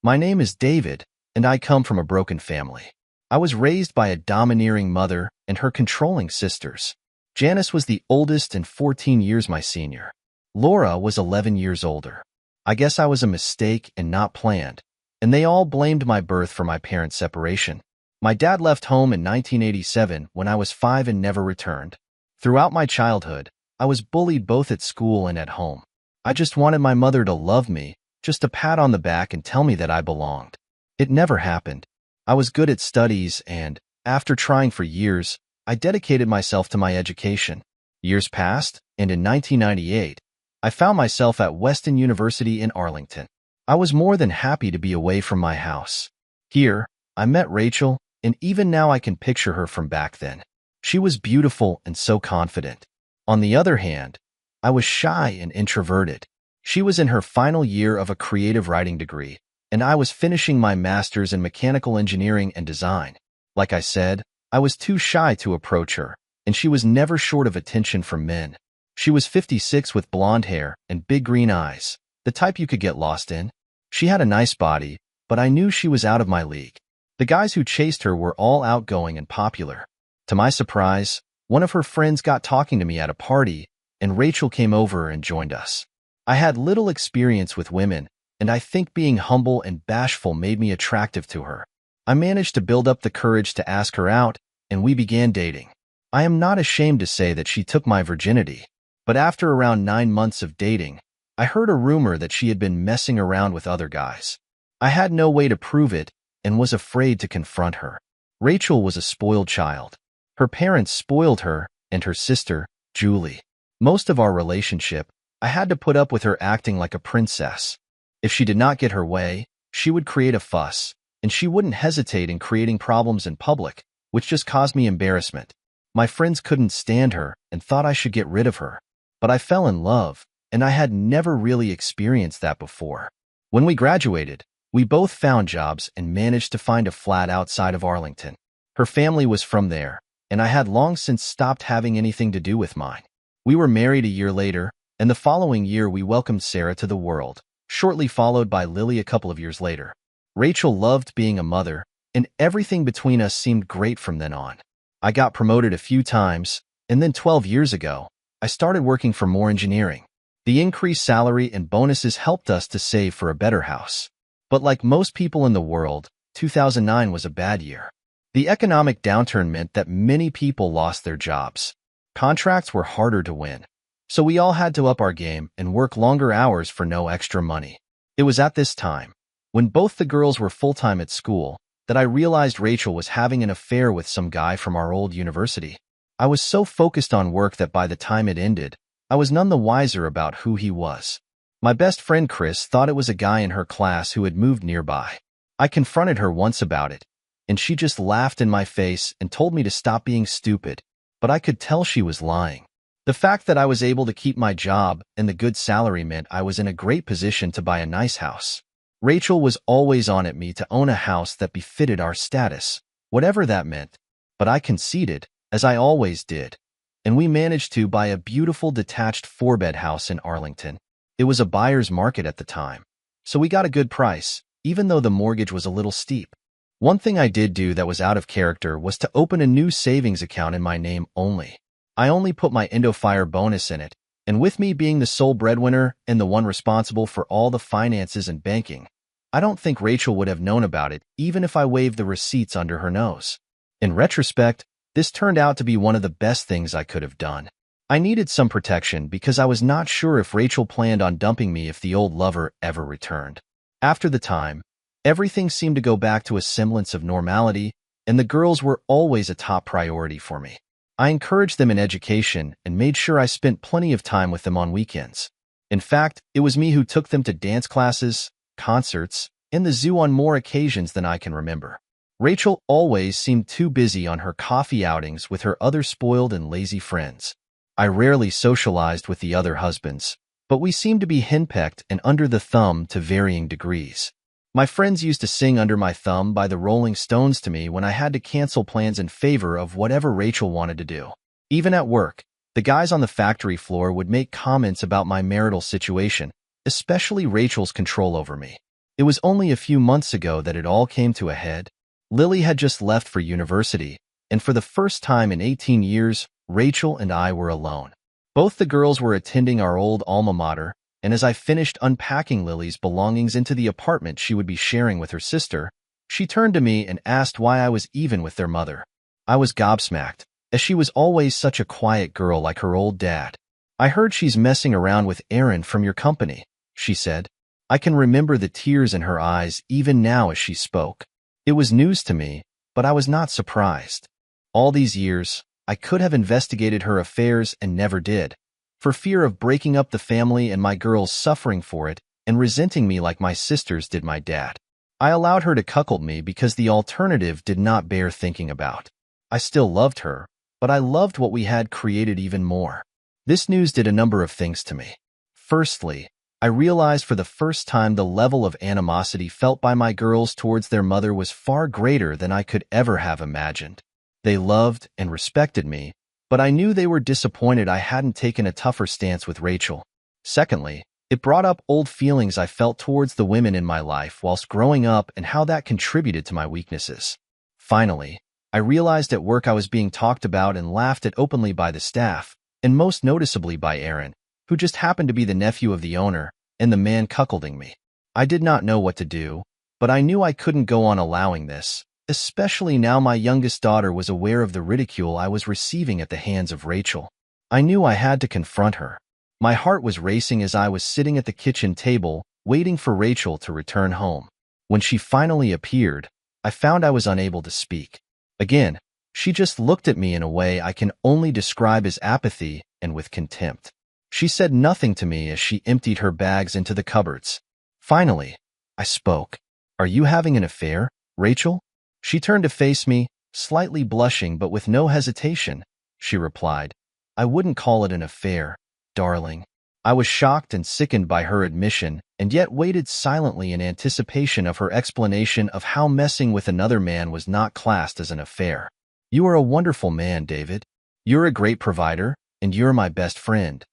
My name is David, and I come from a broken family. I was raised by a domineering mother and her controlling sisters. Janice was the oldest and 14 years my senior. Laura was 11 years older. I guess I was a mistake and not planned, and they all blamed my birth for my parents' separation. My dad left home in 1987 when I was 5 and never returned. Throughout my childhood, I was bullied both at school and at home. I just wanted my mother to love me, just a pat on the back and tell me that I belonged. It never happened. I was good at studies and, after trying for years, I dedicated myself to my education. Years passed, and in 1998, I found myself at Weston University in Arlington. I was more than happy to be away from my house. Here, I met Rachel, and even now I can picture her from back then. She was beautiful and so confident. On the other hand, I was shy and introverted. She was in her final year of a creative writing degree, and I was finishing my master's in mechanical engineering and design. Like I said, I was too shy to approach her, and she was never short of attention from men. She was 56 with blonde hair and big green eyes, the type you could get lost in. She had a nice body, but I knew she was out of my league. The guys who chased her were all outgoing and popular. To my surprise, one of her friends got talking to me at a party, and Rachel came over and joined us. I had little experience with women, and I think being humble and bashful made me attractive to her. I managed to build up the courage to ask her out, and we began dating. I am not ashamed to say that she took my virginity, but after around 9 months of dating, I heard a rumor that she had been messing around with other guys. I had no way to prove it and was afraid to confront her. Rachel was a spoiled child. Her parents spoiled her and her sister, Julie. Most of our relationship, I had to put up with her acting like a princess. If she did not get her way, she would create a fuss, and she wouldn't hesitate in creating problems in public, which just caused me embarrassment. My friends couldn't stand her and thought I should get rid of her. But I fell in love, and I had never really experienced that before. When we graduated, we both found jobs and managed to find a flat outside of Arlington. Her family was from there, and I had long since stopped having anything to do with mine. We were married a year later, and the following year we welcomed Sarah to the world, shortly followed by Lily a couple of years later. Rachel loved being a mother, and everything between us seemed great from then on. I got promoted a few times, and then 12 years ago, I started working for more engineering. The increased salary and bonuses helped us to save for a better house. But like most people in the world, 2009 was a bad year. The economic downturn meant that many people lost their jobs. Contracts were harder to win. So we all had to up our game and work longer hours for no extra money. It was at this time, when both the girls were full-time at school, that I realized Rachel was having an affair with some guy from our old university. I was so focused on work that by the time it ended, I was none the wiser about who he was. My best friend Chris thought it was a guy in her class who had moved nearby. I confronted her once about it, and she just laughed in my face and told me to stop being stupid, but I could tell she was lying. The fact that I was able to keep my job and the good salary meant I was in a great position to buy a nice house. Rachel was always on at me to own a house that befitted our status, whatever that meant, but I conceded, as I always did, and we managed to buy a beautiful detached 4-bed house in Arlington. It was a buyer's market at the time, so we got a good price, even though the mortgage was a little steep. One thing I did do that was out of character was to open a new savings account in my name only. I only put my IndoFire bonus in it, and with me being the sole breadwinner and the one responsible for all the finances and banking, I don't think Rachel would have known about it even if I waved the receipts under her nose. In retrospect, this turned out to be one of the best things I could have done. I needed some protection because I was not sure if Rachel planned on dumping me if the old lover ever returned. After the time, everything seemed to go back to a semblance of normality, and the girls were always a top priority for me. I encouraged them in education and made sure I spent plenty of time with them on weekends. In fact, it was me who took them to dance classes, concerts, and the zoo on more occasions than I can remember. Rachel always seemed too busy on her coffee outings with her other spoiled and lazy friends. I rarely socialized with the other husbands, but we seemed to be henpecked and under the thumb to varying degrees. My friends used to sing Under My Thumb by the Rolling Stones to me when I had to cancel plans in favor of whatever Rachel wanted to do. Even at work, the guys on the factory floor would make comments about my marital situation, especially Rachel's control over me. It was only a few months ago that it all came to a head. Lily had just left for university, and for the first time in 18 years, Rachel and I were alone. Both the girls were attending our old alma mater, and as I finished unpacking Lily's belongings into the apartment she would be sharing with her sister, she turned to me and asked why I was even with their mother. I was gobsmacked, as she was always such a quiet girl like her old dad. "I heard she's messing around with Aaron from your company," she said. I can remember the tears in her eyes even now as she spoke. It was news to me, but I was not surprised. All these years, I could have investigated her affairs and never did, for fear of breaking up the family and my girls suffering for it and resenting me like my sisters did my dad. I allowed her to cuckold me because the alternative did not bear thinking about. I still loved her, but I loved what we had created even more. This news did a number of things to me. Firstly, I realized for the first time the level of animosity felt by my girls towards their mother was far greater than I could ever have imagined. They loved and respected me, but I knew they were disappointed I hadn't taken a tougher stance with Rachel. Secondly, it brought up old feelings I felt towards the women in my life whilst growing up and how that contributed to my weaknesses. Finally, I realized at work I was being talked about and laughed at openly by the staff, and most noticeably by Aaron, who just happened to be the nephew of the owner and the man cuckolding me. I did not know what to do, but I knew I couldn't go on allowing this, especially now my youngest daughter was aware of the ridicule I was receiving at the hands of Rachel. I knew I had to confront her. My heart was racing as I was sitting at the kitchen table, waiting for Rachel to return home. When she finally appeared, I found I was unable to speak. Again, she just looked at me in a way I can only describe as apathy and with contempt. She said nothing to me as she emptied her bags into the cupboards. Finally, I spoke. "Are you having an affair, Rachel?" She turned to face me, slightly blushing but with no hesitation. She replied, "I wouldn't call it an affair, darling." I was shocked and sickened by her admission, and yet waited silently in anticipation of her explanation of how messing with another man was not classed as an affair. "You are a wonderful man, David. You're a great provider, and you're my best friend.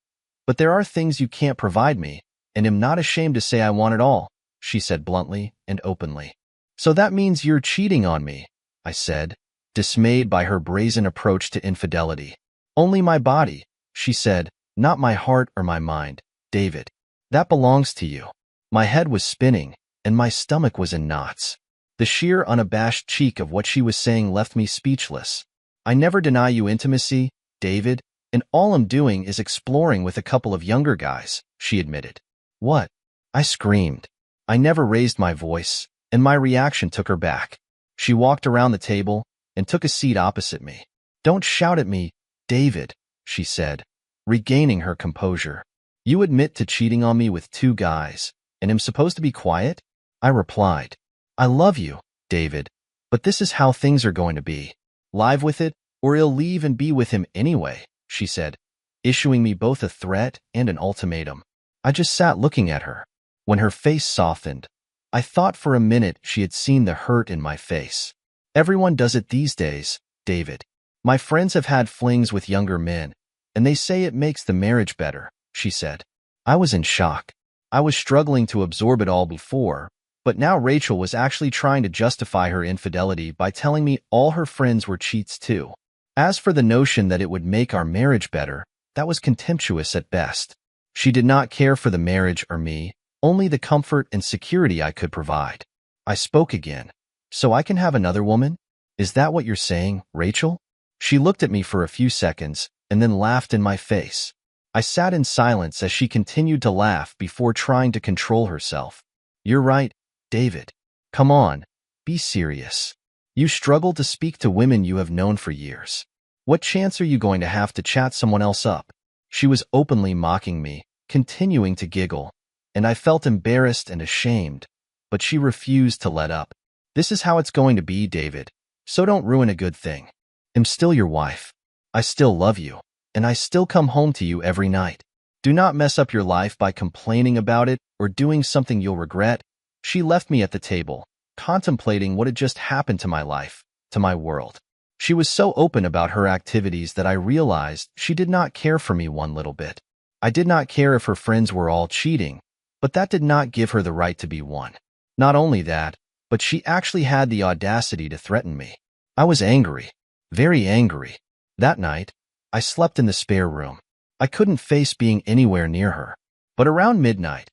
But there are things you can't provide me, and am not ashamed to say I want it all," she said bluntly and openly. "So that means you're cheating on me," I said, dismayed by her brazen approach to infidelity. "Only my body," she said, "not my heart or my mind, David. That belongs to you." My head was spinning, and my stomach was in knots. The sheer unabashed cheek of what she was saying left me speechless. "I never deny you intimacy, David, and all I'm doing is exploring with a couple of younger guys," she admitted. "What?" I screamed. I never raised my voice, and my reaction took her back. She walked around the table and took a seat opposite me. "Don't shout at me, David," she said, regaining her composure. "You admit to cheating on me with two guys, and am supposed to be quiet?" I replied, "I love you, David, but this is how things are going to be. Live with it, or he'll leave and be with him anyway," she said, issuing me both a threat and an ultimatum. I just sat looking at her. When her face softened, I thought for a minute she had seen the hurt in my face. "Everyone does it these days, David. My friends have had flings with younger men, and they say it makes the marriage better," she said. I was in shock. I was struggling to absorb it all before, but now Rachel was actually trying to justify her infidelity by telling me all her friends were cheats too. As for the notion that it would make our marriage better, that was contemptuous at best. She did not care for the marriage or me, only the comfort and security I could provide. I spoke again. "So I can have another woman? Is that what you're saying, Rachel?" She looked at me for a few seconds and then laughed in my face. I sat in silence as she continued to laugh before trying to control herself. "You're right, David. Come on, be serious. You struggle to speak to women you have known for years. What chance are you going to have to chat someone else up?" She was openly mocking me, continuing to giggle, and I felt embarrassed and ashamed, but she refused to let up. "This is how it's going to be, David, so don't ruin a good thing. I'm still your wife. I still love you, and I still come home to you every night. Do not mess up your life by complaining about it or doing something you'll regret." She left me at the table, contemplating what had just happened to my life, to my world. She was so open about her activities that I realized she did not care for me one little bit. I did not care if her friends were all cheating, but that did not give her the right to be one. Not only that, but she actually had the audacity to threaten me. I was angry, very angry. That night, I slept in the spare room. I couldn't face being anywhere near her. But around midnight,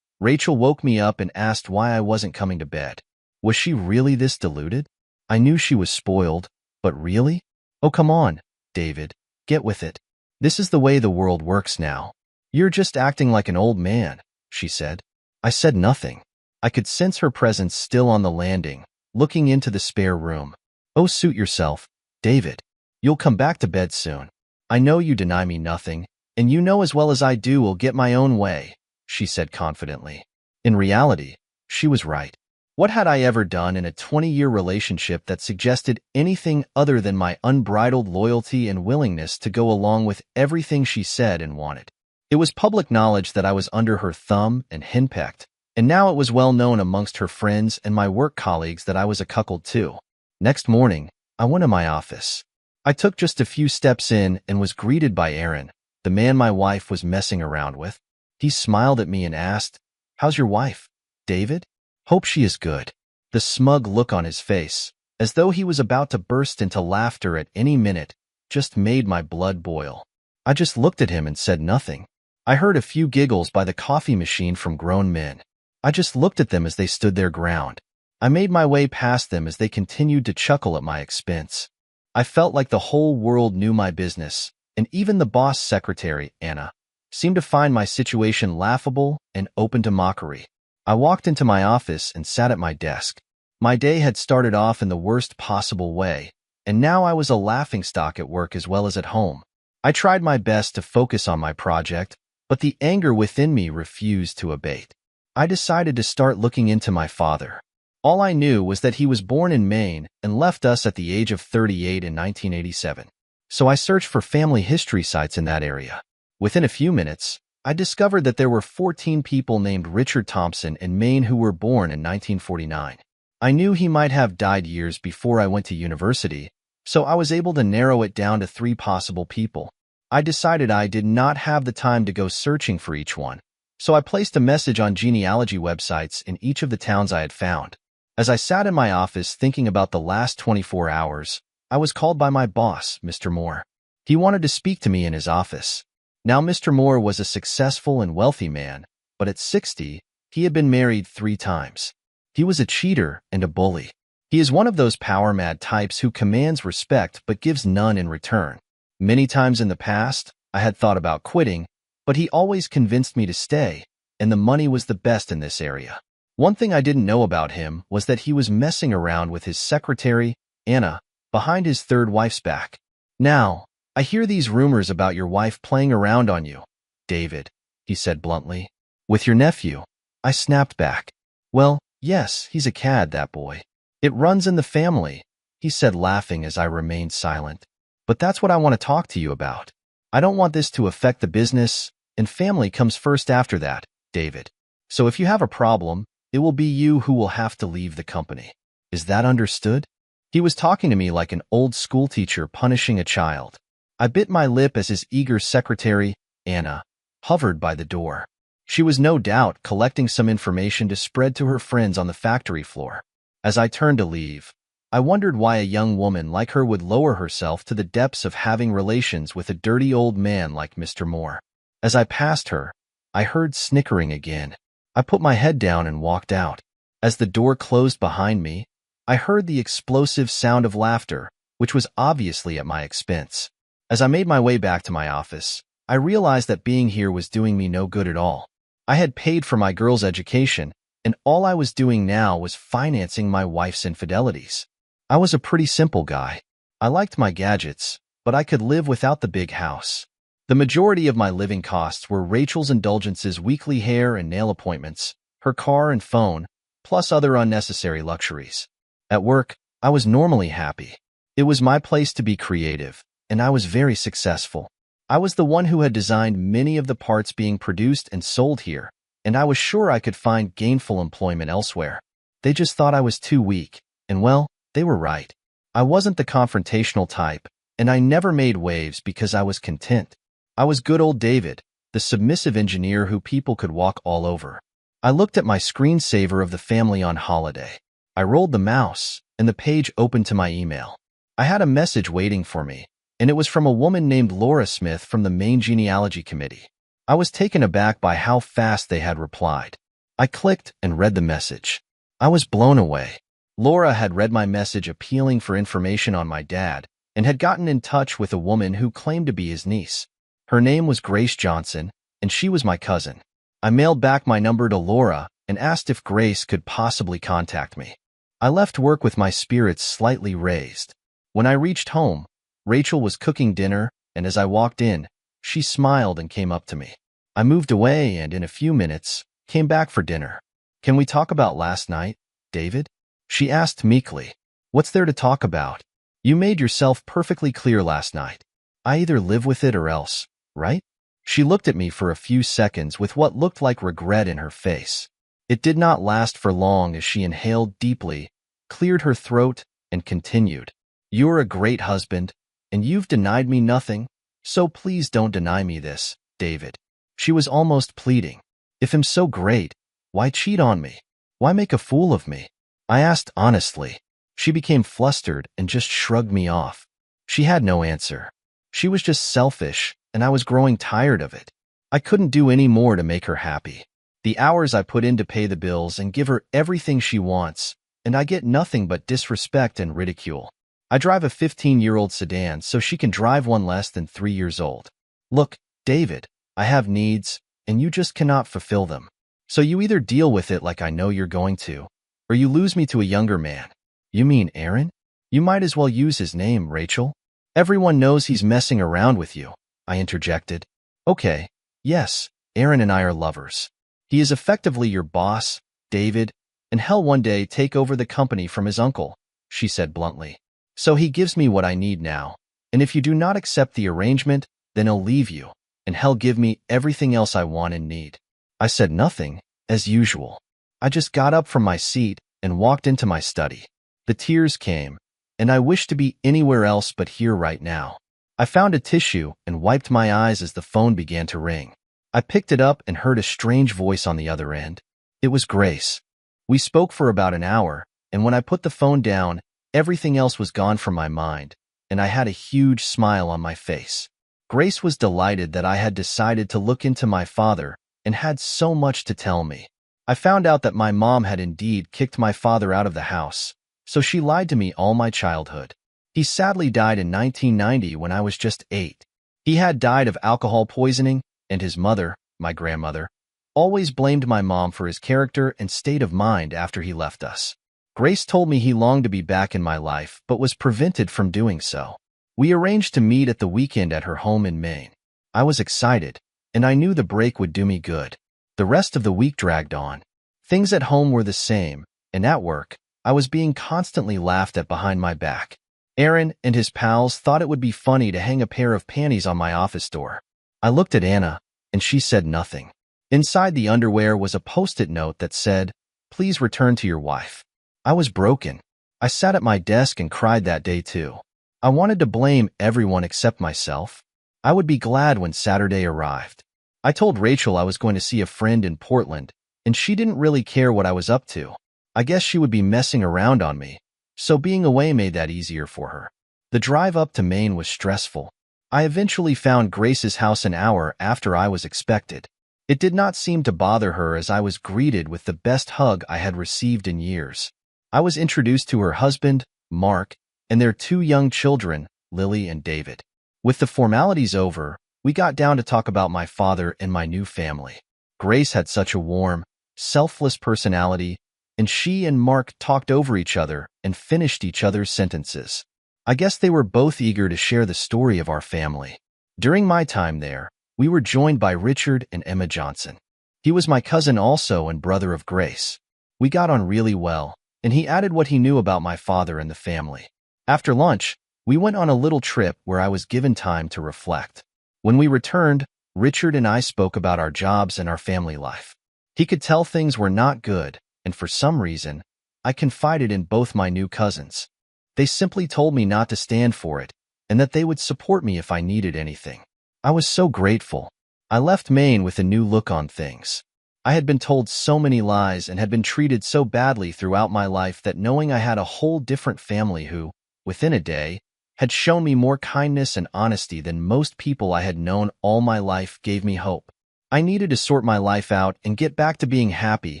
Rachel woke me up and asked why I wasn't coming to bed. Was she really this deluded? I knew she was spoiled, but really? Oh, come on, David, get with it. This is the way the world works now. You're just acting like an old man, she said. I said nothing. I could sense her presence still on the landing, looking into the spare room. Oh, suit yourself, David. You'll come back to bed soon. I know you deny me nothing, and you know as well as I do I'll get my own way, she said confidently. In reality, she was right. What had I ever done in a 20-year relationship that suggested anything other than my unbridled loyalty and willingness to go along with everything she said and wanted? It was public knowledge that I was under her thumb and henpecked, and now it was well known amongst her friends and my work colleagues that I was a cuckold too. Next morning, I went to my office. I took just a few steps in and was greeted by Aaron, the man my wife was messing around with. He smiled at me and asked, "How's your wife, David? Hope she is good." The smug look on his face, as though he was about to burst into laughter at any minute, just made my blood boil. I just looked at him and said nothing. I heard a few giggles by the coffee machine from grown men. I just looked at them as they stood their ground. I made my way past them as they continued to chuckle at my expense. I felt like the whole world knew my business, and even the boss secretary, Anna, seemed to find my situation laughable and open to mockery. I walked into my office and sat at my desk. My day had started off in the worst possible way, and now I was a laughingstock at work as well as at home. I tried my best to focus on my project, but the anger within me refused to abate. I decided to start looking into my father. All I knew was that he was born in Maine and left us at the age of 38 in 1987. So I searched for family history sites in that area. Within a few minutes, I discovered that there were 14 people named Richard Thompson in Maine who were born in 1949. I knew he might have died years before I went to university, so I was able to narrow it down to 3 possible people. I decided I did not have the time to go searching for each one, so I placed a message on genealogy websites in each of the towns I had found. As I sat in my office thinking about the last 24 hours, I was called by my boss, Mr. Moore. He wanted to speak to me in his office. Now, Mr. Moore was a successful and wealthy man, but at 60, he had been married 3 times. He was a cheater and a bully. He is one of those power-mad types who commands respect but gives none in return. Many times in the past, I had thought about quitting, but he always convinced me to stay, and the money was the best in this area. One thing I didn't know about him was that he was messing around with his secretary, Anna, behind his 3rd wife's back. "Now, I hear these rumors about your wife playing around on you, David," he said bluntly. "With your nephew." I snapped back. "Well, yes, he's a cad, that boy. It runs in the family," he said laughing as I remained silent. "But that's what I want to talk to you about. I don't want this to affect the business, and family comes first after that, David. So if you have a problem, it will be you who will have to leave the company. Is that understood?" He was talking to me like an old schoolteacher punishing a child. I bit my lip as his eager secretary, Anna, hovered by the door. She was no doubt collecting some information to spread to her friends on the factory floor. As I turned to leave, I wondered why a young woman like her would lower herself to the depths of having relations with a dirty old man like Mr. Moore. As I passed her, I heard snickering again. I put my head down and walked out. As the door closed behind me, I heard the explosive sound of laughter, which was obviously at my expense. As I made my way back to my office, I realized that being here was doing me no good at all. I had paid for my girl's education, and all I was doing now was financing my wife's infidelities. I was a pretty simple guy. I liked my gadgets, but I could live without the big house. The majority of my living costs were Rachel's indulgences, weekly hair and nail appointments, her car and phone, plus other unnecessary luxuries. At work, I was normally happy. It was my place to be creative, and I was very successful. I was the one who had designed many of the parts being produced and sold here, and I was sure I could find gainful employment elsewhere. They just thought I was too weak, and well, they were right. I wasn't the confrontational type, and I never made waves because I was content. I was good old David, the submissive engineer who people could walk all over. I looked at my screensaver of the family on holiday. I rolled the mouse, and the page opened to my email. I had a message waiting for me, and it was from a woman named Laura Smith from the Maine Genealogy Committee. I was taken aback by how fast they had replied. I clicked and read the message. I was blown away. Laura had read my message appealing for information on my dad and had gotten in touch with a woman who claimed to be his niece. Her name was Grace Johnson, and she was my cousin. I mailed back my number to Laura and asked if Grace could possibly contact me. I left work with my spirits slightly raised. When I reached home, Rachel was cooking dinner, and as I walked in, she smiled and came up to me. I moved away and in a few minutes, came back for dinner. "Can we talk about last night, David?" She asked meekly. "What's there to talk about? You made yourself perfectly clear last night. I either live with it or else, right?" She looked at me for a few seconds with what looked like regret in her face. It did not last for long as she inhaled deeply, cleared her throat, and continued. "You're a great husband, and you've denied me nothing, so please don't deny me this, David." She was almost pleading. If I'm so great, why cheat on me? Why make a fool of me? I asked honestly. She became flustered and just shrugged me off. She had no answer. She was just selfish, and I was growing tired of it. I couldn't do any more to make her happy. The hours I put in to pay the bills and give her everything she wants, and I get nothing but disrespect and ridicule. I drive a 15-year-old sedan so she can drive one less than 3 years old. Look, David, I have needs, and you just cannot fulfill them. So you either deal with it like I know you're going to, or you lose me to a younger man. You mean Aaron? You might as well use his name, Rachel. Everyone knows he's messing around with you, I interjected. Okay, yes, Aaron and I are lovers. He is effectively your boss, David, and he'll one day take over the company from his uncle, she said bluntly. So he gives me what I need now, and if you do not accept the arrangement, then he'll leave you, and he'll give me everything else I want and need. I said nothing, as usual. I just got up from my seat and walked into my study. The tears came, and I wished to be anywhere else but here right now. I found a tissue and wiped my eyes as the phone began to ring. I picked it up and heard a strange voice on the other end. It was Grace. We spoke for about an hour, and when I put the phone down, everything else was gone from my mind, and I had a huge smile on my face. Grace was delighted that I had decided to look into my father and had so much to tell me. I found out that my mom had indeed kicked my father out of the house, so she lied to me all my childhood. He sadly died in 1990 when I was just 8. He had died of alcohol poisoning, and his mother, my grandmother, always blamed my mom for his character and state of mind after he left us. Grace told me he longed to be back in my life but was prevented from doing so. We arranged to meet at the weekend at her home in Maine. I was excited, and I knew the break would do me good. The rest of the week dragged on. Things at home were the same, and at work, I was being constantly laughed at behind my back. Aaron and his pals thought it would be funny to hang a pair of panties on my office door. I looked at Anna, and she said nothing. Inside the underwear was a post-it note that said, "Please return to your wife." I was broken. I sat at my desk and cried that day too. I wanted to blame everyone except myself. I would be glad when Saturday arrived. I told Rachel I was going to see a friend in Portland, and she didn't really care what I was up to. I guess she would be messing around on me, so being away made that easier for her. The drive up to Maine was stressful. I eventually found Grace's house an hour after I was expected. It did not seem to bother her as I was greeted with the best hug I had received in years. I was introduced to her husband, Mark, and their 2 young children, Lily and David. With the formalities over, we got down to talk about my father and my new family. Grace had such a warm, selfless personality, and she and Mark talked over each other and finished each other's sentences. I guess they were both eager to share the story of our family. During my time there, we were joined by Richard and Emma Johnson. He was my cousin also and brother of Grace. We got on really well, and he added what he knew about my father and the family. After lunch, we went on a little trip where I was given time to reflect. When we returned, Richard and I spoke about our jobs and our family life. He could tell things were not good, and for some reason, I confided in both my new cousins. They simply told me not to stand for it, and that they would support me if I needed anything. I was so grateful. I left Maine with a new look on things. I had been told so many lies and had been treated so badly throughout my life that knowing I had a whole different family who, within a day, had shown me more kindness and honesty than most people I had known all my life gave me hope. I needed to sort my life out and get back to being happy,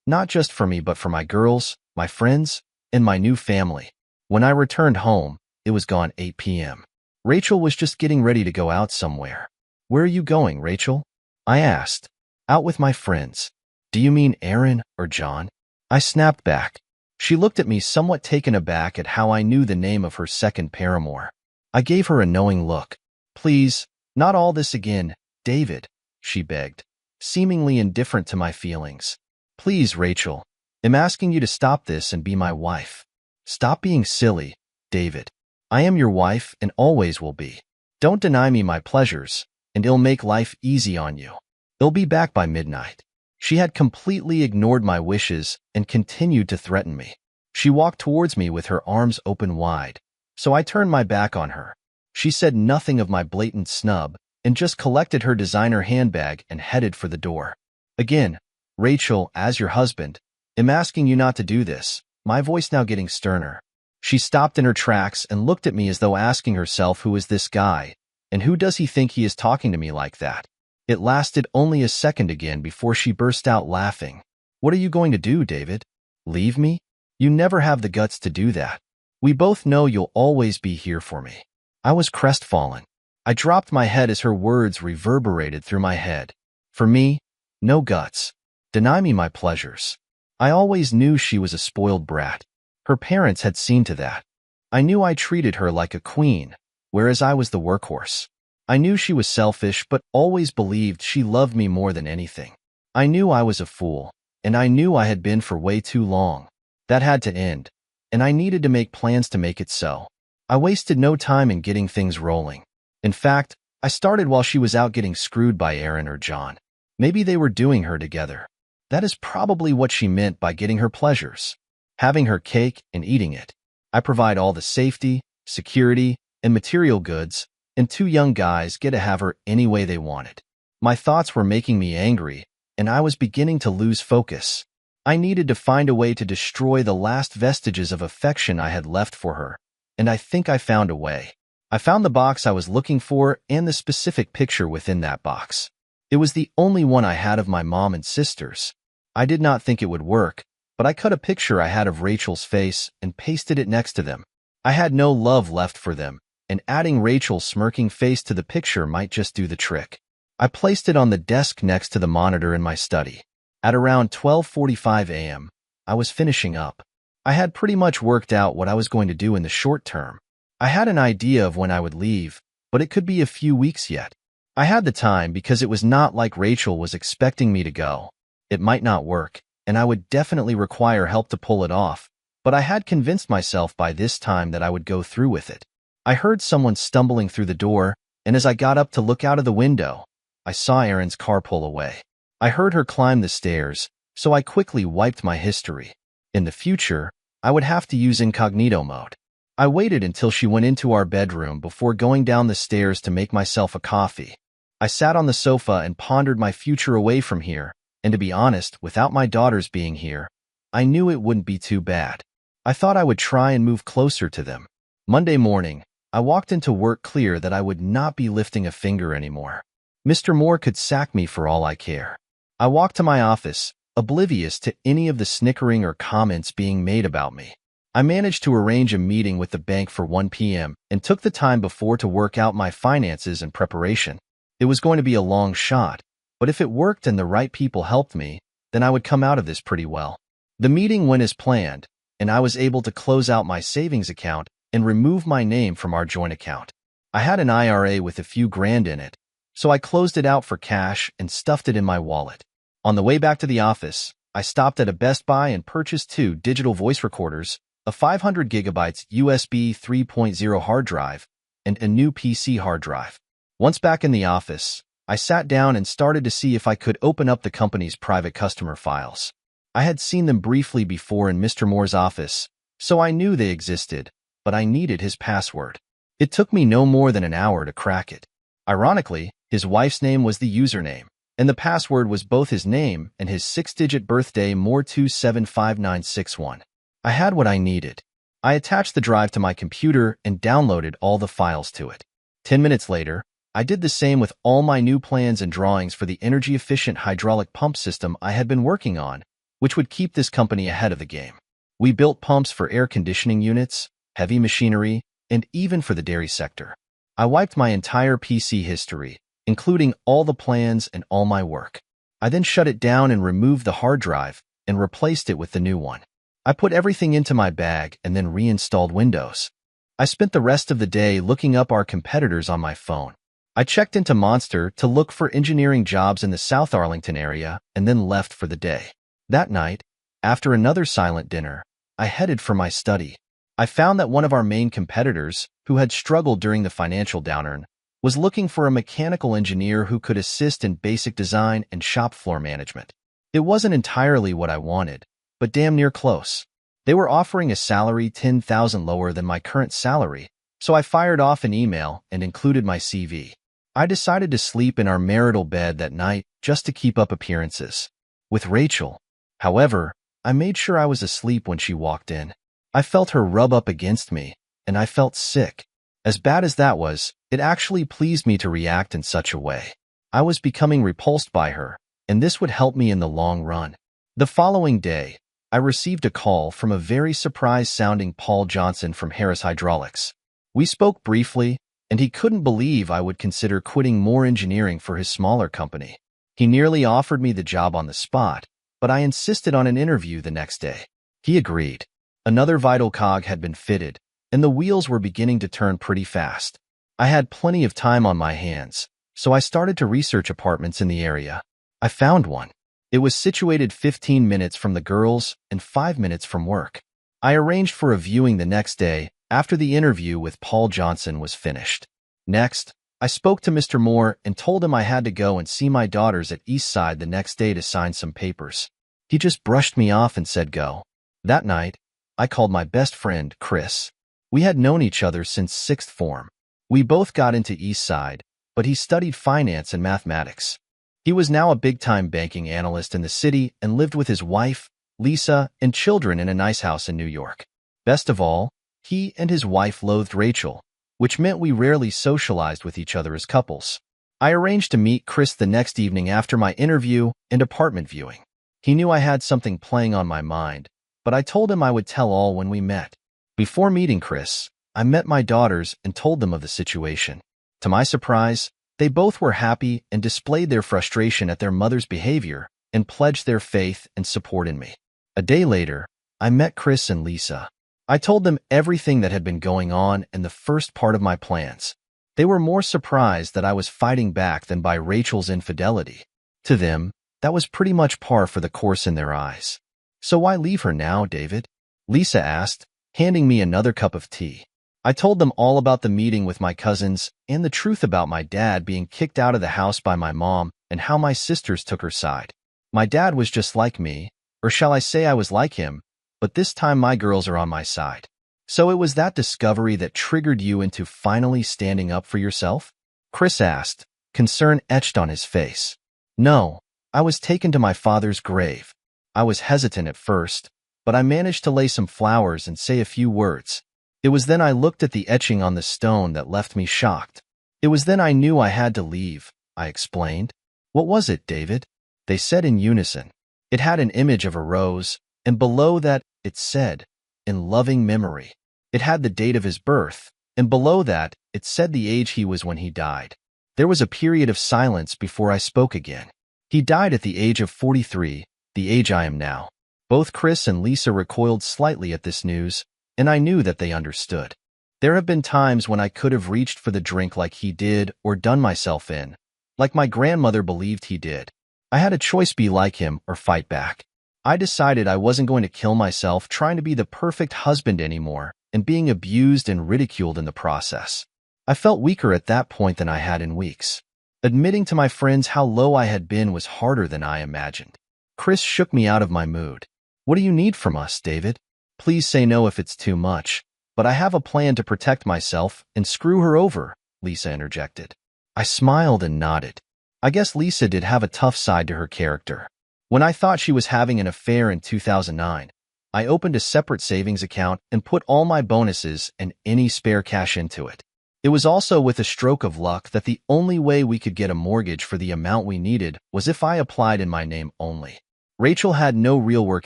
not just for me but for my girls, my friends, and my new family. When I returned home, it was gone 8 p.m. Rachel was just getting ready to go out somewhere. "Where are you going, Rachel?" I asked. "Out with my friends." "Do you mean Aaron or John?" I snapped back. She looked at me somewhat taken aback at how I knew the name of her second paramour. I gave her a knowing look. "Please, not all this again, David," she begged, seemingly indifferent to my feelings. "Please, Rachel, I'm asking you to stop this and be my wife." "Stop being silly, David. I am your wife and always will be. Don't deny me my pleasures, and it'll make life easy on you. It'll be back by midnight." She had completely ignored my wishes and continued to threaten me. She walked towards me with her arms open wide, so I turned my back on her. She said nothing of my blatant snub and just collected her designer handbag and headed for the door. "Again, Rachel, as your husband, I'm asking you not to do this," my voice now getting sterner. She stopped in her tracks and looked at me as though asking herself, who is this guy, and who does he think he is talking to me like that? It lasted only a second again before she burst out laughing. "What are you going to do, David? Leave me? You never have the guts to do that. We both know you'll always be here for me." I was crestfallen. I dropped my head as her words reverberated through my head. For me, no guts. Deny me my pleasures. I always knew she was a spoiled brat. Her parents had seen to that. I knew I treated her like a queen, whereas I was the workhorse. I knew she was selfish, but always believed she loved me more than anything. I knew I was a fool, and I knew I had been for way too long. That had to end, and I needed to make plans to make it so. I wasted no time in getting things rolling. In fact, I started while she was out getting screwed by Aaron or John. Maybe they were doing her together. That is probably what she meant by getting her pleasures. Having her cake and eating it. I provide all the safety, security, and material goods, and two young guys get to have her any way they wanted. My thoughts were making me angry, and I was beginning to lose focus. I needed to find a way to destroy the last vestiges of affection I had left for her, and I think I found a way. I found the box I was looking for and the specific picture within that box. It was the only one I had of my mom and sisters. I did not think it would work, but I cut a picture I had of Rachel's face and pasted it next to them. I had no love left for them, and adding Rachel's smirking face to the picture might just do the trick. I placed it on the desk next to the monitor in my study. At around 12:45 a.m., I was finishing up. I had pretty much worked out what I was going to do in the short term. I had an idea of when I would leave, but it could be a few weeks yet. I had the time because it was not like Rachel was expecting me to go. It might not work, and I would definitely require help to pull it off, but I had convinced myself by this time that I would go through with it. I heard someone stumbling through the door, and as I got up to look out of the window, I saw Erin's car pull away. I heard her climb the stairs, so I quickly wiped my history. In the future, I would have to use incognito mode. I waited until she went into our bedroom before going down the stairs to make myself a coffee. I sat on the sofa and pondered my future away from here, and to be honest, without my daughters being here, I knew it wouldn't be too bad. I thought I would try and move closer to them. Monday morning, I walked into work clear that I would not be lifting a finger anymore. Mr. Moore could sack me for all I care. I walked to my office, oblivious to any of the snickering or comments being made about me. I managed to arrange a meeting with the bank for 1 p.m. and took the time before to work out my finances and preparation. It was going to be a long shot, but if it worked and the right people helped me, then I would come out of this pretty well. The meeting went as planned, and I was able to close out my savings account and remove my name from our joint account. I had an IRA with a few grand in it, so I closed it out for cash and stuffed it in my wallet. On the way back to the office, I stopped at a Best Buy and purchased 2 digital voice recorders, a 500 gigabytes USB 3.0 hard drive, and a new PC hard drive. Once back in the office, I sat down and started to see if I could open up the company's private customer files. I had seen them briefly before in Mr. Moore's office, so I knew they existed, but I needed his password. It took me no more than an hour to crack it. Ironically, his wife's name was the username. and the password was both his name and his 6-digit birthday, more 275961. I had what I needed. I attached the drive to my computer and downloaded all the files to it. 10 minutes later, I did the same with all my new plans and drawings for the energy-efficient hydraulic pump system I had been working on, which would keep this company ahead of the game. We built pumps for air conditioning units, heavy machinery, and even for the dairy sector. I wiped my entire PC history, including all the plans and all my work. I then shut it down and removed the hard drive and replaced it with the new one. I put everything into my bag and then reinstalled Windows. I spent the rest of the day looking up our competitors on my phone. I checked into Monster to look for engineering jobs in the South Arlington area and then left for the day. That night, after another silent dinner, I headed for my study. I found that one of our main competitors, who had struggled during the financial downturn, was looking for a mechanical engineer who could assist in basic design and shop floor management. It wasn't entirely what I wanted, but damn near close. They were offering a salary $10,000 lower than my current salary, so I fired off an email and included my CV. I decided to sleep in our marital bed that night just to keep up appearances. With Rachel, however, I made sure I was asleep when she walked in. I felt her rub up against me, and I felt sick. As bad as that was, it actually pleased me to react in such a way. I was becoming repulsed by her, and this would help me in the long run. The following day, I received a call from a very surprised-sounding Paul Johnson from Harris Hydraulics. We spoke briefly, and he couldn't believe I would consider quitting more engineering for his smaller company. He nearly offered me the job on the spot, but I insisted on an interview the next day. He agreed. Another vital cog had been fitted, and the wheels were beginning to turn pretty fast. I had plenty of time on my hands, so I started to research apartments in the area. I found one. It was situated 15 minutes from the girls and 5 minutes from work. I arranged for a viewing the next day after the interview with Paul Johnson was finished. Next, I spoke to Mr. Moore and told him I had to go and see my daughters at Eastside the next day to sign some papers. He just brushed me off and said go. That night, I called my best friend, Chris. We had known each other since 6th form. We both got into Eastside, but he studied finance and mathematics. He was now a big-time banking analyst in the city and lived with his wife, Lisa, and children in a nice house in New York. Best of all, he and his wife loathed Rachel, which meant we rarely socialized with each other as couples. I arranged to meet Chris the next evening after my interview and apartment viewing. He knew I had something playing on my mind, but I told him I would tell all when we met. Before meeting Chris, I met my daughters and told them of the situation. To my surprise, they both were happy and displayed their frustration at their mother's behavior and pledged their faith and support in me. A day later, I met Chris and Lisa. I told them everything that had been going on and the first part of my plans. They were more surprised that I was fighting back than by Rachel's infidelity. To them, that was pretty much par for the course in their eyes. So why leave her now, David? Lisa asked, handing me another cup of tea. I told them all about the meeting with my cousins and the truth about my dad being kicked out of the house by my mom and how my sisters took her side. My dad was just like me, or shall I say I was like him, but this time my girls are on my side. So it was that discovery that triggered you into finally standing up for yourself? Chris asked, concern etched on his face. No, I was taken to my father's grave. I was hesitant at first, but I managed to lay some flowers and say a few words. It was then I looked at the etching on the stone that left me shocked. It was then I knew I had to leave, I explained. What was it, David? They said in unison. It had an image of a rose, and below that, it said, in loving memory. It had the date of his birth, and below that, it said the age he was when he died. There was a period of silence before I spoke again. He died at the age of 43, the age I am now. Both Chris and Lisa recoiled slightly at this news, and I knew that they understood. There have been times when I could have reached for the drink like he did or done myself in, like my grandmother believed he did. I had a choice: be like him or fight back. I decided I wasn't going to kill myself trying to be the perfect husband anymore and being abused and ridiculed in the process. I felt weaker at that point than I had in weeks. Admitting to my friends how low I had been was harder than I imagined. Chris shook me out of my mood. What do you need from us, David? Please say no if it's too much, but I have a plan to protect myself and screw her over, Lisa interjected. I smiled and nodded. I guess Lisa did have a tough side to her character. When I thought she was having an affair in 2009, I opened a separate savings account and put all my bonuses and any spare cash into it. It was also with a stroke of luck that the only way we could get a mortgage for the amount we needed was if I applied in my name only. Rachel had no real work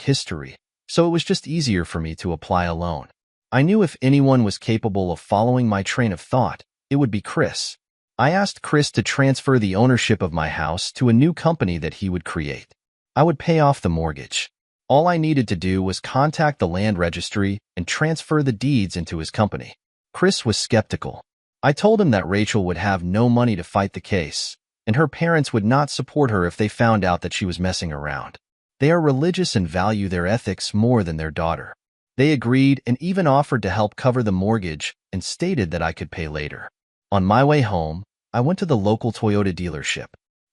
history, so it was just easier for me to apply alone. I knew if anyone was capable of following my train of thought, it would be Chris. I asked Chris to transfer the ownership of my house to a new company that he would create. I would pay off the mortgage. All I needed to do was contact the land registry and transfer the deeds into his company. Chris was skeptical. I told him that Rachel would have no money to fight the case, and her parents would not support her if they found out that she was messing around. They are religious and value their ethics more than their daughter. They agreed and even offered to help cover the mortgage and stated that I could pay later. On my way home, I went to the local Toyota dealership.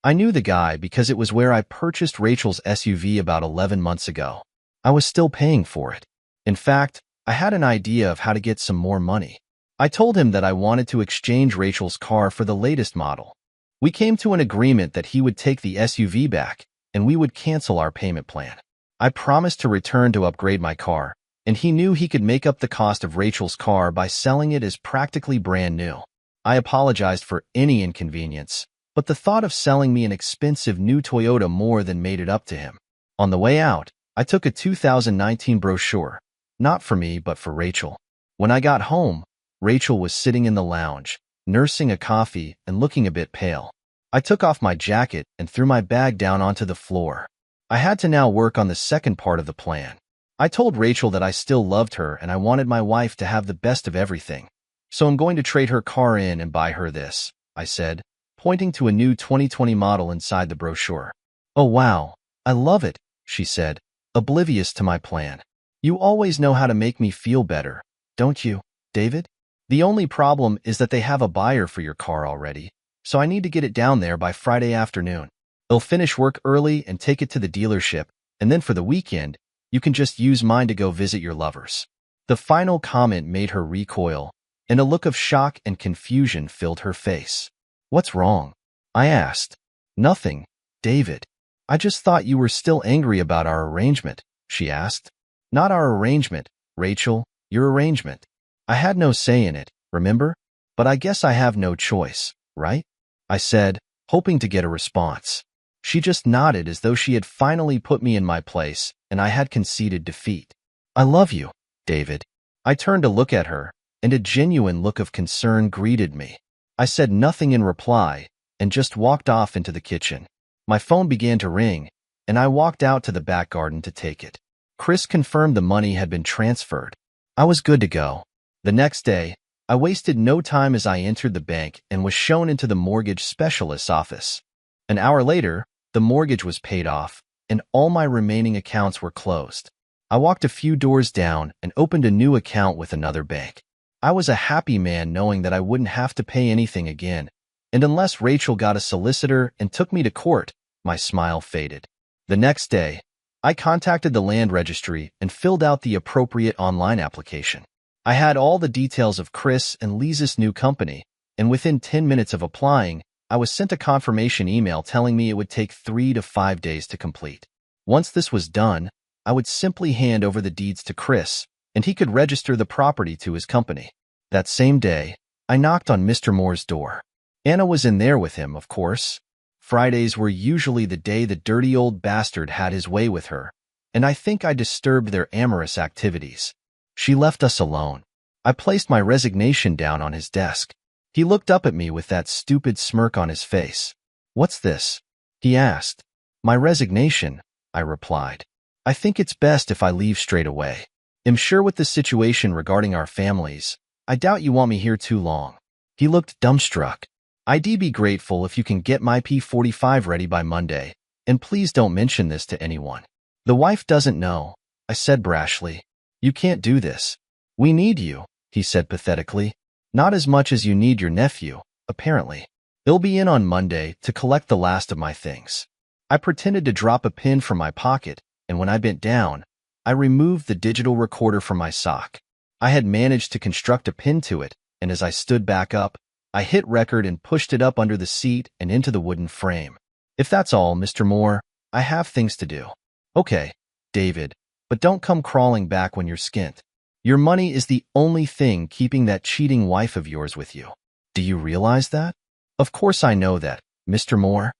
I knew the guy because it was where I purchased Rachel's SUV about 11 months ago. I was still paying for it. In fact, I had an idea of how to get some more money. I told him that I wanted to exchange Rachel's car for the latest model. We came to an agreement that he would take the SUV back, and we would cancel our payment plan. I promised to return to upgrade my car, and he knew he could make up the cost of Rachel's car by selling it as practically brand new. I apologized for any inconvenience, but the thought of selling me an expensive new Toyota more than made it up to him. On the way out, I took a 2019 brochure, not for me but for Rachel. When I got home, Rachel was sitting in the lounge, nursing a coffee and looking a bit pale. I took off my jacket and threw my bag down onto the floor. I had to now work on the second part of the plan. I told Rachel that I still loved her and I wanted my wife to have the best of everything. So I'm going to trade her car in and buy her this, I said, pointing to a new 2020 model inside the brochure. Oh wow, I love it, she said, oblivious to my plan. You always know how to make me feel better, don't you, David? The only problem is that they have a buyer for your car already, so I need to get it down there by Friday afternoon. They'll finish work early and take it to the dealership, and then for the weekend, you can just use mine to go visit your lovers. The final comment made her recoil, and a look of shock and confusion filled her face. What's wrong? I asked. Nothing, David. I just thought you were still angry about our arrangement, she asked. Not our arrangement, Rachel, your arrangement. I had no say in it, remember? But I guess I have no choice, right? I said, hoping to get a response. She just nodded as though she had finally put me in my place and I had conceded defeat. I love you, David. I turned to look at her, and a genuine look of concern greeted me. I said nothing in reply and just walked off into the kitchen. My phone began to ring, and I walked out to the back garden to take it. Chris confirmed the money had been transferred. I was good to go. The next day, I wasted no time as I entered the bank and was shown into the mortgage specialist's office. An hour later, the mortgage was paid off, and all my remaining accounts were closed. I walked a few doors down and opened a new account with another bank. I was a happy man knowing that I wouldn't have to pay anything again, and unless Rachel got a solicitor and took me to court, my smile faded. The next day, I contacted the land registry and filled out the appropriate online application. I had all the details of Chris and Lisa's new company, and within 10 minutes of applying, I was sent a confirmation email telling me it would take 3 to 5 days to complete. Once this was done, I would simply hand over the deeds to Chris, and he could register the property to his company. That same day, I knocked on Mr. Moore's door. Anna was in there with him, of course. Fridays were usually the day the dirty old bastard had his way with her, and I think I disturbed their amorous activities. She left us alone. I placed my resignation down on his desk. He looked up at me with that stupid smirk on his face. What's this? He asked. My resignation, I replied. I think it's best if I leave straight away. I'm sure with the situation regarding our families, I doubt you want me here too long. He looked dumbstruck. I'd be grateful if you can get my P45 ready by Monday, and please don't mention this to anyone. The wife doesn't know, I said brashly. You can't do this. We need you, he said pathetically. Not as much as you need your nephew, apparently. He'll be in on Monday to collect the last of my things. I pretended to drop a pin from my pocket, and when I bent down, I removed the digital recorder from my sock. I had managed to construct a pin to it, and as I stood back up, I hit record and pushed it up under the seat and into the wooden frame. If that's all, Mr. Moore, I have things to do. Okay, David, but don't come crawling back when you're skint. Your money is the only thing keeping that cheating wife of yours with you. Do you realize that? Of course I know that, Mr. Moore.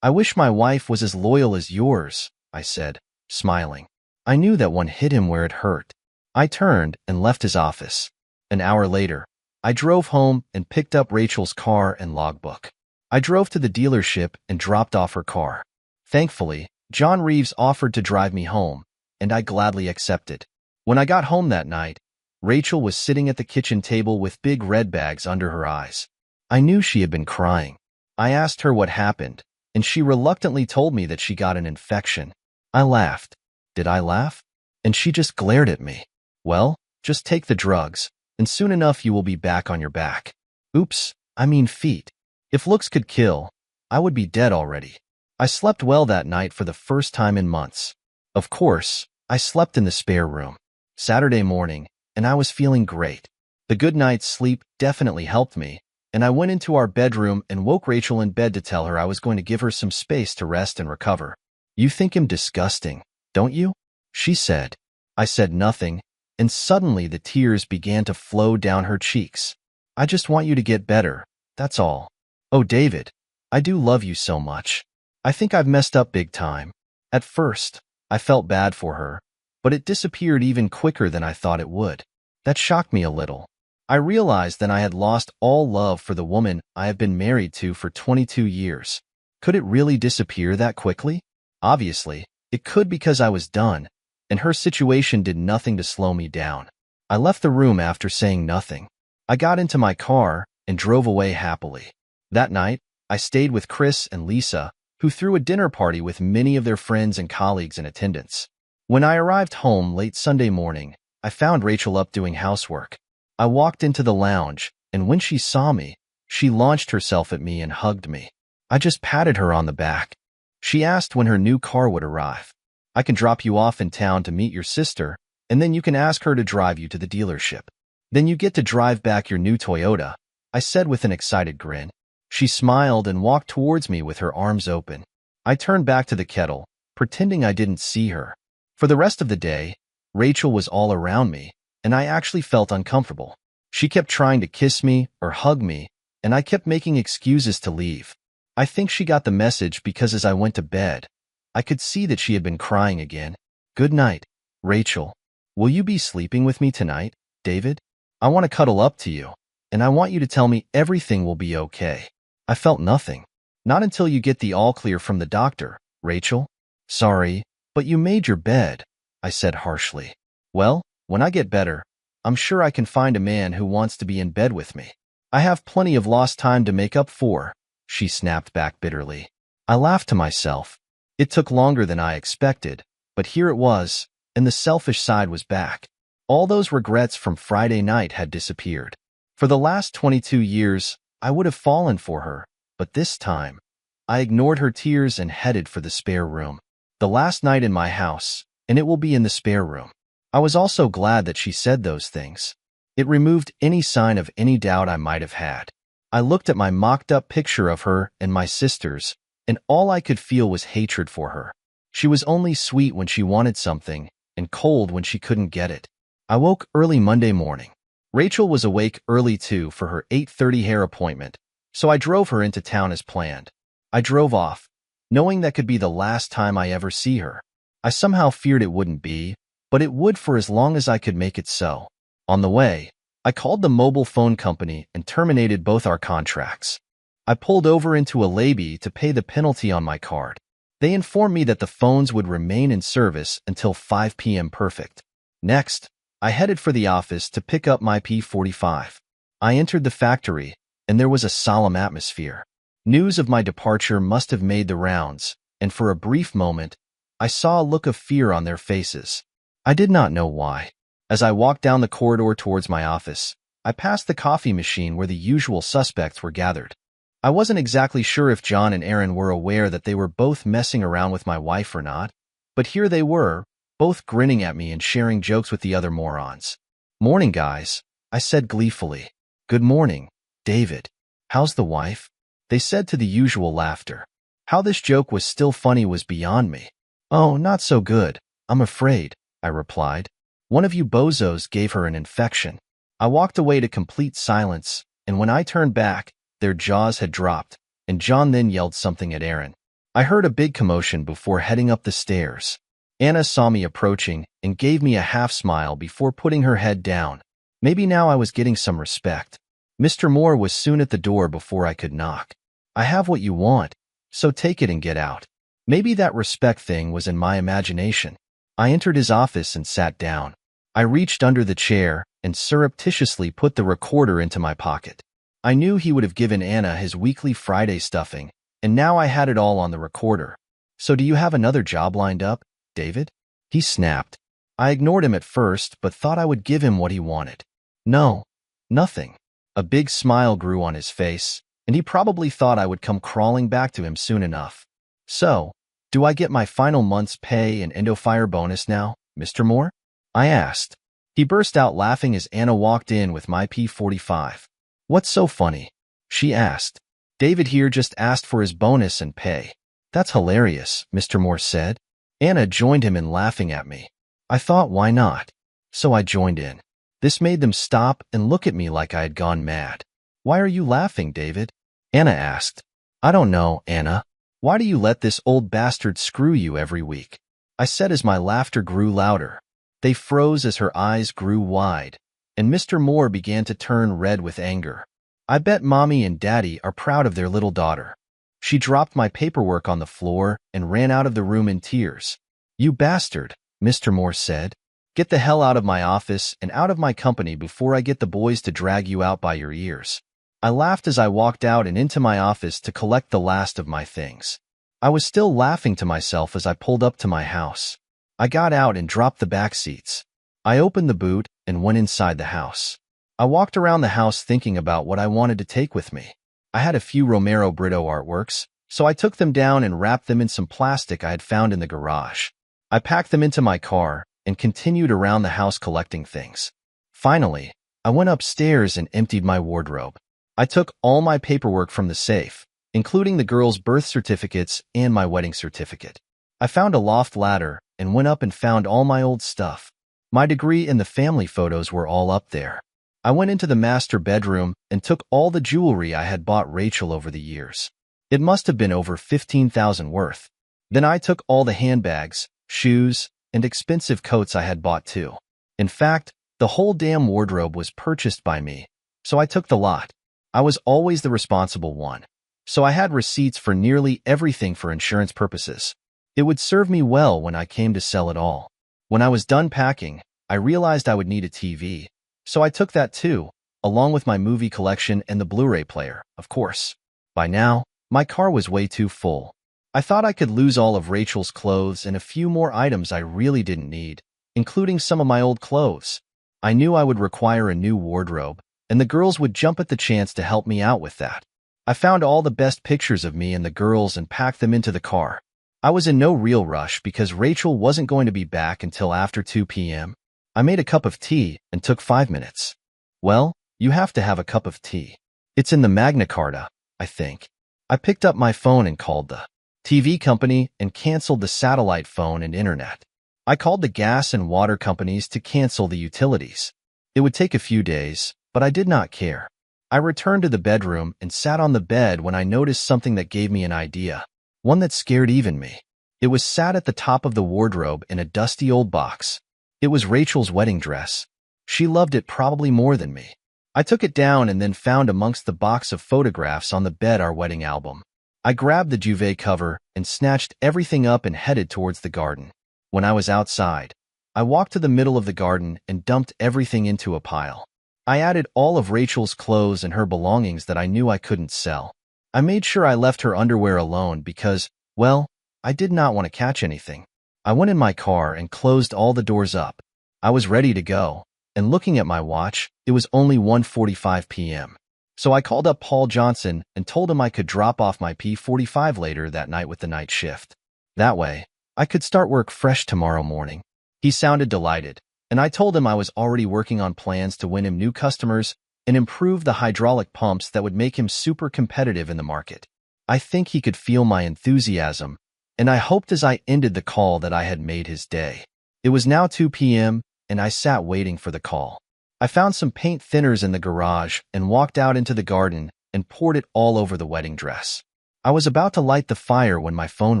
I wish my wife was as loyal as yours, I said, smiling. I knew that one hit him where it hurt. I turned and left his office. An hour later, I drove home and picked up Rachel's car and logbook. I drove to the dealership and dropped off her car. Thankfully, John Reeves offered to drive me home, and I gladly accepted. When I got home that night, Rachel was sitting at the kitchen table with big red bags under her eyes. I knew she had been crying. I asked her what happened, and she reluctantly told me that she got an infection. I laughed. Did I laugh? And she just glared at me. Well, just take the drugs, and soon enough you will be back on your back. Oops, I mean feet. If looks could kill, I would be dead already. I slept well that night for the first time in months. Of course, I slept in the spare room. Saturday morning, and I was feeling great. The good night's sleep definitely helped me, and I went into our bedroom and woke Rachel in bed to tell her I was going to give her some space to rest and recover. You think him disgusting, don't you? She said. I said nothing, and suddenly the tears began to flow down her cheeks. I just want you to get better, that's all. Oh, David, I do love you so much. I think I've messed up big time. At first, I felt bad for her, but it disappeared even quicker than I thought it would. That shocked me a little. I realized that I had lost all love for the woman I have been married to for 22 years. Could it really disappear that quickly? Obviously, it could because I was done, and her situation did nothing to slow me down. I left the room after saying nothing. I got into my car and drove away happily. That night, I stayed with Chris and Lisa, who threw a dinner party with many of their friends and colleagues in attendance. When I arrived home late Sunday morning, I found Rachel up doing housework. I walked into the lounge, and when she saw me, she launched herself at me and hugged me. I just patted her on the back. She asked when her new car would arrive. I can drop you off in town to meet your sister, and then you can ask her to drive you to the dealership. Then you get to drive back your new Toyota, I said with an excited grin. She smiled and walked towards me with her arms open. I turned back to the kettle, pretending I didn't see her. For the rest of the day, Rachel was all around me, and I actually felt uncomfortable. She kept trying to kiss me or hug me, and I kept making excuses to leave. I think she got the message because as I went to bed, I could see that she had been crying again. Good night, Rachel. Will you be sleeping with me tonight, David? I want to cuddle up to you, and I want you to tell me everything will be okay. I felt nothing. Not until you get the all clear from the doctor, Rachel. Sorry, but you made your bed, I said harshly. Well, when I get better, I'm sure I can find a man who wants to be in bed with me. I have plenty of lost time to make up for, she snapped back bitterly. I laughed to myself. It took longer than I expected, but here it was, and the selfish side was back. All those regrets from Friday night had disappeared. For the last 22 years, I would have fallen for her, but this time, I ignored her tears and headed for the spare room. The last night in my house, and it will be in the spare room. I was also glad that she said those things. It removed any sign of any doubt I might have had. I looked at my mocked-up picture of her and my sisters, and all I could feel was hatred for her. She was only sweet when she wanted something, and cold when she couldn't get it. I woke early Monday morning. Rachel was awake early too for her 8:30 hair appointment, so I drove her into town as planned. I drove off, knowing that could be the last time I ever see her. I somehow feared it wouldn't be, but it would for as long as I could make it so. On the way, I called the mobile phone company and terminated both our contracts. I pulled over into a lobby to pay the penalty on my card. They informed me that the phones would remain in service until 5 p.m. perfect. Next, I headed for the office to pick up my P45. I entered the factory, and there was a solemn atmosphere. News of my departure must have made the rounds, and for a brief moment, I saw a look of fear on their faces. I did not know why. As I walked down the corridor towards my office, I passed the coffee machine where the usual suspects were gathered. I wasn't exactly sure if John and Aaron were aware that they were both messing around with my wife or not, but here they were, both grinning at me and sharing jokes with the other morons. Morning, guys, I said gleefully. Good morning, David. How's the wife? They said to the usual laughter. How this joke was still funny was beyond me. Oh, not so good, I'm afraid, I replied. One of you bozos gave her an infection. I walked away to complete silence, and when I turned back, their jaws had dropped, and John then yelled something at Aaron. I heard a big commotion before heading up the stairs. Anna saw me approaching and gave me a half-smile before putting her head down. Maybe now I was getting some respect. Mr. Moore was soon at the door before I could knock. I have what you want, so take it and get out. Maybe that respect thing was in my imagination. I entered his office and sat down. I reached under the chair and surreptitiously put the recorder into my pocket. I knew he would have given Anna his weekly Friday stuffing, and now I had it all on the recorder. So do you have another job lined up, David? He snapped. I ignored him at first, but thought I would give him what he wanted. No, nothing. A big smile grew on his face, and he probably thought I would come crawling back to him soon enough. So, do I get my final month's pay and EndoFire bonus now, Mr. Moore? I asked. He burst out laughing as Anna walked in with my P45. What's so funny? She asked. David here just asked for his bonus and pay. That's hilarious, Mr. Moore said. Anna joined him in laughing at me. I thought, why not? So I joined in. This made them stop and look at me like I had gone mad. Why are you laughing, David? Anna asked. I don't know, Anna. Why do you let this old bastard screw you every week? I said as my laughter grew louder. They froze as her eyes grew wide, and Mr. Moore began to turn red with anger. I bet Mommy and Daddy are proud of their little daughter. She dropped my paperwork on the floor and ran out of the room in tears. You bastard, Mr. Moore said. Get the hell out of my office and out of my company before I get the boys to drag you out by your ears. I laughed as I walked out and into my office to collect the last of my things. I was still laughing to myself as I pulled up to my house. I got out and dropped the back seats. I opened the boot and went inside the house. I walked around the house thinking about what I wanted to take with me. I had a few Romero Brito artworks, so I took them down and wrapped them in some plastic I had found in the garage. I packed them into my car and continued around the house collecting things. Finally, I went upstairs and emptied my wardrobe. I took all my paperwork from the safe, including the girls' birth certificates and my wedding certificate. I found a loft ladder and went up and found all my old stuff. My degree and the family photos were all up there. I went into the master bedroom and took all the jewelry I had bought Rachel over the years. It must have been over $15,000 worth. Then I took all the handbags, shoes, and expensive coats I had bought too. In fact, the whole damn wardrobe was purchased by me, so I took the lot. I was always the responsible one, so I had receipts for nearly everything for insurance purposes. It would serve me well when I came to sell it all. When I was done packing, I realized I would need a TV, so I took that too, along with my movie collection and the Blu-ray player, of course. By now, my car was way too full. I thought I could lose all of Rachel's clothes and a few more items I really didn't need, including some of my old clothes. I knew I would require a new wardrobe, and the girls would jump at the chance to help me out with that. I found all the best pictures of me and the girls and packed them into the car. I was in no real rush because Rachel wasn't going to be back until after 2 p.m. I made a cup of tea and took 5 minutes. Well, you have to have a cup of tea. It's in the Magna Carta, I think. I picked up my phone and called the TV company and canceled the satellite phone and internet. I called the gas and water companies to cancel the utilities. It would take a few days, but I did not care. I returned to the bedroom and sat on the bed when I noticed something that gave me an idea, one that scared even me. It was sat at the top of the wardrobe in a dusty old box. It was Rachel's wedding dress. She loved it probably more than me. I took it down and then found amongst the box of photographs on the bed our wedding album. I grabbed the duvet cover and snatched everything up and headed towards the garden. When I was outside, I walked to the middle of the garden and dumped everything into a pile. I added all of Rachel's clothes and her belongings that I knew I couldn't sell. I made sure I left her underwear alone because, well, I did not want to catch anything. I went in my car and closed all the doors up. I was ready to go, and looking at my watch, it was only 1:45 p.m. So I called up Paul Johnson and told him I could drop off my P45 later that night with the night shift. That way, I could start work fresh tomorrow morning. He sounded delighted, and I told him I was already working on plans to win him new customers and improve the hydraulic pumps that would make him super competitive in the market. I think he could feel my enthusiasm, and I hoped as I ended the call that I had made his day. It was now 2 p.m., and I sat waiting for the call. I found some paint thinners in the garage and walked out into the garden and poured it all over the wedding dress. I was about to light the fire when my phone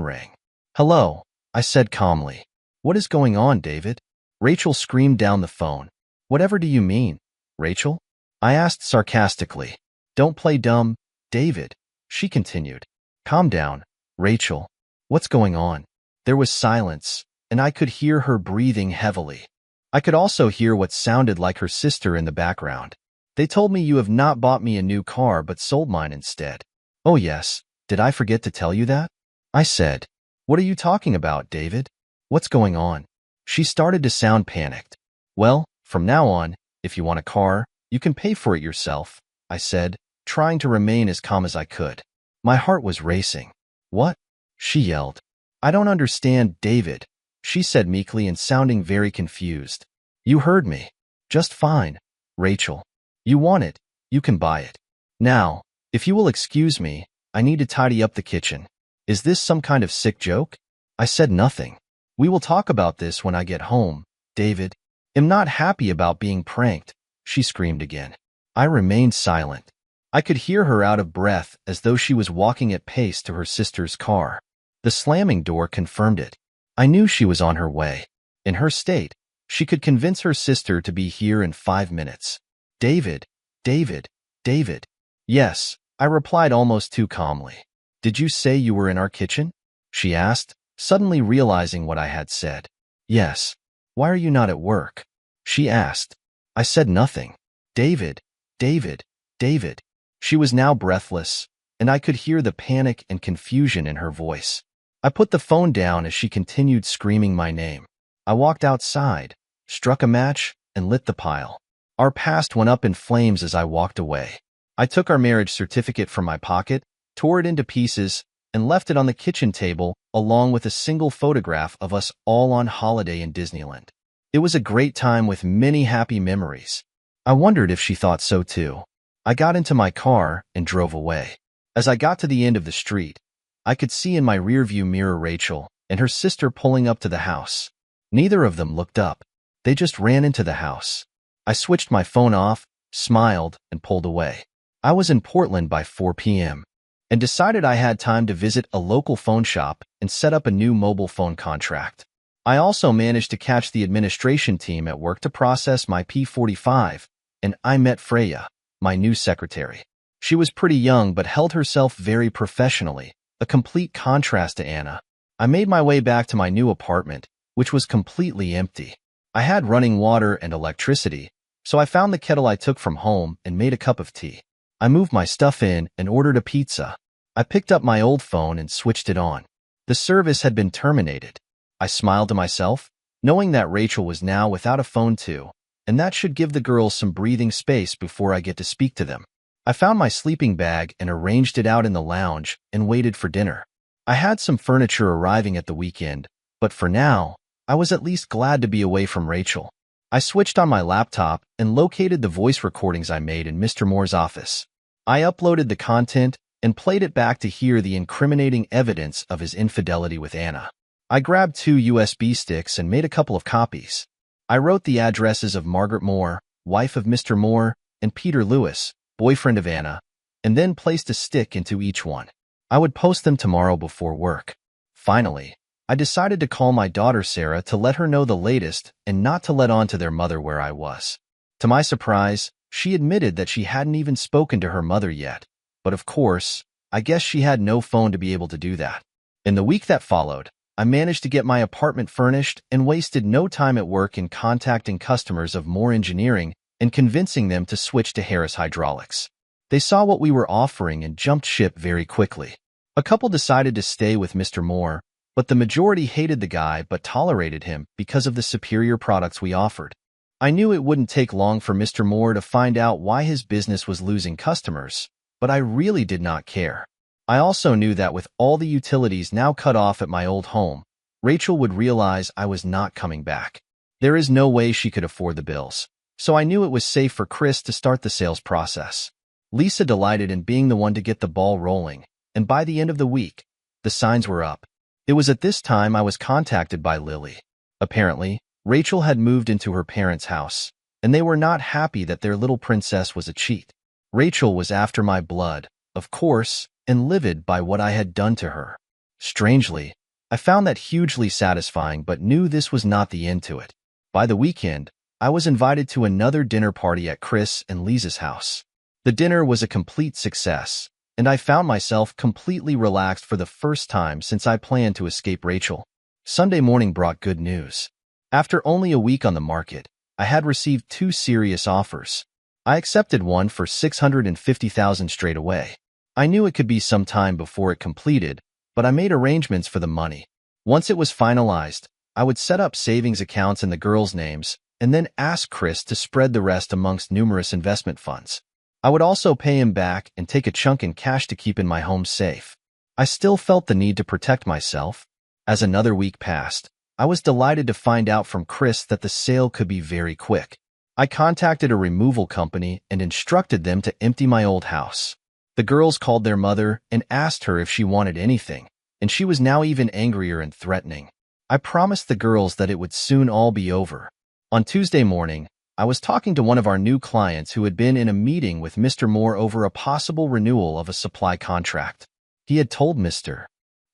rang. "Hello," I said calmly. "What is going on, David?" Rachel screamed down the phone. "Whatever do you mean, Rachel?" I asked sarcastically. "Don't play dumb, David," she continued. "Calm down, Rachel. What's going on?" There was silence, and I could hear her breathing heavily. I could also hear what sounded like her sister in the background. "They told me you have not bought me a new car but sold mine instead." "Oh yes, did I forget to tell you that?" I said. "What are you talking about, David? What's going on?" She started to sound panicked. "Well, from now on, if you want a car, you can pay for it yourself," I said, trying to remain as calm as I could. My heart was racing. "What?" she yelled. "I don't understand, David," she said meekly and sounding very confused. "You heard me. Just fine, Rachel. You want it, you can buy it. Now, if you will excuse me, I need to tidy up the kitchen. Is this some kind of sick joke?" I said nothing. "We will talk about this when I get home, David." "I'm not happy about being pranked," she screamed again. I remained silent. I could hear her out of breath as though she was walking at pace to her sister's car. The slamming door confirmed it. I knew she was on her way. In her state, she could convince her sister to be here in 5 minutes. David, David, David. "Yes," I replied almost too calmly. "Did you say you were in our kitchen?" she asked, suddenly realizing what I had said. "Yes." "Why are you not at work?" she asked. I said nothing. "David, David, David." She was now breathless, and I could hear the panic and confusion in her voice. I put the phone down as she continued screaming my name. I walked outside, struck a match, and lit the pile. Our past went up in flames as I walked away. I took our marriage certificate from my pocket, tore it into pieces, and left it on the kitchen table along with a single photograph of us all on holiday in Disneyland. It was a great time with many happy memories. I wondered if she thought so too. I got into my car and drove away. As I got to the end of the street, I could see in my rearview mirror Rachel and her sister pulling up to the house. Neither of them looked up. They just ran into the house. I switched my phone off, smiled, and pulled away. I was in Portland by 4 p.m. and decided I had time to visit a local phone shop and set up a new mobile phone contract. I also managed to catch the administration team at work to process my P45, and I met Freya, my new secretary. She was pretty young but held herself very professionally, a complete contrast to Anna. I made my way back to my new apartment, which was completely empty. I had running water and electricity, so I found the kettle I took from home and made a cup of tea. I moved my stuff in and ordered a pizza. I picked up my old phone and switched it on. The service had been terminated. I smiled to myself, knowing that Rachel was now without a phone too, and that should give the girls some breathing space before I get to speak to them. I found my sleeping bag and arranged it out in the lounge and waited for dinner. I had some furniture arriving at the weekend, but for now, I was at least glad to be away from Rachel. I switched on my laptop and located the voice recordings I made in Mr. Moore's office. I uploaded the content and played it back to hear the incriminating evidence of his infidelity with Anna. I grabbed 2 USB sticks and made a couple of copies. I wrote the addresses of Margaret Moore, wife of Mr. Moore, and Peter Lewis, boyfriend of Anna, and then placed a stick into each one. I would post them tomorrow before work. Finally, I decided to call my daughter Sarah to let her know the latest and not to let on to their mother where I was. To my surprise, she admitted that she hadn't even spoken to her mother yet, but of course, I guess she had no phone to be able to do that. In the week that followed, I managed to get my apartment furnished and wasted no time at work in contacting customers of Moore Engineering and convincing them to switch to Harris Hydraulics. They saw what we were offering and jumped ship very quickly. A couple decided to stay with Mr. Moore, but the majority hated the guy but tolerated him because of the superior products we offered. I knew it wouldn't take long for Mr. Moore to find out why his business was losing customers, but I really did not care. I also knew that with all the utilities now cut off at my old home, Rachel would realize I was not coming back. There is no way she could afford the bills. so I knew it was safe for Chris to start the sales process. Lisa delighted in being the one to get the ball rolling, and by the end of the week, the signs were up. It was at this time I was contacted by Lily. Apparently, Rachel had moved into her parents' house, and they were not happy that their little princess was a cheat. Rachel was after my blood, of course, and livid by what I had done to her. Strangely, I found that hugely satisfying but knew this was not the end to it. By the weekend, I was invited to another dinner party at Chris and Lisa's house. The dinner was a complete success, and I found myself completely relaxed for the first time since I planned to escape Rachel. Sunday morning brought good news. After only a week on the market, I had received 2 serious offers. I accepted one for $650,000 straight away. I knew it could be some time before it completed, but I made arrangements for the money. Once it was finalized, I would set up savings accounts in the girls' names and then ask Chris to spread the rest amongst numerous investment funds. I would also pay him back and take a chunk in cash to keep in my home safe. I still felt the need to protect myself. As another week passed, I was delighted to find out from Chris that the sale could be very quick. I contacted a removal company and instructed them to empty my old house. The girls called their mother and asked her if she wanted anything, and she was now even angrier and threatening. I promised the girls that it would soon all be over. On Tuesday morning, I was talking to one of our new clients who had been in a meeting with Mr. Moore over a possible renewal of a supply contract. He had told Mr.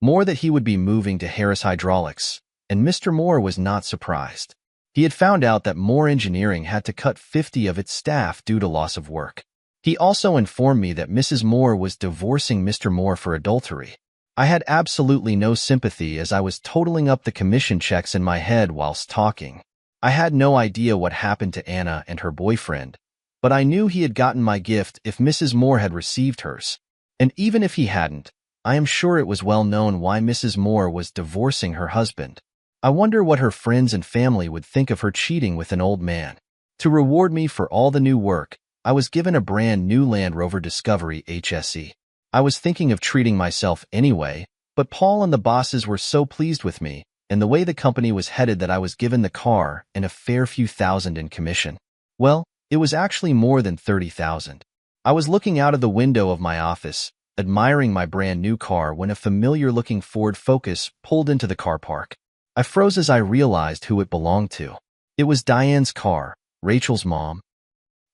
Moore that he would be moving to Harris Hydraulics, and Mr. Moore was not surprised. He had found out that Moore Engineering had to cut 50 of its staff due to loss of work. He also informed me that Mrs. Moore was divorcing Mr. Moore for adultery. I had absolutely no sympathy as I was totaling up the commission checks in my head whilst talking. I had no idea what happened to Anna and her boyfriend, but I knew he had gotten my gift if Mrs. Moore had received hers. And even if he hadn't, I am sure it was well known why Mrs. Moore was divorcing her husband. I wonder what her friends and family would think of her cheating with an old man. To reward me for all the new work, I was given a brand new Land Rover Discovery HSE. I was thinking of treating myself anyway, but Paul and the bosses were so pleased with me and the way the company was headed that I was given the car and a fair few thousand in commission. Well, it was actually more than 30,000. I was looking out of the window of my office, admiring my brand new car when a familiar-looking Ford Focus pulled into the car park. I froze as I realized who it belonged to. It was Diane's car, Rachel's mom.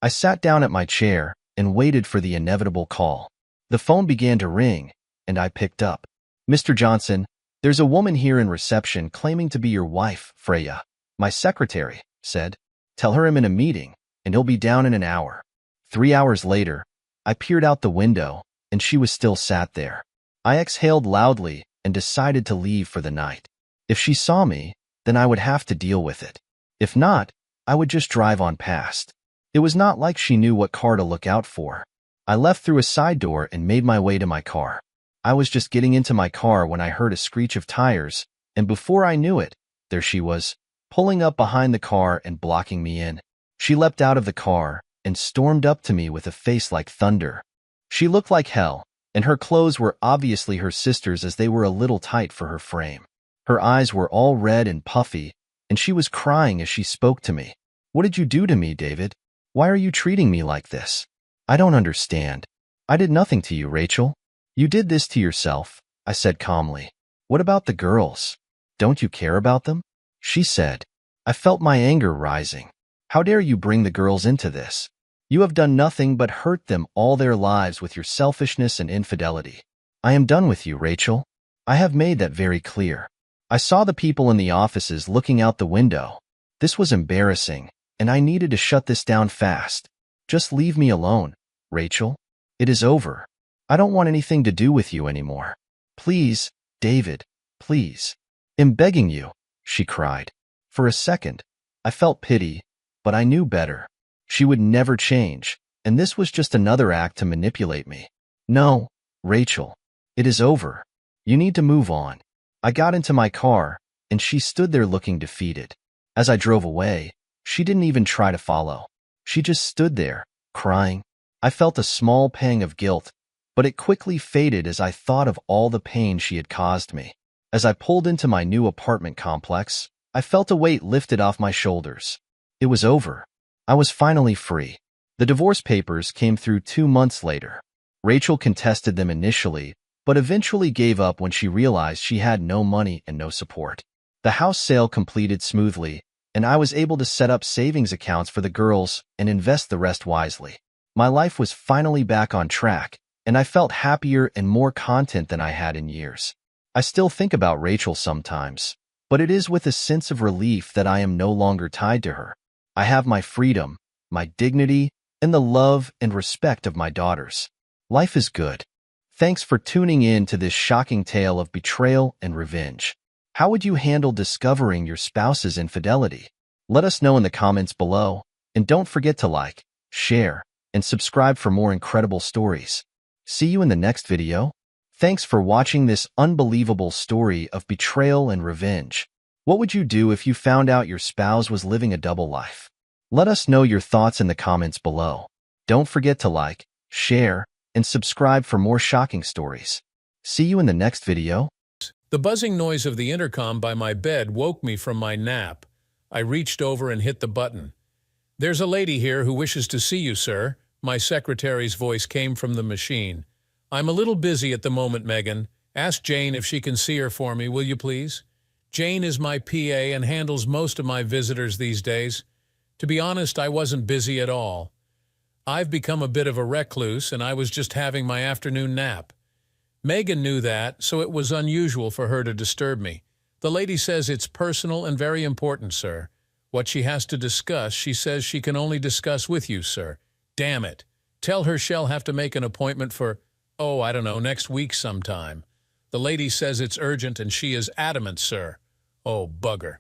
I sat down at my chair and waited for the inevitable call. The phone began to ring, and I picked up. "Mr. Johnson, there's a woman here in reception claiming to be your wife, Freya," my secretary said. "Tell her I'm in a meeting, and he'll be down in an hour." 3 hours later, I peered out the window, and she was still sat there. I exhaled loudly and decided to leave for the night. If she saw me, then I would have to deal with it. If not, I would just drive on past. It was not like she knew what car to look out for. I left through a side door and made my way to my car. I was just getting into my car when I heard a screech of tires, and before I knew it, there she was, pulling up behind the car and blocking me in. She leapt out of the car and stormed up to me with a face like thunder. She looked like hell, and her clothes were obviously her sister's as they were a little tight for her frame. Her eyes were all red and puffy, and she was crying as she spoke to me. "What did you do to me, David? Why are you treating me like this? I don't understand." "I did nothing to you, Rachel. You did this to yourself," I said calmly. "What about the girls? Don't you care about them?" she said. I felt my anger rising. "How dare you bring the girls into this? You have done nothing but hurt them all their lives with your selfishness and infidelity. I am done with you, Rachel. I have made that very clear." I saw the people in the offices looking out the window. This was embarrassing, and I needed to shut this down fast. "Just leave me alone, Rachel. It is over. I don't want anything to do with you anymore. Please, David, please. I'm begging you," she cried. For a second, I felt pity, but I knew better. She would never change, and this was just another act to manipulate me. "No, Rachel. It is over. You need to move on." I got into my car, and she stood there looking defeated. As I drove away, she didn't even try to follow. She just stood there, crying. I felt a small pang of guilt, but it quickly faded as I thought of all the pain she had caused me. As I pulled into my new apartment complex, I felt a weight lifted off my shoulders. It was over. I was finally free. The divorce papers came through 2 months later. Rachel contested them initially, but eventually gave up when she realized she had no money and no support. The house sale completed smoothly, and I was able to set up savings accounts for the girls and invest the rest wisely. My life was finally back on track, and I felt happier and more content than I had in years. I still think about Rachel sometimes, but it is with a sense of relief that I am no longer tied to her. I have my freedom, my dignity, and the love and respect of my daughters. Life is good. Thanks for tuning in to this shocking tale of betrayal and revenge. How would you handle discovering your spouse's infidelity? Let us know in the comments below, and don't forget to like, share, and subscribe for more incredible stories. See you in the next video. Thanks for watching this unbelievable story of betrayal and revenge. What would you do if you found out your spouse was living a double life? Let us know your thoughts in the comments below. Don't forget to like, share, and subscribe for more shocking stories. See you in the next video. The buzzing noise of the intercom by my bed woke me from my nap. I reached over and hit the button. "There's a lady here who wishes to see you, sir." My secretary's voice came from the machine. "I'm a little busy at the moment, Megan. Ask Jane if she can see her for me, will you please? Jane is my PA and handles most of my visitors these days. To be honest, I wasn't busy at all. I've become a bit of a recluse, and I was just having my afternoon nap." Megan knew that, so it was unusual for her to disturb me. "The lady says it's personal and very important, sir. What she has to discuss, she says she can only discuss with you, sir." "Damn it. Tell her she'll have to make an appointment for, I don't know, next week sometime. The lady says it's urgent and she is adamant, sir." "Oh, bugger.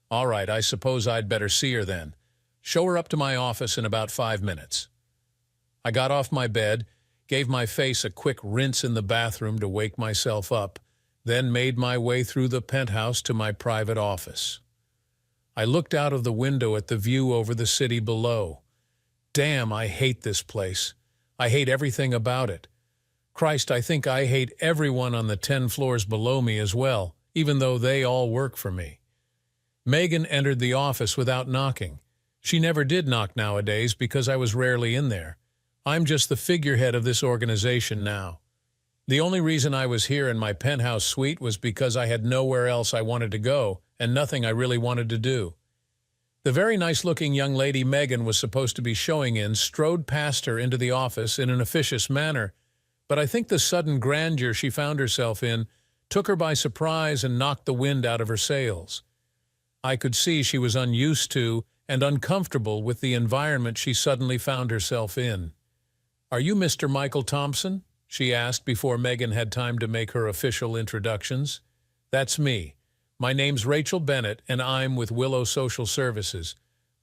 All right, I suppose I'd better see her then. Show her up to my office in about 5 minutes. I got off my bed, gave my face a quick rinse in the bathroom to wake myself up, then made my way through the penthouse to my private office. I looked out of the window at the view over the city below. Damn, I hate this place. I hate everything about it. Christ, I think I hate everyone on the 10 floors below me as well, even though they all work for me. Megan entered the office without knocking. She never did knock nowadays because I was rarely in there. I'm just the figurehead of this organization now. The only reason I was here in my penthouse suite was because I had nowhere else I wanted to go and nothing I really wanted to do. The very nice-looking young lady Megan was supposed to be showing in strode past her into the office in an officious manner, but I think the sudden grandeur she found herself in took her by surprise and knocked the wind out of her sails. I could see she was unused to and uncomfortable with the environment she suddenly found herself in. "Are you Mr. Michael Thompson?" she asked before Megan had time to make her official introductions. "That's me. My name's Rachel Bennett, and I'm with Willow Social Services.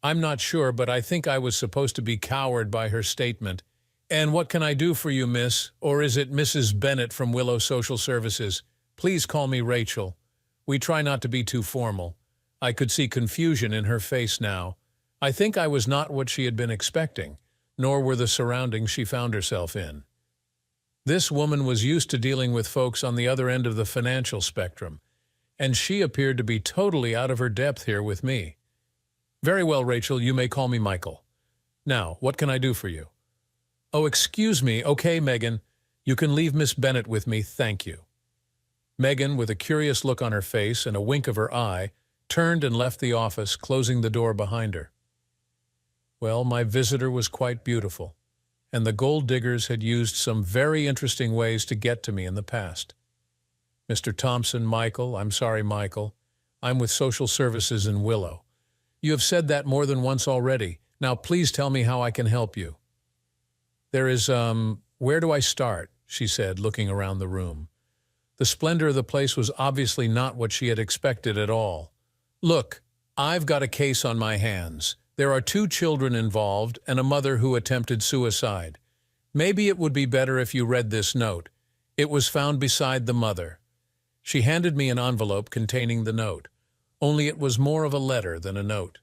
I'm not sure, but I think I was supposed to be cowed by her statement. And what can I do for you, miss? Or is it Mrs. Bennett from Willow Social Services? Please call me Rachel. We try not to be too formal." I could see confusion in her face now. I think I was not what she had been expecting, nor were the surroundings she found herself in. This woman was used to dealing with folks on the other end of the financial spectrum, and she appeared to be totally out of her depth here with me. "Very well, Rachel, you may call me Michael. Now, what can I do for you?" "Oh, excuse me. Okay, Megan. You can leave Miss Bennett with me, thank you." Megan, with a curious look on her face and a wink of her eye, turned and left the office, closing the door behind her. Well, my visitor was quite beautiful, and the gold diggers had used some very interesting ways to get to me in the past. "Mr. Thompson, Michael, I'm sorry, Michael. I'm with Social Services in Willow. You have said that more than once already. Now please tell me how I can help you." "There is, where do I start?" she said, looking around the room. The splendor of the place was obviously not what she had expected at all. "Look, I've got a case on my hands. There are 2 children involved and a mother who attempted suicide. Maybe it would be better if you read this note. It was found beside the mother." She handed me an envelope containing the note, only it was more of a letter than a note.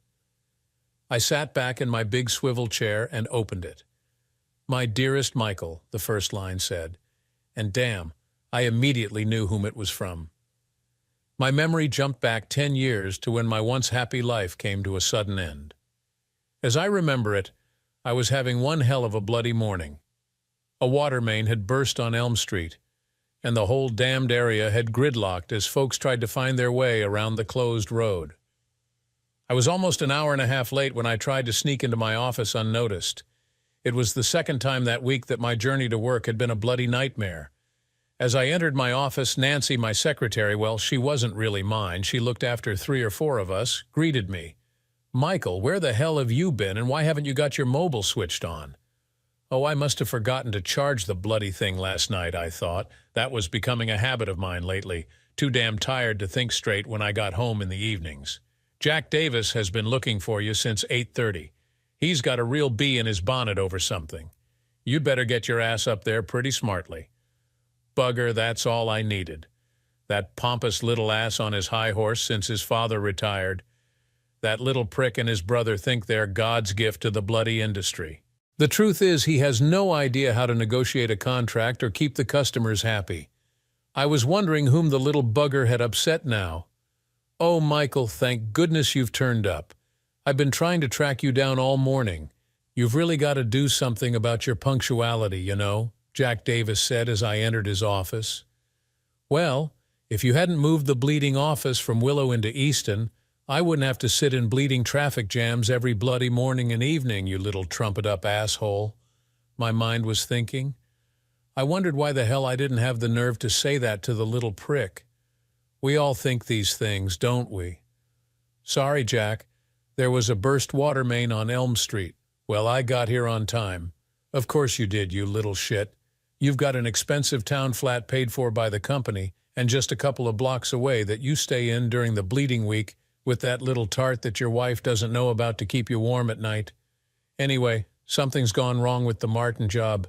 I sat back in my big swivel chair and opened it. "My dearest Michael," the first line said, and damn, I immediately knew whom it was from. My memory jumped back 10 years to when my once happy life came to a sudden end. As I remember it, I was having one hell of a bloody morning. A water main had burst on Elm Street, and the whole damned area had gridlocked as folks tried to find their way around the closed road. I was almost an hour and a half late when I tried to sneak into my office unnoticed. It was the second time that week that my journey to work had been a bloody nightmare. As I entered my office, Nancy, my secretary, well, she wasn't really mine, she looked after 3 or 4 of us, greeted me. "Michael, where the hell have you been, and why haven't you got your mobile switched on?" Oh, I must have forgotten to charge the bloody thing last night, I thought. That was becoming a habit of mine lately, too damn tired to think straight when I got home in the evenings. "Jack Davis has been looking for you since 8:30. He's got a real bee in his bonnet over something. You'd better get your ass up there pretty smartly." Bugger, that's all I needed. That pompous little ass on his high horse since his father retired. That little prick and his brother think they're God's gift to the bloody industry. The truth is, he has no idea how to negotiate a contract or keep the customers happy. I was wondering whom the little bugger had upset now. "Oh, Michael, thank goodness you've turned up. I've been trying to track you down all morning. You've really got to do something about your punctuality, you know," Jack Davis said as I entered his office. "Well, if you hadn't moved the bleeding office from Willow into Easton, I wouldn't have to sit in bleeding traffic jams every bloody morning and evening, you little trumpet-up asshole," my mind was thinking. I wondered why the hell I didn't have the nerve to say that to the little prick. We all think these things, don't we? "Sorry, Jack. There was a burst water main on Elm Street. Well, I got here on time." "Of course you did, you little shit. You've got an expensive town flat paid for by the company and just a couple of blocks away that you stay in during the bleeding week with that little tart that your wife doesn't know about to keep you warm at night. Anyway, something's gone wrong with the Martin job.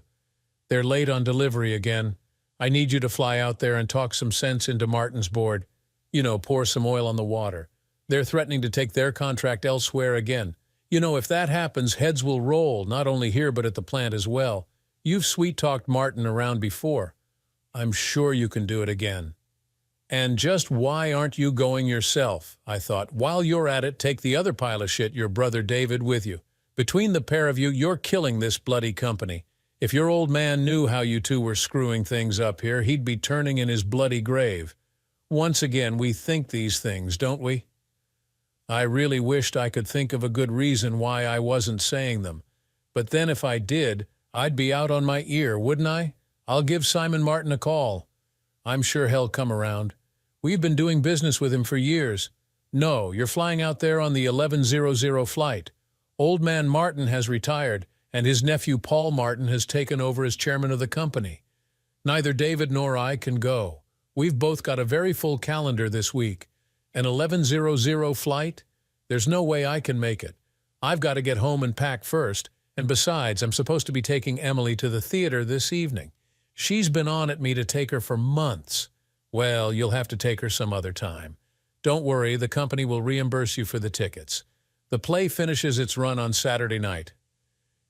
They're late on delivery again. I need you to fly out there and talk some sense into Martin's board. You know, pour some oil on the water. They're threatening to take their contract elsewhere again. You know, if that happens, heads will roll, not only here but at the plant as well. You've sweet-talked Martin around before. I'm sure you can do it again. And just why aren't you going yourself? I thought, while you're at it, take the other pile of shit, your brother David, with you. Between the pair of you, you're killing this bloody company. If your old man knew how you two were screwing things up here, he'd be turning in his bloody grave. Once again, we think these things, don't we? I really wished I could think of a good reason why I wasn't saying them. But then if I did, I'd be out on my ear, wouldn't I? I'll give Simon Martin a call. I'm sure he'll come around. We've been doing business with him for years. No, you're flying out there on the 1100 flight. Old man Martin has retired, and his nephew Paul Martin has taken over as chairman of the company. Neither David nor I can go. We've both got a very full calendar this week. An 1100 flight? There's no way I can make it. I've got to get home and pack first, and besides, I'm supposed to be taking Emily to the theater this evening. She's been on at me to take her for months. Well, you'll have to take her some other time. Don't worry, the company will reimburse you for the tickets. The play finishes its run on Saturday night.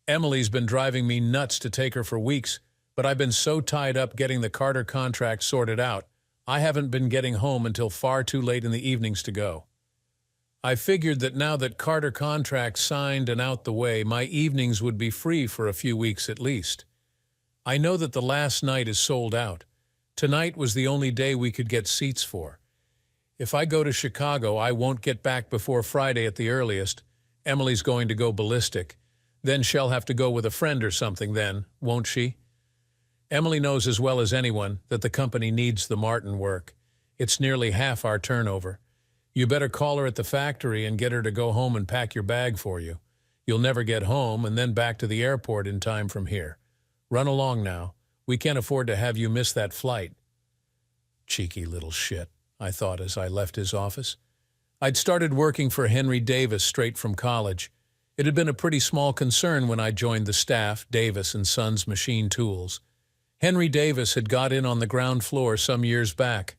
Emily's been driving me nuts to take her for weeks, but I've been so tied up getting the Carter contract sorted out, I haven't been getting home until far too late in the evenings to go. I figured that now that Carter contract's signed and out the way, my evenings would be free for a few weeks at least. I know that the last night is sold out. Tonight was the only day we could get seats for. If I go to Chicago, I won't get back before Friday at the earliest. Emily's going to go ballistic. Then she'll have to go with a friend or something then, won't she? Emily knows as well as anyone that the company needs the Martin work. It's nearly half our turnover. You better call her at the factory and get her to go home and pack your bag for you. You'll never get home and then back to the airport in time from here. Run along now. We can't afford to have you miss that flight. Cheeky little shit, I thought as I left his office. I'd started working for Henry Davis straight from college. It had been a pretty small concern when I joined the staff, Davis and Sons Machine Tools. Henry Davis had got in on the ground floor some years back.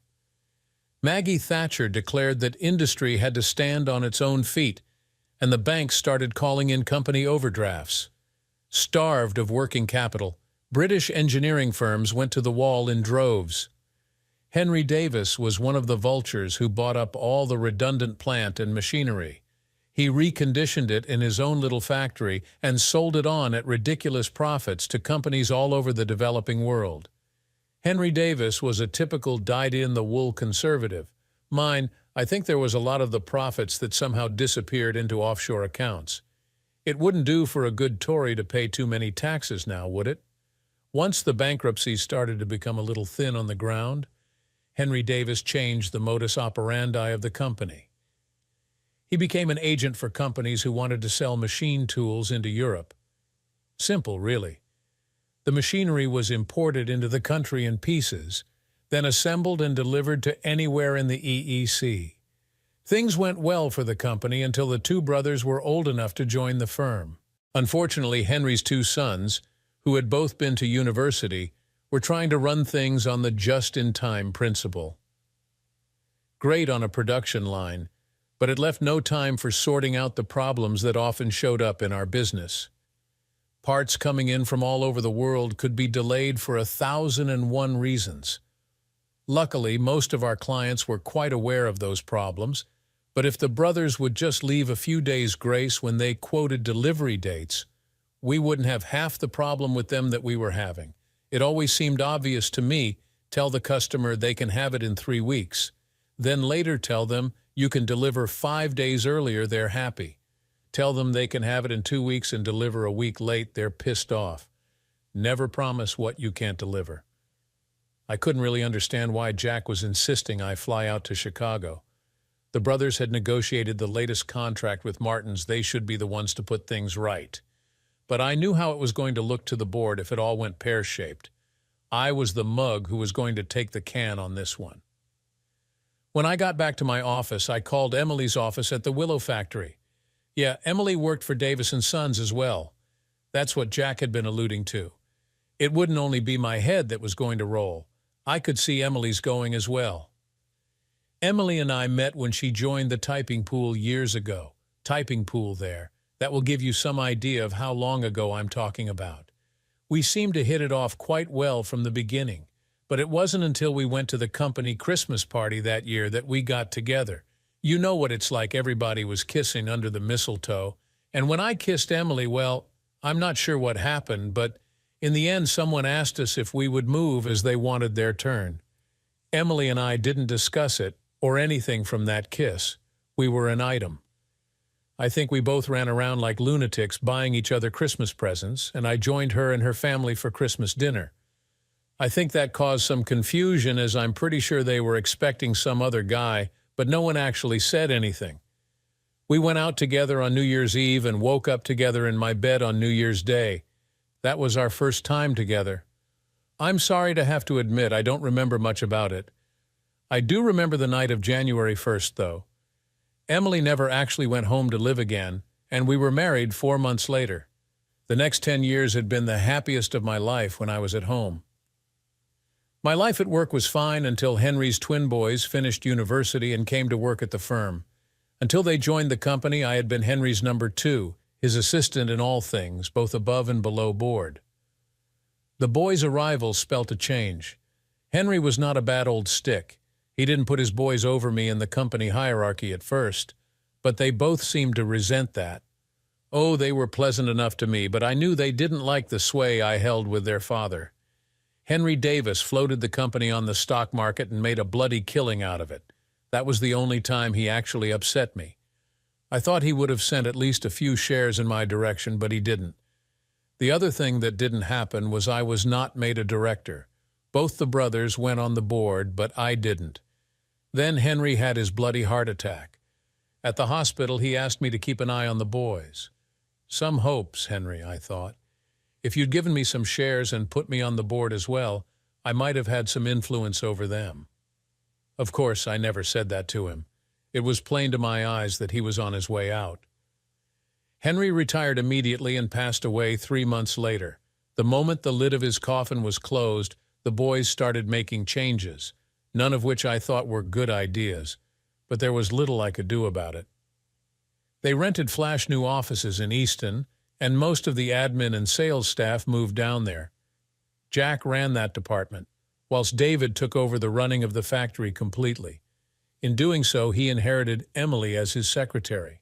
Maggie Thatcher declared that industry had to stand on its own feet, and the banks started calling in company overdrafts. Starved of working capital, British engineering firms went to the wall in droves. Henry Davis was one of the vultures who bought up all the redundant plant and machinery. He reconditioned it in his own little factory and sold it on at ridiculous profits to companies all over the developing world. Henry Davis was a typical dyed-in-the-wool conservative. Mine, I think there was a lot of the profits that somehow disappeared into offshore accounts. It wouldn't do for a good Tory to pay too many taxes now, would it? Once the bankruptcy started to become a little thin on the ground, Henry Davis changed the modus operandi of the company. He became an agent for companies who wanted to sell machine tools into Europe. Simple, really. The machinery was imported into the country in pieces, then assembled and delivered to anywhere in the EEC. Things went well for the company until the two brothers were old enough to join the firm. Unfortunately, Henry's two sons, who had both been to university, were trying to run things on the just-in-time principle. Great on a production line, but it left no time for sorting out the problems that often showed up in our business. Parts coming in from all over the world could be delayed for 1,001 reasons. Luckily, most of our clients were quite aware of those problems, but if the brothers would just leave a few days' grace when they quoted delivery dates, we wouldn't have half the problem with them that we were having. It always seemed obvious to me, tell the customer they can have it in 3 weeks. Then later tell them you can deliver 5 days earlier, they're happy. Tell them they can have it in 2 weeks and deliver a week late, they're pissed off. Never promise what you can't deliver. I couldn't really understand why Jack was insisting I fly out to Chicago. The brothers had negotiated the latest contract with Martin's. They should be the ones to put things right. But I knew how it was going to look to the board if it all went pear-shaped. I was the mug who was going to take the can on this one. When I got back to my office, I called Emily's office at the Willow factory. Yeah, Emily worked for Davis & Sons as well. That's what Jack had been alluding to. It wouldn't only be my head that was going to roll. I could see Emily's going as well. Emily and I met when she joined the typing pool years ago. Typing pool there. That will give you some idea of how long ago I'm talking about. We seemed to hit it off quite well from the beginning. But it wasn't until we went to the company Christmas party that year that we got together. You know what it's like, everybody was kissing under the mistletoe. And when I kissed Emily, well, I'm not sure what happened, but in the end someone asked us if we would move as they wanted their turn. Emily and I didn't discuss it or anything from that kiss. We were an item. I think we both ran around like lunatics buying each other Christmas presents, and I joined her and her family for Christmas dinner. I think that caused some confusion, as I'm pretty sure they were expecting some other guy, but no one actually said anything. We went out together on New Year's Eve and woke up together in my bed on New Year's Day. That was our first time together. I'm sorry to have to admit I don't remember much about it. I do remember the night of January 1st, though. Emily never actually went home to live again, and we were married 4 months later. The next 10 years had been the happiest of my life when I was at home. My life at work was fine until Henry's twin boys finished university and came to work at the firm. Until they joined the company, I had been Henry's number 2, his assistant in all things, both above and below board. The boys' arrival spelt a change. Henry was not a bad old stick. He didn't put his boys over me in the company hierarchy at first, but they both seemed to resent that. Oh, they were pleasant enough to me, but I knew they didn't like the sway I held with their father. Henry Davis floated the company on the stock market and made a bloody killing out of it. That was the only time he actually upset me. I thought he would have sent at least a few shares in my direction, but he didn't. The other thing that didn't happen was I was not made a director. Both the brothers went on the board, but I didn't. Then Henry had his bloody heart attack. At the hospital, he asked me to keep an eye on the boys. Some hopes, Henry, I thought. If you'd given me some shares and put me on the board as well, I might have had some influence over them. Of course, I never said that to him. It was plain to my eyes that he was on his way out. Henry retired immediately and passed away 3 months later. The moment the lid of his coffin was closed, the boys started making changes, none of which I thought were good ideas, but there was little I could do about it. They rented flash new offices in Easton, and most of the admin and sales staff moved down there. Jack ran that department, whilst David took over the running of the factory completely. In doing so, he inherited Emily as his secretary.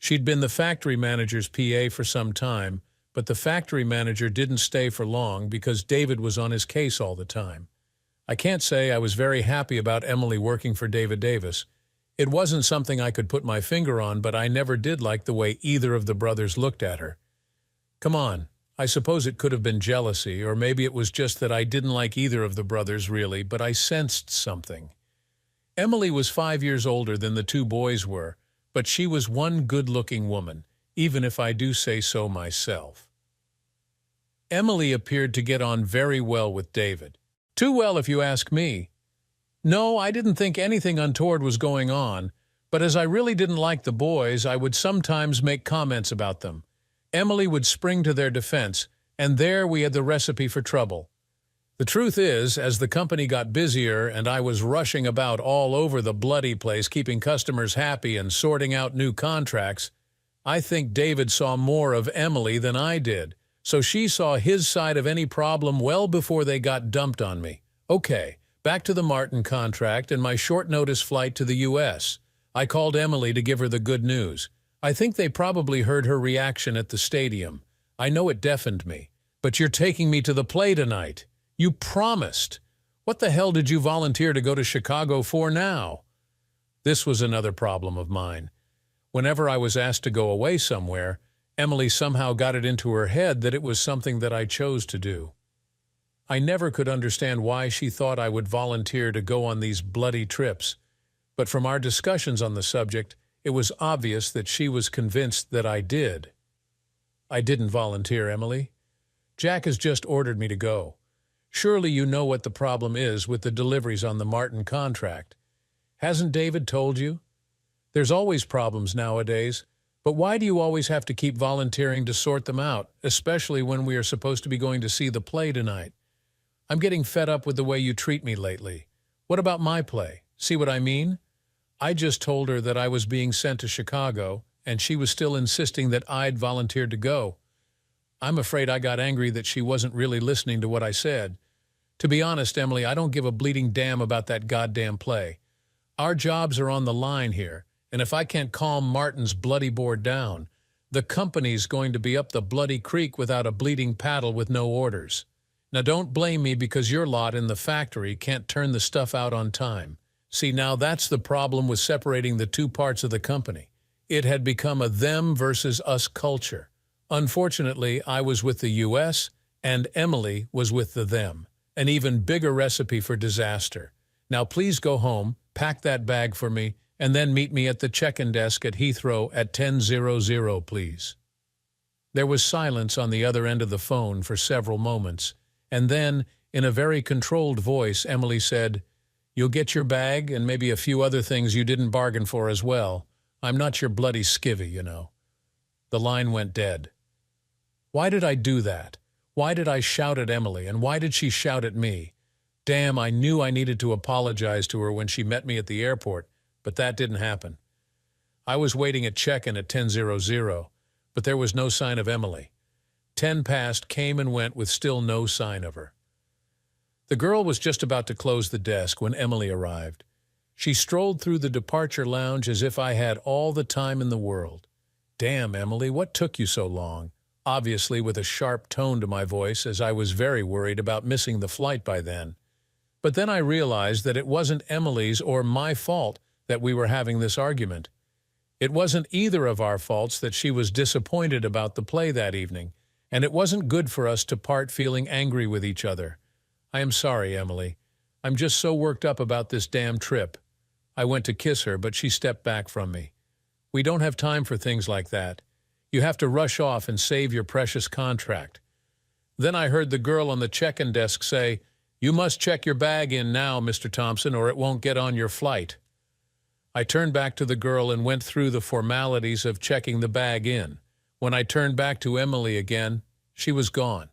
She'd been the factory manager's PA for some time, but the factory manager didn't stay for long because David was on his case all the time. I can't say I was very happy about Emily working for David Davis. It wasn't something I could put my finger on, but I never did like the way either of the brothers looked at her. Come on, I suppose it could have been jealousy, or maybe it was just that I didn't like either of the brothers really, but I sensed something. Emily was 5 years older than the two boys were, but she was one good-looking woman, even if I do say so myself. Emily appeared to get on very well with David. Too well, if you ask me. No, I didn't think anything untoward was going on, but as I really didn't like the boys, I would sometimes make comments about them. Emily would spring to their defense, and there we had the recipe for trouble. The truth is, as the company got busier and I was rushing about all over the bloody place, keeping customers happy and sorting out new contracts, I think David saw more of Emily than I did, so she saw his side of any problem well before they got dumped on me. Okay, back to the Martin contract and my short-notice flight to the U.S. I called Emily to give her the good news. I think they probably heard her reaction at the stadium. I know it deafened me. But you're taking me to the play tonight. You promised. What the hell did you volunteer to go to Chicago for now? This was another problem of mine. Whenever I was asked to go away somewhere, Emily somehow got it into her head that it was something that I chose to do. I never could understand why she thought I would volunteer to go on these bloody trips, but from our discussions on the subject, it was obvious that she was convinced that I did. I didn't volunteer, Emily. Jack has just ordered me to go. Surely you know what the problem is with the deliveries on the Martin contract. Hasn't David told you? There's always problems nowadays, but why do you always have to keep volunteering to sort them out, especially when we are supposed to be going to see the play tonight? I'm getting fed up with the way you treat me lately. What about my play? See what I mean? I just told her that I was being sent to Chicago, and she was still insisting that I'd volunteered to go. I'm afraid I got angry that she wasn't really listening to what I said. To be honest, Emily, I don't give a bleeding damn about that goddamn play. Our jobs are on the line here, and if I can't calm Martin's bloody board down, the company's going to be up the bloody creek without a bleeding paddle with no orders. Now don't blame me because your lot in the factory can't turn the stuff out on time. See, now that's the problem with separating the two parts of the company. It had become a them versus us culture. Unfortunately, I was with the U.S., and Emily was with the them. An even bigger recipe for disaster. Now please go home, pack that bag for me, and then meet me at the check-in desk at Heathrow at 10:00, please. There was silence on the other end of the phone for several moments, and then, in a very controlled voice, Emily said, "You'll get your bag and maybe a few other things you didn't bargain for as well. I'm not your bloody skivvy, you know." The line went dead. Why did I do that? Why did I shout at Emily, and why did she shout at me? Damn, I knew I needed to apologize to her when she met me at the airport, but that didn't happen. I was waiting at check-in at 10:00, but there was no sign of Emily. 10 past came and went with still no sign of her. The girl was just about to close the desk when Emily arrived. She strolled through the departure lounge as if I had all the time in the world. Damn, Emily, what took you so long? Obviously with a sharp tone to my voice, as I was very worried about missing the flight by then. But then I realized that it wasn't Emily's or my fault that we were having this argument. It wasn't either of our faults that she was disappointed about the play that evening, and it wasn't good for us to part feeling angry with each other. I am sorry, Emily. I'm just so worked up about this damn trip. I went to kiss her, but she stepped back from me. We don't have time for things like that. You have to rush off and save your precious contract. Then I heard the girl on the check-in desk say, "You must check your bag in now, Mr. Thompson, or it won't get on your flight." I turned back to the girl and went through the formalities of checking the bag in. When I turned back to Emily again, she was gone.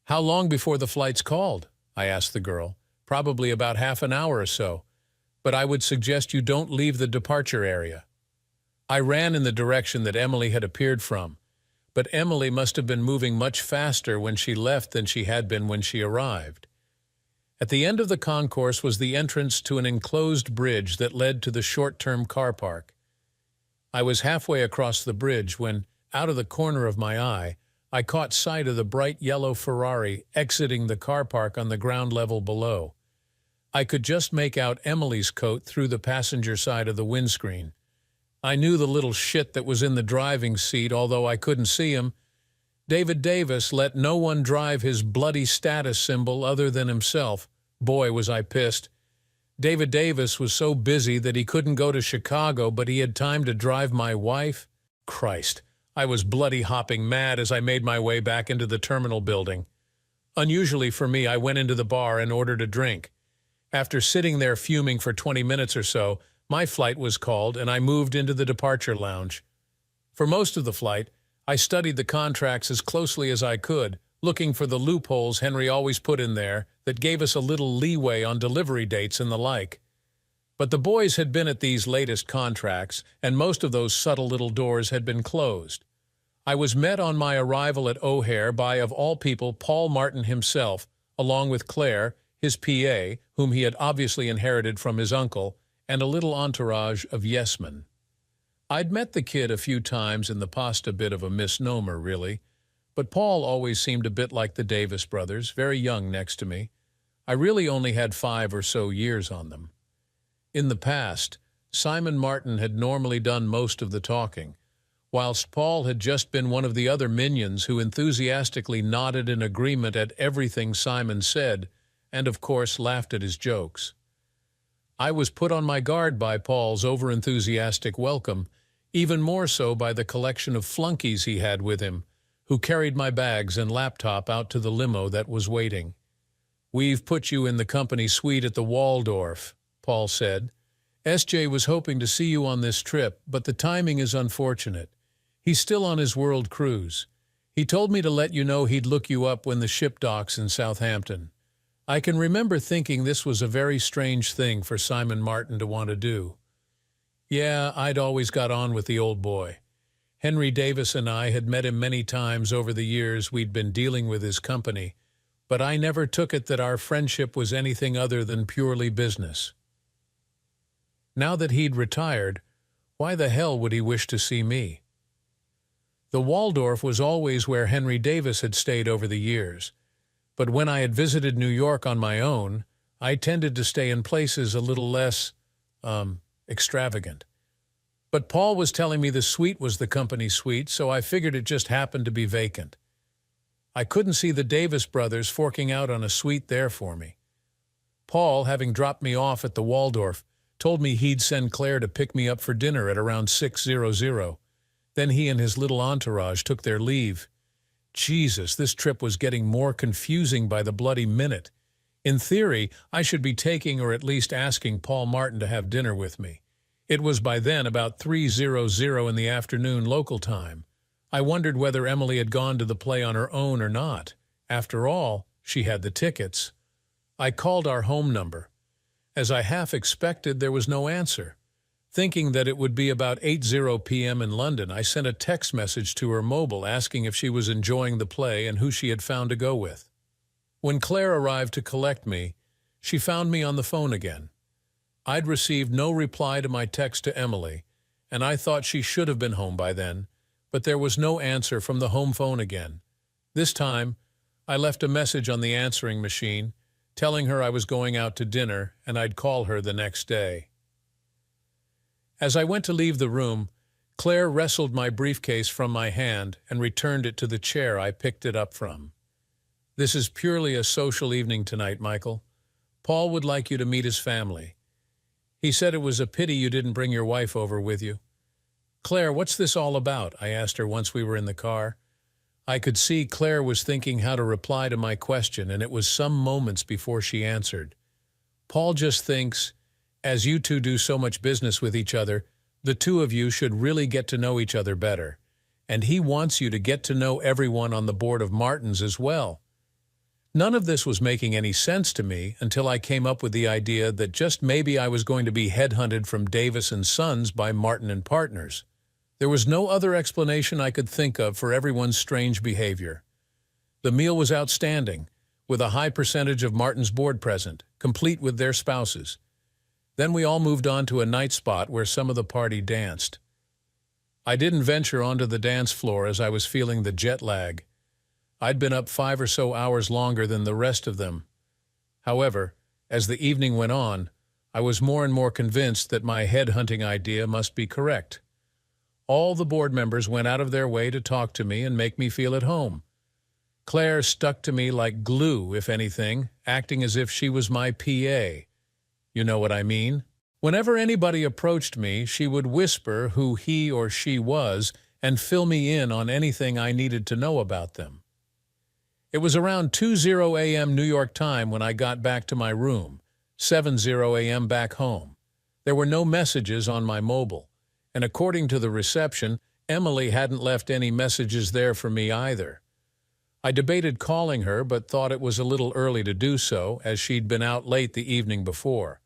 "How long before the flight's called?" I asked the girl. "Probably about half an hour or so. But I would suggest you don't leave the departure area." I ran in the direction that Emily had appeared from, but Emily must have been moving much faster when she left than she had been when she arrived. At the end of the concourse was the entrance to an enclosed bridge that led to the short-term car park. I was halfway across the bridge when, out of the corner of my eye, I caught sight of the bright yellow Ferrari exiting the car park on the ground level below. I could just make out Emily's coat through the passenger side of the windscreen. I knew the little shit that was in the driving seat, although I couldn't see him. David Davis let no one drive his bloody status symbol other than himself. Boy, was I pissed. David Davis was so busy that he couldn't go to Chicago, but he had time to drive my wife. Christ, I was bloody hopping mad as I made my way back into the terminal building. Unusually for me, I went into the bar and ordered a drink. After sitting there fuming for 20 minutes or so, my flight was called and I moved into the departure lounge. For most of the flight, I studied the contracts as closely as I could, looking for the loopholes Henry always put in there that gave us a little leeway on delivery dates and the like. But the boys had been at these latest contracts, and most of those subtle little doors had been closed. I was met on my arrival at O'Hare by, of all people, Paul Martin himself, along with Claire, his PA, whom he had obviously inherited from his uncle, and a little entourage of yes-men. I'd met the kid a few times in the past, a bit of a misnomer, really, but Paul always seemed a bit like the Davis brothers, very young next to me. I really only had 5 or so years on them. In the past, Simon Martin had normally done most of the talking, whilst Paul had just been one of the other minions who enthusiastically nodded in agreement at everything Simon said, and of course laughed at his jokes. I was put on my guard by Paul's over-enthusiastic welcome, even more so by the collection of flunkies he had with him, who carried my bags and laptop out to the limo that was waiting. "We've put you in the company suite at the Waldorf," Paul said. "SJ was hoping to see you on this trip, but the timing is unfortunate. He's still on his world cruise. He told me to let you know he'd look you up when the ship docks in Southampton." I can remember thinking this was a very strange thing for Simon Martin to want to do. Yeah, I'd always got on with the old boy. Henry Davis and I had met him many times over the years we'd been dealing with his company, but I never took it that our friendship was anything other than purely business. Now that he'd retired, why the hell would he wish to see me? The Waldorf was always where Henry Davis had stayed over the years, but when I had visited New York on my own, I tended to stay in places a little less, extravagant. But Paul was telling me the suite was the company suite, so I figured it just happened to be vacant. I couldn't see the Davis brothers forking out on a suite there for me. Paul, having dropped me off at the Waldorf, told me he'd send Claire to pick me up for dinner at around 6:00. Then he and his little entourage took their leave. Jesus, this trip was getting more confusing by the bloody minute. In theory, I should be taking or at least asking Paul Martin to have dinner with me. It was by then about 3:00 in the afternoon local time. I wondered whether Emily had gone to the play on her own or not. After all, she had the tickets. I called our home number. As I half expected, there was no answer. Thinking that it would be about 8:00 p.m. in London, I sent a text message to her mobile asking if she was enjoying the play and who she had found to go with. When Claire arrived to collect me, she found me on the phone again. I'd received no reply to my text to Emily, and I thought she should have been home by then, but there was no answer from the home phone again. This time, I left a message on the answering machine, telling her I was going out to dinner and I'd call her the next day. As I went to leave the room, Claire wrestled my briefcase from my hand and returned it to the chair I picked it up from. "This is purely a social evening tonight, Michael. Paul would like you to meet his family. He said it was a pity you didn't bring your wife over with you." "Claire, what's this all about?" I asked her once we were in the car. I could see Claire was thinking how to reply to my question, and it was some moments before she answered. "Paul just thinks, as you two do so much business with each other, the two of you should really get to know each other better. And he wants you to get to know everyone on the board of Martins as well." None of this was making any sense to me until I came up with the idea that just maybe I was going to be headhunted from Davis and Sons by Martin and Partners. There was no other explanation I could think of for everyone's strange behavior. The meal was outstanding, with a high percentage of Martin's board present, complete with their spouses. Then we all moved on to a night spot where some of the party danced. I didn't venture onto the dance floor as I was feeling the jet lag. I'd been up 5 or so hours longer than the rest of them. However, as the evening went on, I was more and more convinced that my headhunting idea must be correct. All the board members went out of their way to talk to me and make me feel at home. Claire stuck to me like glue, if anything, acting as if she was my PA. You know what I mean? Whenever anybody approached me, she would whisper who he or she was and fill me in on anything I needed to know about them. It was around 2:00 a.m. New York time when I got back to my room, 7:00 a.m. back home. There were no messages on my mobile, and according to the reception, Emily hadn't left any messages there for me either. I debated calling her, but thought it was a little early to do so, as she'd been out late the evening before.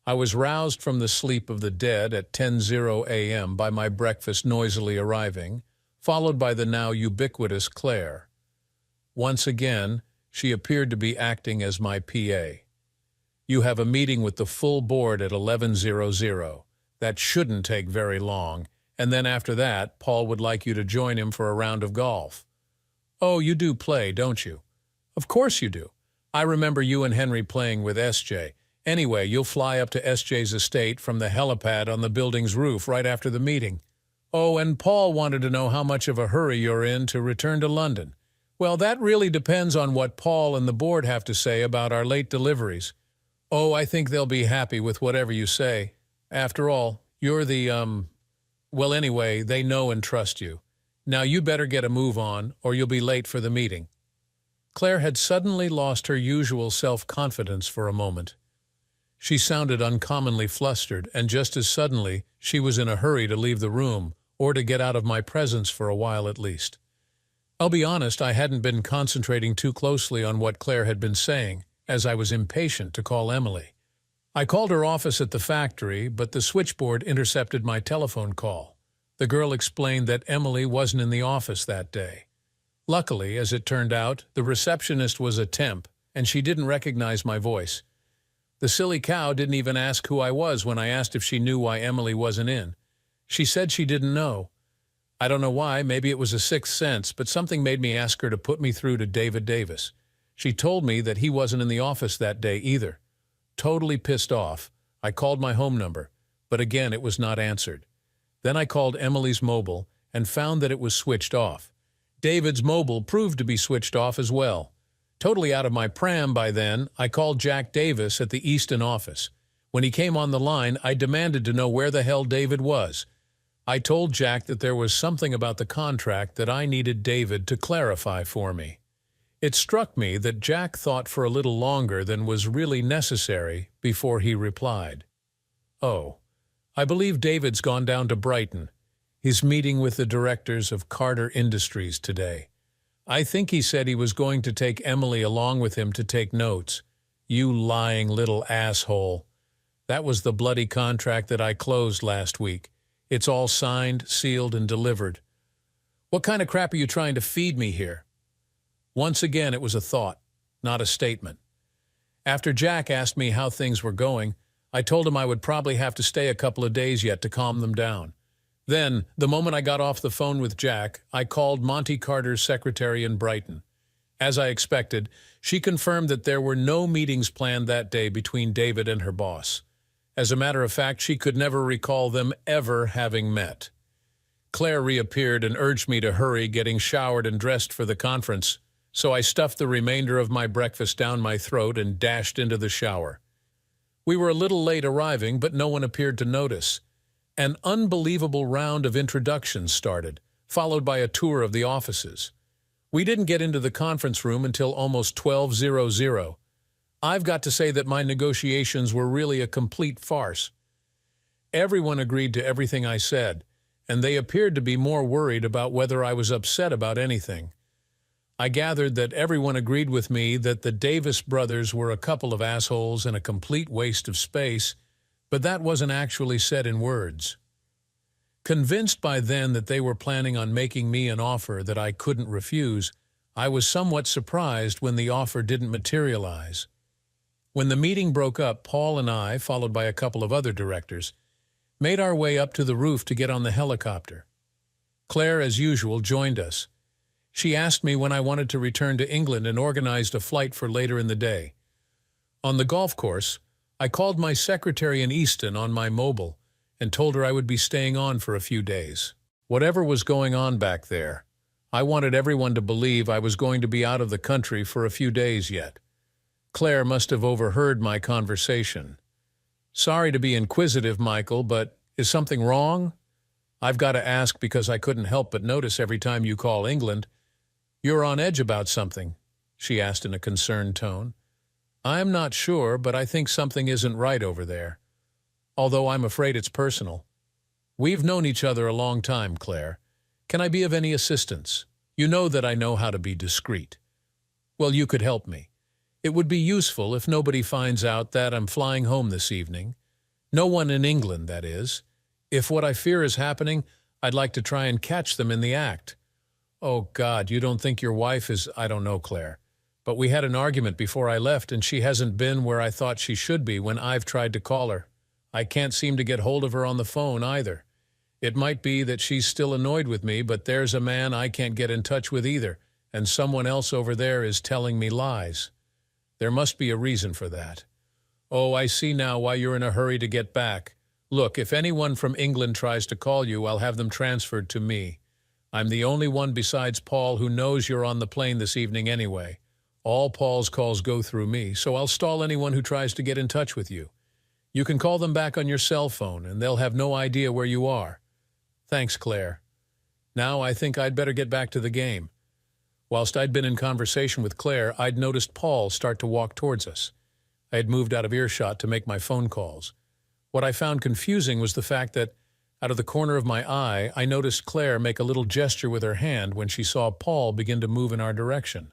I was roused from the sleep of the dead at 10:00 a.m. by my breakfast noisily arriving, followed by the now ubiquitous Claire. Once again, she appeared to be acting as my PA. You have a meeting with the full board at 11:00. That shouldn't take very long, and then after that, Paul would like you to join him for a round of golf. Oh, you do play, don't you? Of course you do. I remember you and Henry playing with SJ. Anyway, you'll fly up to SJ's estate from the helipad on the building's roof right after the meeting. Oh, and Paul wanted to know how much of a hurry you're in to return to London. Well, that really depends on what Paul and the board have to say about our late deliveries. Oh, I think they'll be happy with whatever you say. After all, you're well, anyway, they know and trust you. Now you better get a move on, or you'll be late for the meeting. Claire had suddenly lost her usual self-confidence for a moment. She sounded uncommonly flustered, and just as suddenly, she was in a hurry to leave the room, or to get out of my presence for a while at least. I'll be honest, I hadn't been concentrating too closely on what Claire had been saying, as I was impatient to call Emily. I called her office at the factory, but the switchboard intercepted my telephone call. The girl explained that Emily wasn't in the office that day. Luckily, as it turned out, the receptionist was a temp, and she didn't recognize my voice. The silly cow didn't even ask who I was when I asked if she knew why Emily wasn't in. She said she didn't know. I don't know why, maybe it was a sixth sense, but something made me ask her to put me through to David Davis. She told me that he wasn't in the office that day either. Totally pissed off, I called my home number, but again it was not answered. Then I called Emily's mobile and found that it was switched off. David's mobile proved to be switched off as well. Totally out of my pram by then, I called Jack Davis at the Easton office. When he came on the line, I demanded to know where the hell David was. I told Jack that there was something about the contract that I needed David to clarify for me. It struck me that Jack thought for a little longer than was really necessary before he replied. Oh, I believe David's gone down to Brighton. He's meeting with the directors of Carter Industries today. I think he said he was going to take Emily along with him to take notes. You lying little asshole. That was the bloody contract that I closed last week. It's all signed, sealed, and delivered. What kind of crap are you trying to feed me here? Once again, it was a thought, not a statement. After Jack asked me how things were going, I told him I would probably have to stay a couple of days yet to calm them down. Then, the moment I got off the phone with Jack, I called Monty Carter's secretary in Brighton. As I expected, she confirmed that there were no meetings planned that day between David and her boss. As a matter of fact, she could never recall them ever having met. Claire reappeared and urged me to hurry, getting showered and dressed for the conference, so I stuffed the remainder of my breakfast down my throat and dashed into the shower. We were a little late arriving, but no one appeared to notice. An unbelievable round of introductions started, followed by a tour of the offices. We didn't get into the conference room until almost 12:00. I've got to say that my negotiations were really a complete farce. Everyone agreed to everything I said, and they appeared to be more worried about whether I was upset about anything. I gathered that everyone agreed with me that the Davis brothers were a couple of assholes and a complete waste of space, but that wasn't actually said in words. Convinced by then that they were planning on making me an offer that I couldn't refuse, I was somewhat surprised when the offer didn't materialize. When the meeting broke up, Paul and I, followed by a couple of other directors, made our way up to the roof to get on the helicopter. Claire, as usual, joined us. She asked me when I wanted to return to England and organized a flight for later in the day. On the golf course, I called my secretary in Easton on my mobile and told her I would be staying on for a few days. Whatever was going on back there, I wanted everyone to believe I was going to be out of the country for a few days yet. Claire must have overheard my conversation. Sorry to be inquisitive, Michael, but is something wrong? I've got to ask because I couldn't help but notice every time you call England. You're on edge about something, she asked in a concerned tone. I'm not sure, but I think something isn't right over there. Although I'm afraid it's personal. We've known each other a long time, Claire. Can I be of any assistance? You know that I know how to be discreet. Well, you could help me. It would be useful if nobody finds out that I'm flying home this evening. No one in England, that is. If what I fear is happening, I'd like to try and catch them in the act. Oh, God, you don't think your wife is— I don't know, Claire. But we had an argument before I left, and she hasn't been where I thought she should be when I've tried to call her. I can't seem to get hold of her on the phone either. It might be that she's still annoyed with me, but there's a man I can't get in touch with either, and someone else over there is telling me lies. There must be a reason for that. Oh, I see now why you're in a hurry to get back. Look, if anyone from England tries to call you, I'll have them transferred to me. I'm the only one besides Paul who knows you're on the plane this evening anyway. All Paul's calls go through me, so I'll stall anyone who tries to get in touch with you. You can call them back on your cell phone, and they'll have no idea where you are. Thanks, Claire. Now I think I'd better get back to the game. Whilst I'd been in conversation with Claire, I'd noticed Paul start to walk towards us. I had moved out of earshot to make my phone calls. What I found confusing was the fact that, out of the corner of my eye, I noticed Claire make a little gesture with her hand when she saw Paul begin to move in our direction.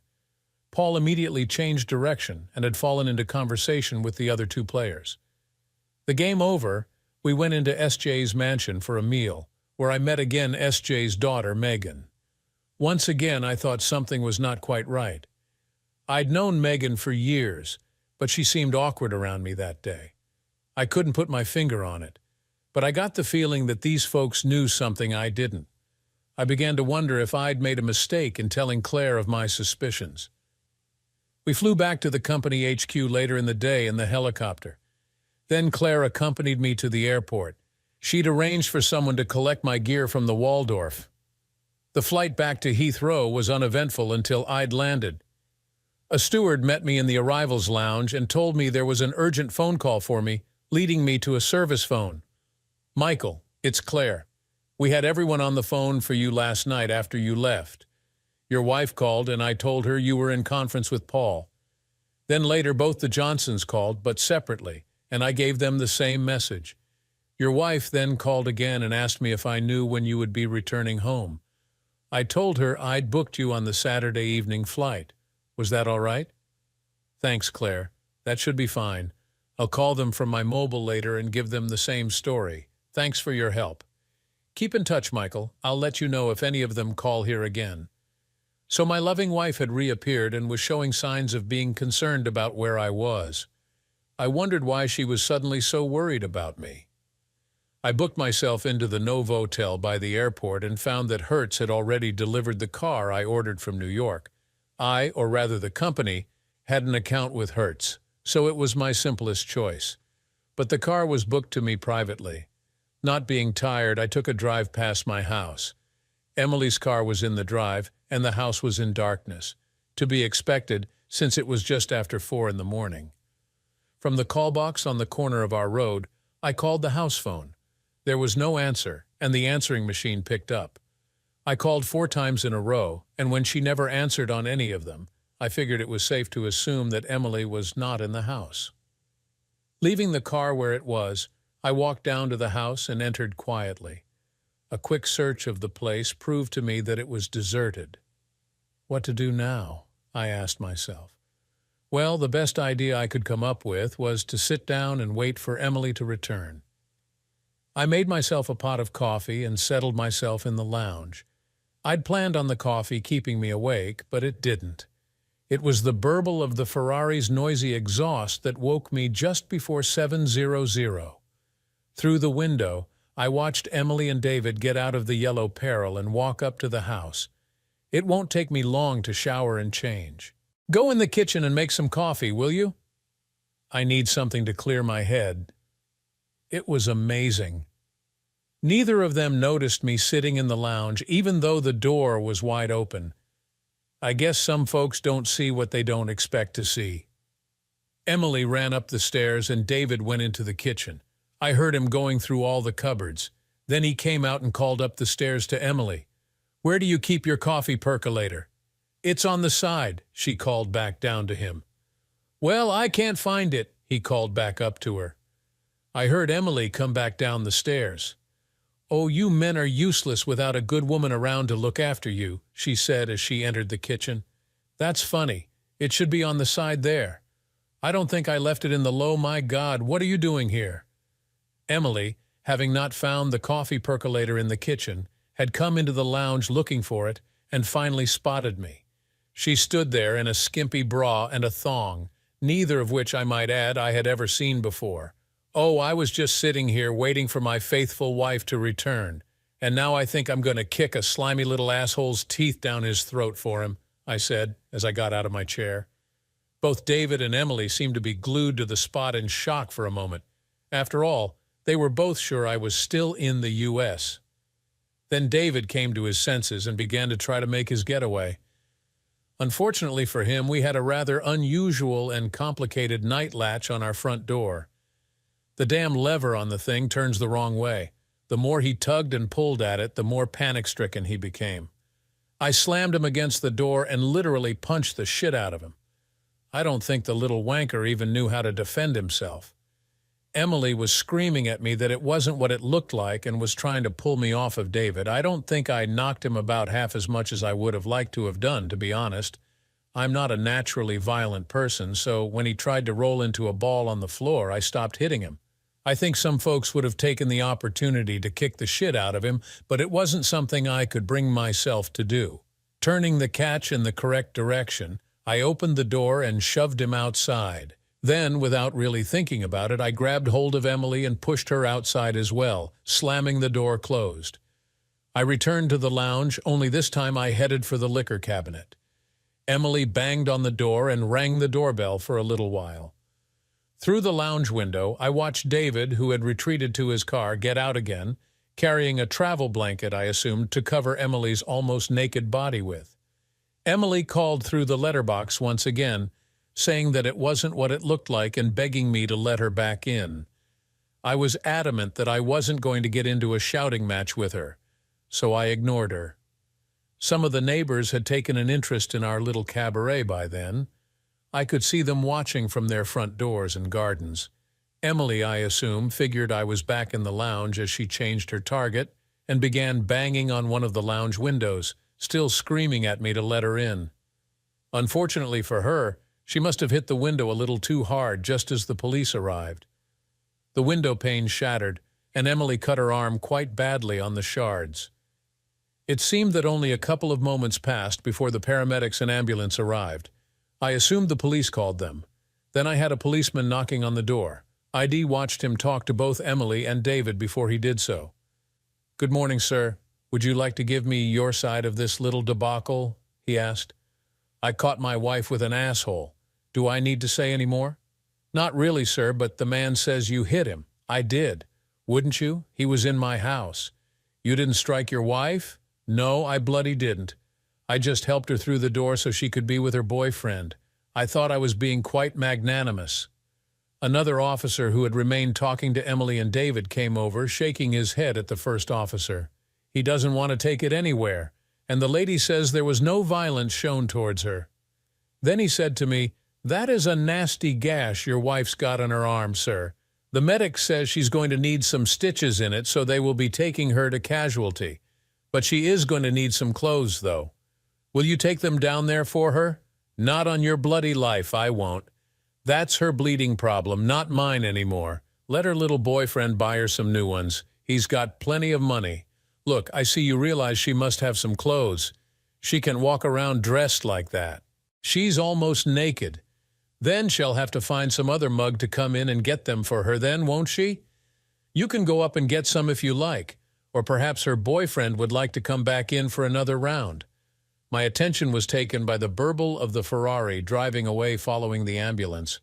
Paul immediately changed direction and had fallen into conversation with the other two players. The game over, we went into SJ's mansion for a meal, where I met again SJ's daughter, Megan. Once again, I thought something was not quite right. I'd known Megan for years, but she seemed awkward around me that day. I couldn't put my finger on it, but I got the feeling that these folks knew something I didn't. I began to wonder if I'd made a mistake in telling Claire of my suspicions. We flew back to the company HQ later in the day in the helicopter. Then Claire accompanied me to the airport. She'd arranged for someone to collect my gear from the Waldorf. The flight back to Heathrow was uneventful until I'd landed. A steward met me in the arrivals lounge and told me there was an urgent phone call for me, leading me to a service phone. Michael, it's Claire. We had everyone on the phone for you last night after you left. Your wife called and I told her you were in conference with Paul. Then later both the Johnsons called, but separately, and I gave them the same message. Your wife then called again and asked me if I knew when you would be returning home. I told her I'd booked you on the Saturday evening flight. Was that all right? Thanks, Claire. That should be fine. I'll call them from my mobile later and give them the same story. Thanks for your help. Keep in touch, Michael. I'll let you know if any of them call here again. So my loving wife had reappeared and was showing signs of being concerned about where I was. I wondered why she was suddenly so worried about me. I booked myself into the Novotel by the airport and found that Hertz had already delivered the car I ordered from New York. I, or rather the company, had an account with Hertz, so it was my simplest choice. But the car was booked to me privately. Not being tired, I took a drive past my house. Emily's car was in the drive, and the house was in darkness, to be expected since it was just after 4 in the morning. From the call box on the corner of our road, I called the house phone. There was no answer, and the answering machine picked up. I called 4 times in a row, and when she never answered on any of them, I figured it was safe to assume that Emily was not in the house. Leaving the car where it was, I walked down to the house and entered quietly. A quick search of the place proved to me that it was deserted. What to do now? I asked myself. Well, the best idea I could come up with was to sit down and wait for Emily to return. I made myself a pot of coffee and settled myself in the lounge. I'd planned on the coffee keeping me awake, but it didn't. It was the burble of the Ferrari's noisy exhaust that woke me just before 7:00. Through the window, I watched Emily and David get out of the yellow peril and walk up to the house. It won't take me long to shower and change. Go in the kitchen and make some coffee, will you? I need something to clear my head. It was amazing. Neither of them noticed me sitting in the lounge, even though the door was wide open. I guess some folks don't see what they don't expect to see. Emily ran up the stairs and David went into the kitchen. I heard him going through all the cupboards. Then he came out and called up the stairs to Emily. "Where do you keep your coffee percolator?" "It's on the side," she called back down to him. "Well, I can't find it," he called back up to her. I heard Emily come back down the stairs. "Oh, you men are useless without a good woman around to look after you," she said as she entered the kitchen. "That's funny. It should be on the side there. I don't think I left it in the low. My God, what are you doing here?" Emily, having not found the coffee percolator in the kitchen, had come into the lounge looking for it and finally spotted me. She stood there in a skimpy bra and a thong, neither of which, I might add, I had ever seen before. "Oh, I was just sitting here waiting for my faithful wife to return, and now I think I'm going to kick a slimy little asshole's teeth down his throat for him," I said as I got out of my chair. Both David and Emily seemed to be glued to the spot in shock for a moment. After all, they were both sure I was still in the U.S. Then David came to his senses and began to try to make his getaway. Unfortunately for him, we had a rather unusual and complicated night latch on our front door. The damn lever on the thing turns the wrong way. The more he tugged and pulled at it, the more panic-stricken he became. I slammed him against the door and literally punched the shit out of him. I don't think the little wanker even knew how to defend himself. Emily was screaming at me that it wasn't what it looked like and was trying to pull me off of David. I don't think I knocked him about half as much as I would have liked to have done, to be honest. I'm not a naturally violent person, so when he tried to roll into a ball on the floor, I stopped hitting him. I think some folks would have taken the opportunity to kick the shit out of him, but it wasn't something I could bring myself to do. Turning the catch in the correct direction, I opened the door and shoved him outside. Then, without really thinking about it, I grabbed hold of Emily and pushed her outside as well, slamming the door closed. I returned to the lounge, only this time I headed for the liquor cabinet. Emily banged on the door and rang the doorbell for a little while. Through the lounge window, I watched David, who had retreated to his car, get out again, carrying a travel blanket, I assumed, to cover Emily's almost naked body with. Emily called through the letterbox once again, saying that it wasn't what it looked like and begging me to let her back in. I was adamant that I wasn't going to get into a shouting match with her, so I ignored her. Some of the neighbors had taken an interest in our little cabaret by then. I could see them watching from their front doors and gardens. Emily, I assume, figured I was back in the lounge as she changed her target and began banging on one of the lounge windows, still screaming at me to let her in. Unfortunately for her, she must have hit the window a little too hard just as the police arrived. The window pane shattered, and Emily cut her arm quite badly on the shards. It seemed that only a couple of moments passed before the paramedics and ambulance arrived. I assumed the police called them. Then I had a policeman knocking on the door. ID watched him talk to both Emily and David before he did so. "Good morning, sir. Would you like to give me your side of this little debacle?" he asked. "I caught my wife with an asshole. Do I need to say any more?" "Not really, sir, but the man says you hit him." "I did. Wouldn't you? He was in my house." "You didn't strike your wife?" "No, I bloody didn't. I just helped her through the door so she could be with her boyfriend. I thought I was being quite magnanimous." Another officer who had remained talking to Emily and David came over, shaking his head at the first officer. "He doesn't want to take it anywhere, and the lady says there was no violence shown towards her." Then he said to me, "That is a nasty gash your wife's got on her arm, sir. The medic says she's going to need some stitches in it, so they will be taking her to casualty. But she is going to need some clothes, though. Will you take them down there for her?" "Not on your bloody life, I won't. That's her bleeding problem, not mine anymore. Let her little boyfriend buy her some new ones. He's got plenty of money. Look, I see you realize she must have some clothes. She can walk around dressed like that. She's almost naked. Then she'll have to find some other mug to come in and get them for her then, won't she?" You can go up and get some if you like, or perhaps her boyfriend would like to come back in for another round. My attention was taken by the burble of the Ferrari driving away following the ambulance.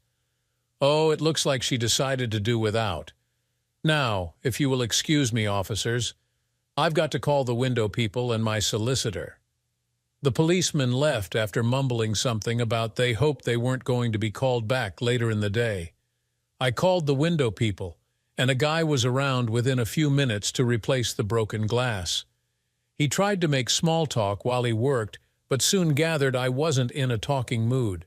Oh, it looks like she decided to do without. Now, if you will excuse me, officers, I've got to call the window people and my solicitor. The policeman left after mumbling something about they hoped they weren't going to be called back later in the day. I called the window people, and a guy was around within a few minutes to replace the broken glass. He tried to make small talk while he worked, but soon gathered I wasn't in a talking mood.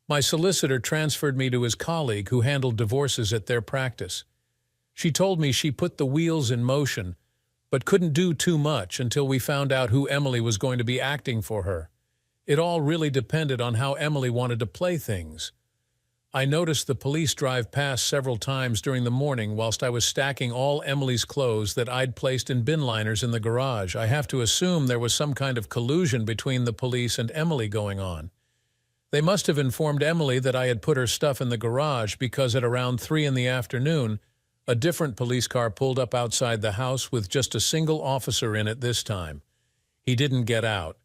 My solicitor transferred me to his colleague who handled divorces at their practice. She told me she put the wheels in motion, but couldn't do too much until we found out who Emily was going to be acting for her. It all really depended on how Emily wanted to play things. I noticed the police drive past several times during the morning whilst I was stacking all Emily's clothes that I'd placed in bin liners in the garage. I have to assume there was some kind of collusion between the police and Emily going on. They must have informed Emily that I had put her stuff in the garage because at around 3 in the afternoon, a different police car pulled up outside the house with just a single officer in it this time. He didn't get out.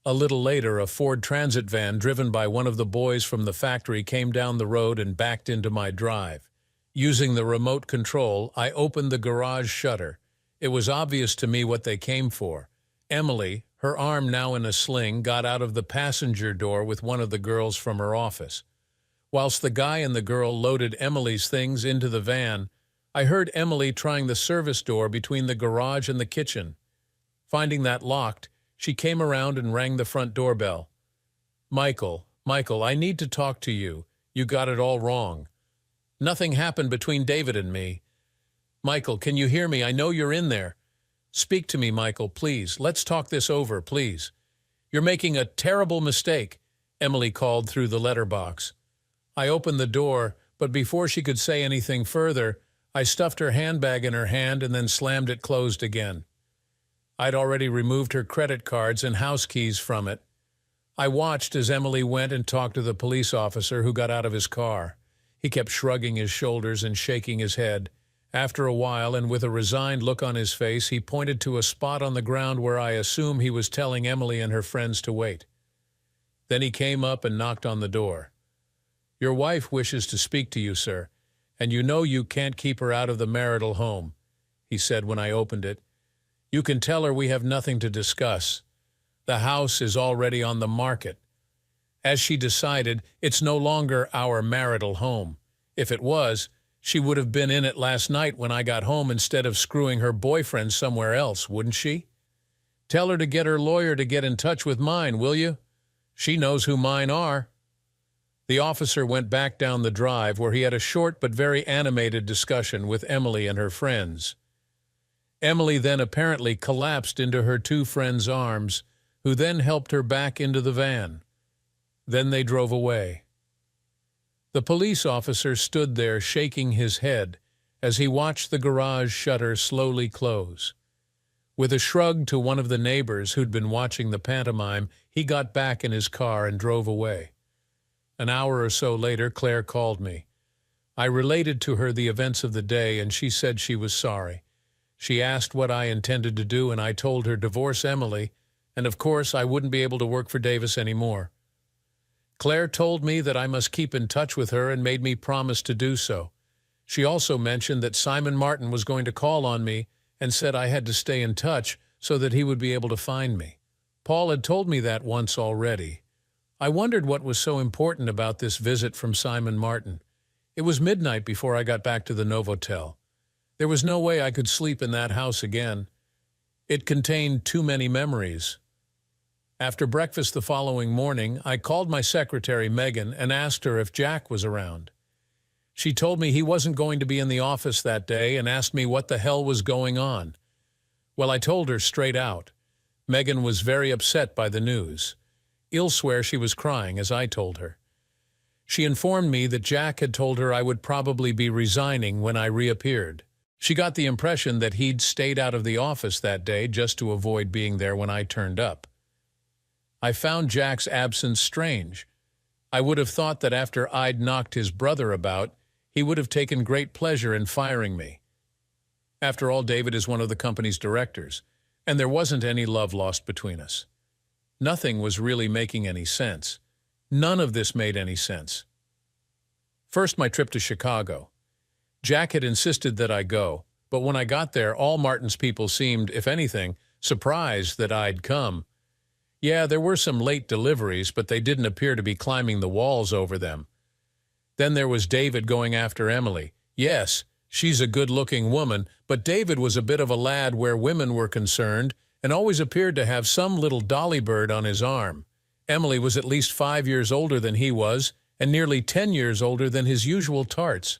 A little later, a Ford Transit van driven by one of the boys from the factory came down the road and backed into my drive. Using the remote control, I opened the garage shutter. It was obvious to me what they came for. Emily, her arm now in a sling, got out of the passenger door with one of the girls from her office. Whilst the guy and the girl loaded Emily's things into the van, I heard Emily trying the service door between the garage and the kitchen. Finding that locked, she came around and rang the front doorbell. Michael, I need to talk to you. You got it all wrong. Nothing happened between David and me. Michael, can you hear me? I know you're in there. Speak to me, Michael, please. Let's talk this over, please. You're making a terrible mistake, Emily called through the letterbox. I opened the door, but before she could say anything further, I stuffed her handbag in her hand and then slammed it closed again. I'd already removed her credit cards and house keys from it. I watched as Emily went and talked to the police officer who got out of his car. He kept shrugging his shoulders and shaking his head. After a while, and with a resigned look on his face, he pointed to a spot on the ground where I assume he was telling Emily and her friends to wait. Then he came up and knocked on the door. Your wife wishes to speak to you, sir, and you know you can't keep her out of the marital home, he said when I opened it. You can tell her we have nothing to discuss. The house is already on the market. As she decided, it's no longer our marital home. If it was, she would have been in it last night when I got home instead of screwing her boyfriend somewhere else, wouldn't she? Tell her to get her lawyer to get in touch with mine, will you? She knows who mine are. The officer went back down the drive where he had a short but very animated discussion with Emily and her friends. Emily then apparently collapsed into her two friends' arms, who then helped her back into the van. Then they drove away. The police officer stood there shaking his head as he watched the garage shutter slowly close. With a shrug to one of the neighbors who'd been watching the pantomime, he got back in his car and drove away. An hour or so later, Claire called me. I related to her the events of the day, and she said she was sorry. She asked what I intended to do, and I told her divorce Emily, and of course I wouldn't be able to work for Davis anymore. Claire told me that I must keep in touch with her and made me promise to do so. She also mentioned that Simon Martin was going to call on me and said I had to stay in touch so that he would be able to find me. Paul had told me that once already. I wondered what was so important about this visit from Simon Martin. It was midnight before I got back to the Novotel. There was no way I could sleep in that house again. It contained too many memories. After breakfast the following morning, I called my secretary, Megan, and asked her if Jack was around. She told me he wasn't going to be in the office that day and asked me what the hell was going on. Well, I told her straight out. Megan was very upset by the news. I'll swear she was crying as I told her. She informed me that Jack had told her I would probably be resigning when I reappeared. She got the impression that he'd stayed out of the office that day just to avoid being there when I turned up. I found Jack's absence strange. I would have thought that after I'd knocked his brother about, he would have taken great pleasure in firing me. After all, David is one of the company's directors, and there wasn't any love lost between us. Nothing was really making any sense. None of this made any sense. First, my trip to Chicago. Jack had insisted that I go, but when I got there, all Martin's people seemed, if anything, surprised that I'd come. Yeah, there were some late deliveries, but they didn't appear to be climbing the walls over them. Then there was David going after Emily. Yes, she's a good-looking woman, but David was a bit of a lad where women were concerned and always appeared to have some little dolly bird on his arm. Emily was at least 5 years older than he was and nearly 10 years older than his usual tarts.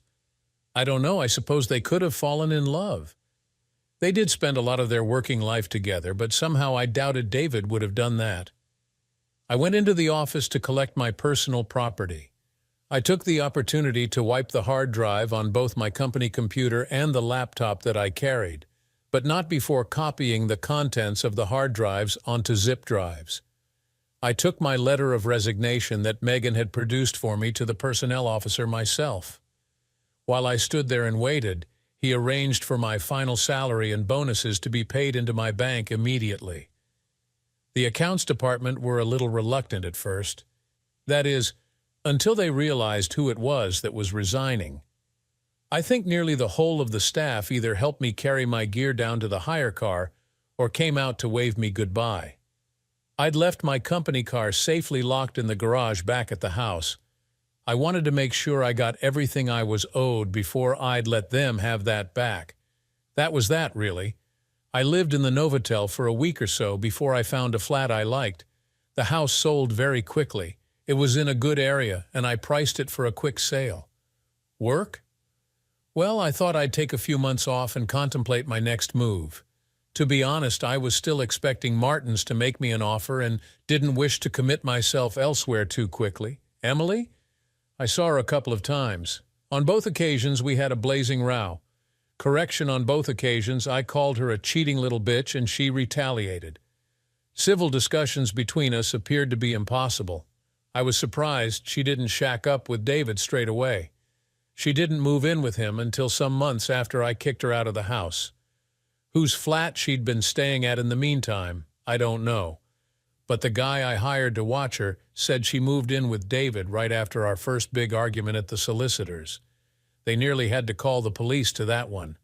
I don't know, I suppose they could have fallen in love. They did spend a lot of their working life together, but somehow I doubted David would have done that. I went into the office to collect my personal property. I took the opportunity to wipe the hard drive on both my company computer and the laptop that I carried, but not before copying the contents of the hard drives onto zip drives. I took my letter of resignation that Megan had produced for me to the personnel officer myself. While I stood there and waited, he arranged for my final salary and bonuses to be paid into my bank immediately. The accounts department were a little reluctant at first. That is, until they realized who it was that was resigning. I think nearly the whole of the staff either helped me carry my gear down to the hire car or came out to wave me goodbye. I'd left my company car safely locked in the garage back at the house. I wanted to make sure I got everything I was owed before I'd let them have that back. That was that, really. I lived in the Novotel for a week or so before I found a flat I liked. The house sold very quickly. It was in a good area, and I priced it for a quick sale. Work? Well, I thought I'd take a few months off and contemplate my next move. To be honest, I was still expecting Martin's to make me an offer and didn't wish to commit myself elsewhere too quickly. Emily? I saw her a couple of times. On both occasions, we had a blazing row. Correction, on both occasions, I called her a cheating little bitch and she retaliated. Civil discussions between us appeared to be impossible. I was surprised she didn't shack up with David straight away. She didn't move in with him until some months after I kicked her out of the house. Whose flat she'd been staying at in the meantime, I don't know. But the guy I hired to watch her said she moved in with David right after our first big argument at the solicitor's. They nearly had to call the police to that one.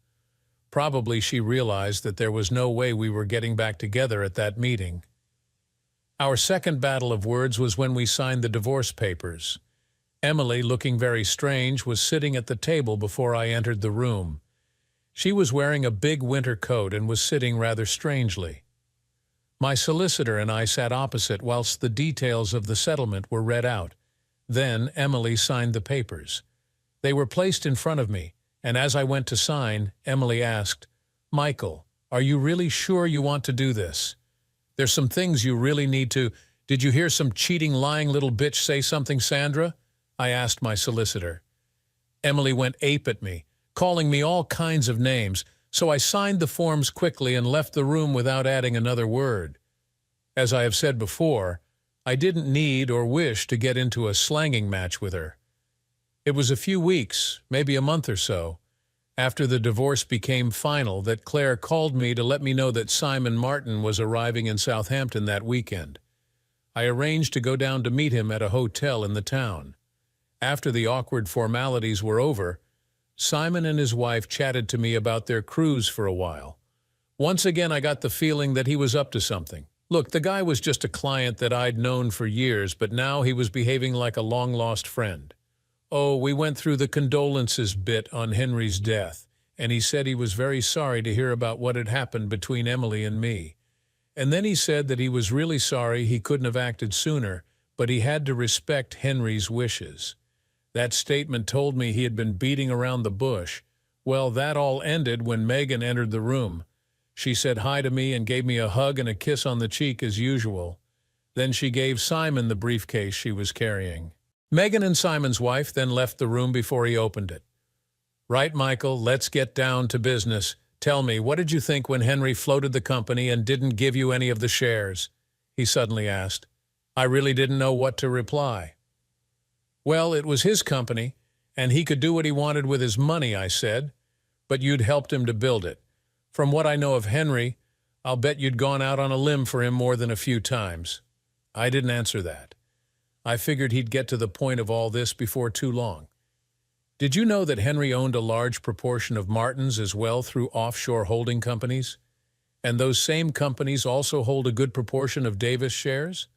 Probably she realized that there was no way we were getting back together at that meeting. Our second battle of words was when we signed the divorce papers. Emily, looking very strange, was sitting at the table before I entered the room. She was wearing a big winter coat and was sitting rather strangely. My solicitor and I sat opposite whilst the details of the settlement were read out. Then Emily signed the papers. They were placed in front of me, and as I went to sign, Emily asked, "Michael, are you really sure you want to do this? There's some things you really need to— Did you hear some cheating, lying little bitch say something, Sandra?" I asked my solicitor. Emily went ape at me, calling me all kinds of names, so I signed the forms quickly and left the room without adding another word. As I have said before, I didn't need or wish to get into a slanging match with her. It was a few weeks, maybe a month or so, after the divorce became final that Claire called me to let me know that Simon Martin was arriving in Southampton that weekend. I arranged to go down to meet him at a hotel in the town. After the awkward formalities were over, Simon and his wife chatted to me about their cruise for a while. Once again, I got the feeling that he was up to something. Look, the guy was just a client that I'd known for years, but now he was behaving like a long-lost friend. Oh, we went through the condolences bit on Henry's death, and he said he was very sorry to hear about what had happened between Emily and me. And then he said that he was really sorry he couldn't have acted sooner, but he had to respect Henry's wishes. That statement told me he had been beating around the bush. Well, that all ended when Megan entered the room. She said hi to me and gave me a hug and a kiss on the cheek as usual. Then she gave Simon the briefcase she was carrying. Megan and Simon's wife then left the room before he opened it. "Right, Michael, let's get down to business. Tell me, what did you think when Henry floated the company and didn't give you any of the shares?" he suddenly asked. I really didn't know what to reply. "Well, it was his company, and he could do what he wanted with his money," I said. "But you'd helped him to build it. From what I know of Henry, I'll bet you'd gone out on a limb for him more than a few times. I didn't answer that. I figured he'd get to the point of all this before too long. Did you know that Henry owned a large proportion of Martin's as well through offshore holding companies? And those same companies also hold a good proportion of Davis shares?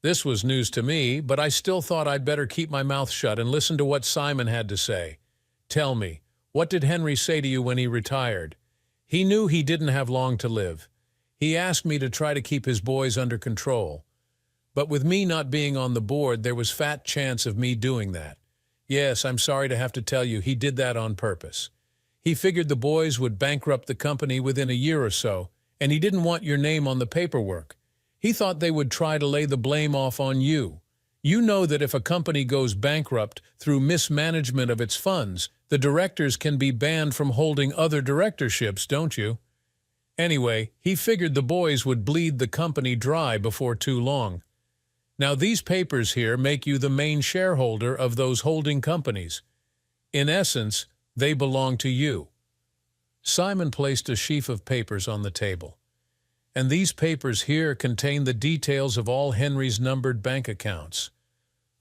This was news to me, but I still thought I'd better keep my mouth shut and listen to what Simon had to say. Tell me, what did Henry say to you when he retired? He knew he didn't have long to live. He asked me to try to keep his boys under control. But with me not being on the board, there was fat chance of me doing that. Yes, I'm sorry to have to tell you, he did that on purpose. He figured the boys would bankrupt the company within a year or so, and he didn't want your name on the paperwork. He thought they would try to lay the blame off on you. You know that if a company goes bankrupt through mismanagement of its funds, the directors can be banned from holding other directorships, don't you? Anyway, he figured the boys would bleed the company dry before too long. Now, these papers here make you the main shareholder of those holding companies. In essence, they belong to you. Simon placed a sheaf of papers on the table. And these papers here contain the details of all Henry's numbered bank accounts.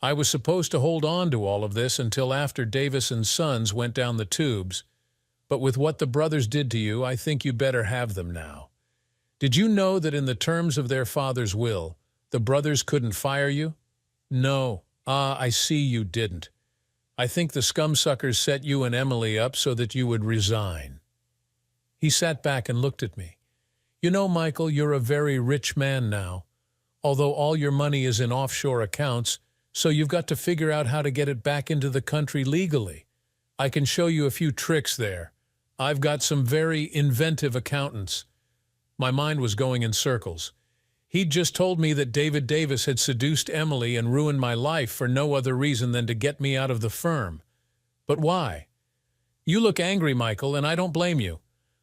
I was supposed to hold on to all of this until after Davis and Sons went down the tubes, but with what the brothers did to you, I think you better have them now. Did you know that in the terms of their father's will, the brothers couldn't fire you? No. I see you didn't. I think the scumsuckers set you and Emily up so that you would resign. He sat back and looked at me. You know, Michael, you're a very rich man now, although all your money is in offshore accounts, so you've got to figure out how to get it back into the country legally. I can show you a few tricks there. I've got some very inventive accountants. My mind was going in circles. He'd just told me that David Davis had seduced Emily and ruined my life for no other reason than to get me out of the firm. But why? You look angry, Michael, and I don't blame you.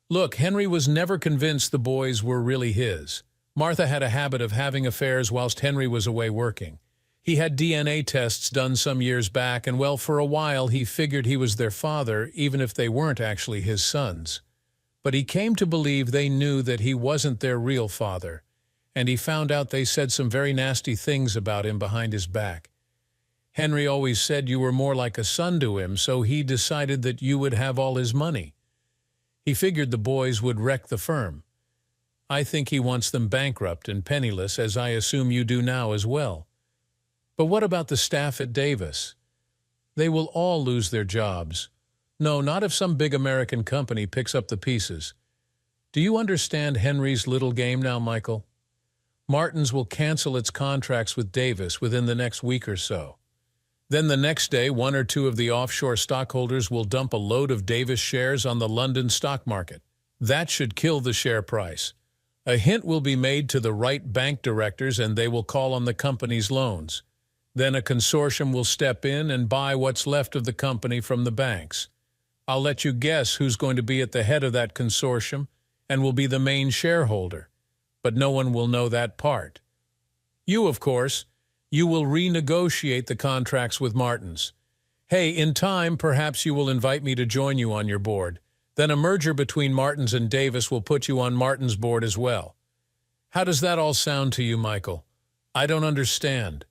Look, Henry was never convinced the boys were really his. Martha had a habit of having affairs whilst Henry was away working. He had DNA tests done some years back, and well, for a while he figured he was their father, even if they weren't actually his sons. But he came to believe they knew that he wasn't their real father, and he found out they said some very nasty things about him behind his back. Henry always said you were more like a son to him, so he decided that you would have all his money. He figured the boys would wreck the firm. I think he wants them bankrupt and penniless, as I assume you do now as well. But what about the staff at Davis? They will all lose their jobs. No, not if some big American company picks up the pieces. Do you understand Henry's little game now, Michael? Martin's will cancel its contracts with Davis within the next week or so. Then the next day, one or two of the offshore stockholders will dump a load of Davis shares on the London stock market. That should kill the share price. A hint will be made to the right bank directors and they will call on the company's loans. Then a consortium will step in and buy what's left of the company from the banks. I'll let you guess who's going to be at the head of that consortium and will be the main shareholder. But no one will know that part. You, of course. You will renegotiate the contracts with Martin's. Hey, in time, perhaps you will invite me to join you on your board. Then a merger between Martin's and Davis will put you on Martin's board as well. How does that all sound to you, Michael? I don't understand.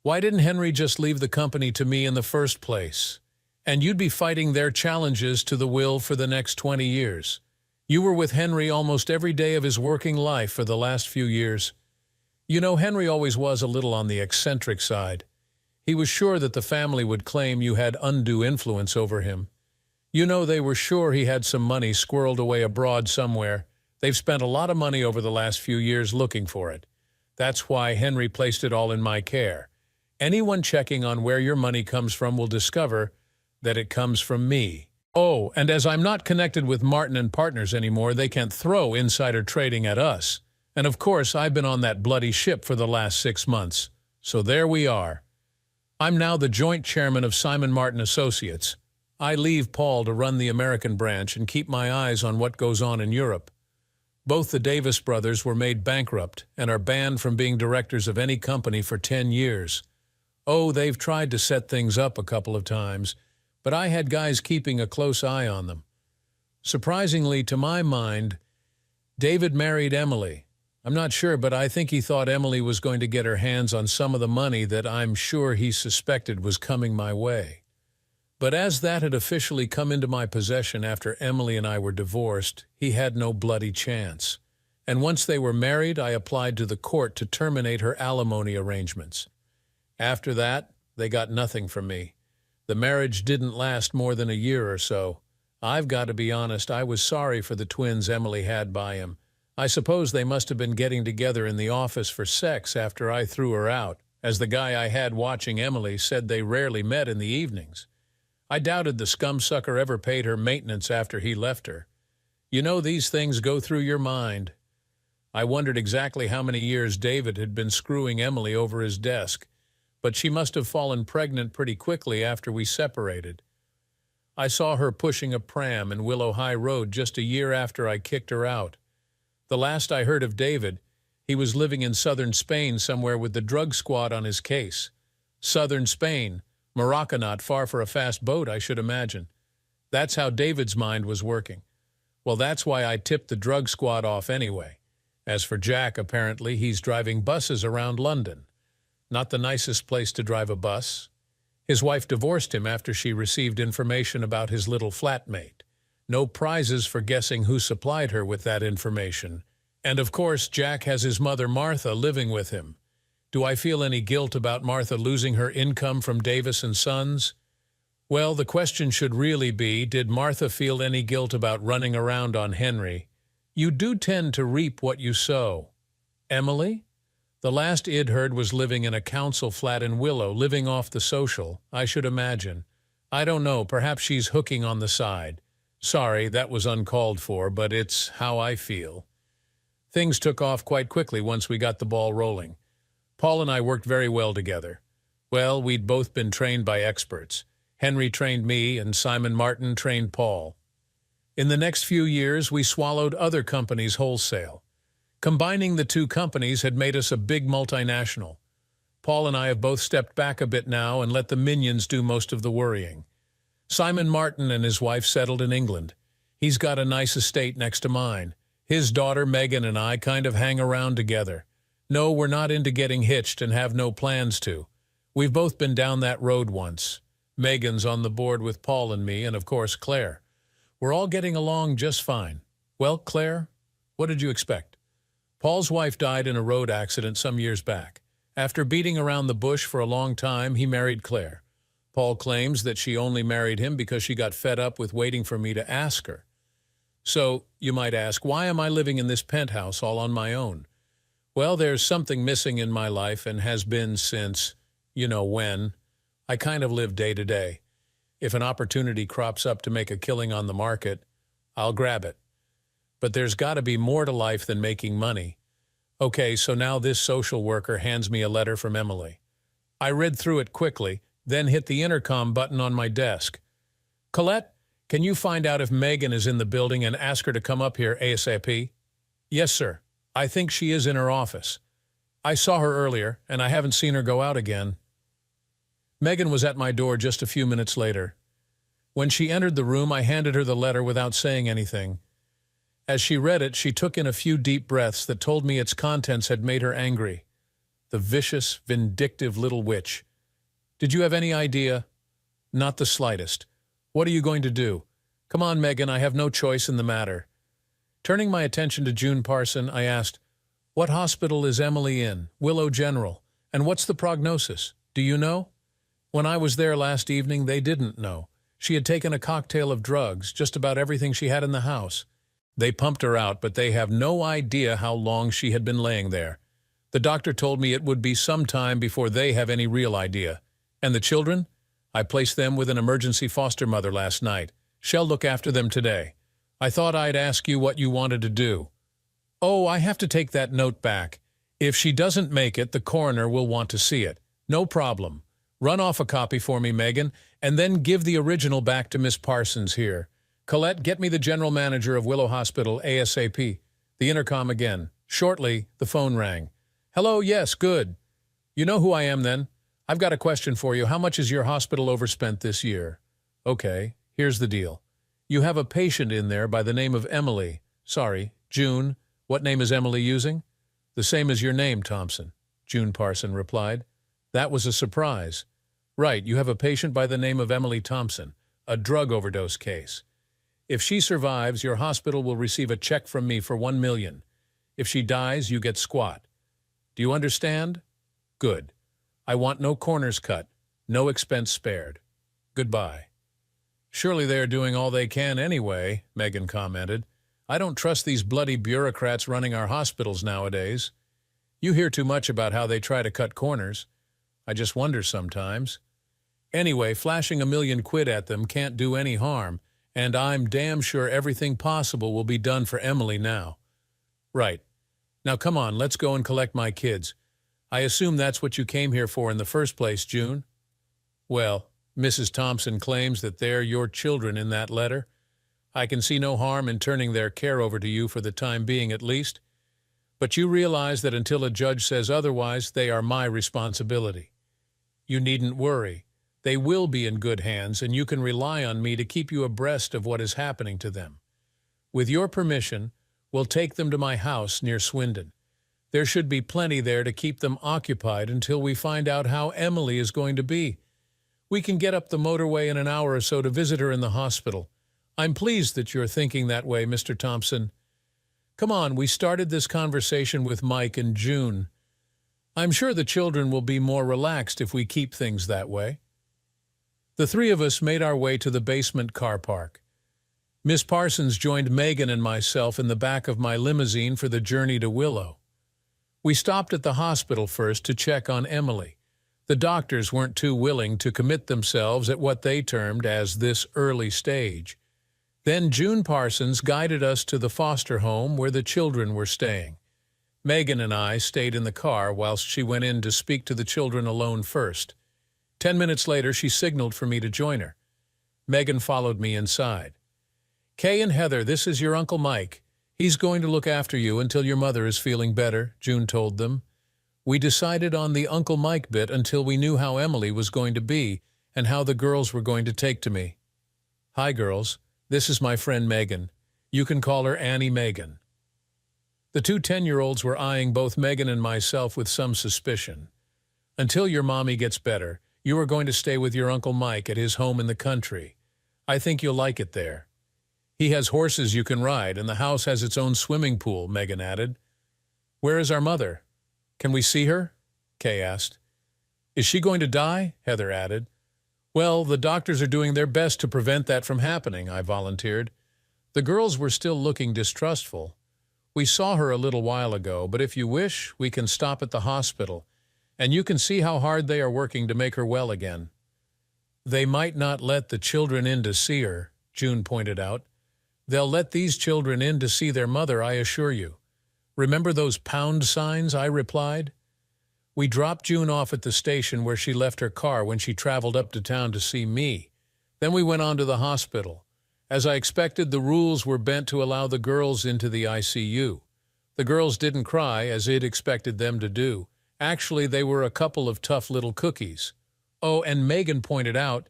Why didn't Henry just leave the company to me in the first place? And you'd be fighting their challenges to the will for the next 20 years. You were with Henry almost every day of his working life for the last few years. You know, Henry always was a little on the eccentric side. He was sure that the family would claim you had undue influence over him. You know, they were sure he had some money squirreled away abroad somewhere. They've spent a lot of money over the last few years looking for it. That's why Henry placed it all in my care. Anyone checking on where your money comes from will discover that it comes from me. Oh, and as I'm not connected with Martin and Partners anymore, they can't throw insider trading at us. And of course, I've been on that bloody ship for the last 6 months. So there we are. I'm now the joint chairman of Simon Martin Associates. I leave Paul to run the American branch and keep my eyes on what goes on in Europe. Both the Davis brothers were made bankrupt and are banned from being directors of any company for 10 years. Oh, they've tried to set things up a couple of times, but I had guys keeping a close eye on them. Surprisingly, to my mind, David married Emily. I'm not sure, but I think he thought Emily was going to get her hands on some of the money that I'm sure he suspected was coming my way. But as that had officially come into my possession after Emily and I were divorced, he had no bloody chance. And once they were married, I applied to the court to terminate her alimony arrangements. After that, they got nothing from me. The marriage didn't last more than a year or so. I've got to be honest, I was sorry for the twins Emily had by him. I suppose they must have been getting together in the office for sex after I threw her out, as the guy I had watching Emily said they rarely met in the evenings. I doubted the scumsucker ever paid her maintenance after he left her. You know, these things go through your mind. I wondered exactly how many years David had been screwing Emily over his desk, but she must have fallen pregnant pretty quickly after we separated. I saw her pushing a pram in Willow High Road just a year after I kicked her out. The last I heard of David, he was living in southern Spain somewhere with the drug squad on his case. Southern Spain, Morocco not far for a fast boat, I should imagine. That's how David's mind was working. Well, that's why I tipped the drug squad off anyway. As for Jack, apparently he's driving buses around London. Not the nicest place to drive a bus. His wife divorced him after she received information about his little flatmate. No prizes for guessing who supplied her with that information. And of course, Jack has his mother Martha living with him. Do I feel any guilt about Martha losing her income from Davis and Sons? Well, the question should really be, did Martha feel any guilt about running around on Henry? You do tend to reap what you sow. Emily? The last I'd heard was living in a council flat in Willow, living off the social, I should imagine. I don't know, perhaps she's hooking on the side. Sorry, that was uncalled for, but it's how I feel. Things took off quite quickly once we got the ball rolling. Paul and I worked very well together. Well, we'd both been trained by experts. Henry trained me, and Simon Martin trained Paul. In the next few years, we swallowed other companies wholesale. Combining the two companies had made us a big multinational. Paul and I have both stepped back a bit now and let the minions do most of the worrying. Simon Martin and his wife settled in England. He's got a nice estate next to mine. His daughter Megan and I kind of hang around together. No, we're not into getting hitched and have no plans to. We've both been down that road once. Megan's on the board with Paul and me, and of course Claire. We're all getting along just fine. Well, Claire, what did you expect? Paul's wife died in a road accident some years back. After beating around the bush for a long time, he married Claire. Paul claims that she only married him because she got fed up with waiting for me to ask her. So, you might ask, why am I living in this penthouse all on my own? Well, there's something missing in my life and has been since, you know when. I kind of live day to day. If an opportunity crops up to make a killing on the market, I'll grab it. But there's got to be more to life than making money. Okay, so now this social worker hands me a letter from Emily. I read through it quickly, then hit the intercom button on my desk. Colette, can you find out if Megan is in the building and ask her to come up here ASAP? Yes, sir. I think she is in her office. I saw her earlier, and I haven't seen her go out again. Megan was at my door just a few minutes later. When she entered the room, I handed her the letter without saying anything. As she read it, she took in a few deep breaths that told me its contents had made her angry. The vicious, vindictive little witch. Did you have any idea? Not the slightest. What are you going to do? Come on, Megan, I have no choice in the matter. Turning my attention to June Parson, I asked, what hospital is Emily in? Willow General. And what's the prognosis? Do you know? When I was there last evening, they didn't know. She had taken a cocktail of drugs, just about everything she had in the house. They pumped her out, but they have no idea how long she had been laying there. The doctor told me it would be some time before they have any real idea. And the children? I placed them with an emergency foster mother last night. She'll look after them today. I thought I'd ask you what you wanted to do. Oh, I have to take that note back. If she doesn't make it, the coroner will want to see it. No problem. Run off a copy for me, Megan, and then give the original back to Miss Parsons here. Colette, get me the general manager of Willow Hospital ASAP. The intercom again. Shortly, the phone rang. Hello, yes, good. You know who I am then? I've got a question for you. How much is your hospital overspent this year? Okay, here's the deal. You have a patient in there by the name of Emily. Sorry, June. What name is Emily using? The same as your name, Thompson, June Parson replied. That was a surprise. Right, you have a patient by the name of Emily Thompson, a drug overdose case. If she survives, your hospital will receive a check from me for $1 million. If she dies, you get squat. Do you understand? Good. I want no corners cut, no expense spared. Goodbye. Surely they are doing all they can anyway, Megan commented. I don't trust these bloody bureaucrats running our hospitals nowadays. You hear too much about how they try to cut corners. I just wonder sometimes. Anyway, flashing $1 million at them can't do any harm, and I'm damn sure everything possible will be done for Emily now. Right. Now come on, let's go and collect my kids. I assume that's what you came here for in the first place, June? Well, Mrs. Thompson claims that they're your children in that letter. I can see no harm in turning their care over to you for the time being at least. But you realize that until a judge says otherwise, they are my responsibility. You needn't worry. They will be in good hands, and you can rely on me to keep you abreast of what is happening to them. With your permission, we'll take them to my house near Swindon. There should be plenty there to keep them occupied until we find out how Emily is going to be. We can get up the motorway in an hour or so to visit her in the hospital. I'm pleased that you're thinking that way, Mr. Thompson. Come on, we started this conversation with Mike and June. I'm sure the children will be more relaxed if we keep things that way. The three of us made our way to the basement car park. Miss Parsons joined Megan and myself in the back of my limousine for the journey to Willow. We stopped at the hospital first to check on Emily. The doctors weren't too willing to commit themselves at what they termed as this early stage. Then June Parsons guided us to the foster home where the children were staying. Megan and I stayed in the car whilst she went in to speak to the children alone first. 10 minutes later, she signaled for me to join her. Megan followed me inside. Kay and Heather, this is your Uncle Mike. He's going to look after you until your mother is feeling better, June told them. We decided on the Uncle Mike bit until we knew how Emily was going to be and how the girls were going to take to me. Hi, girls. This is my friend Megan. You can call her Annie Megan. The two 10-year-olds were eyeing both Megan and myself with some suspicion. Until your mommy gets better, you are going to stay with your Uncle Mike at his home in the country. I think you'll like it there. He has horses you can ride, and the house has its own swimming pool, Megan added. Where is our mother? Can we see her? Kay asked. Is she going to die? Heather added. Well, the doctors are doing their best to prevent that from happening, I volunteered. The girls were still looking distrustful. We saw her a little while ago, but if you wish, we can stop at the hospital, and you can see how hard they are working to make her well again. They might not let the children in to see her, June pointed out. They'll let these children in to see their mother, I assure you. Remember those pound signs? I replied. We dropped June off at the station where she left her car when she traveled up to town to see me. Then we went on to the hospital. As I expected, the rules were bent to allow the girls into the ICU. The girls didn't cry, as I'd expected them to do. Actually, they were a couple of tough little cookies. Oh, and Megan pointed out,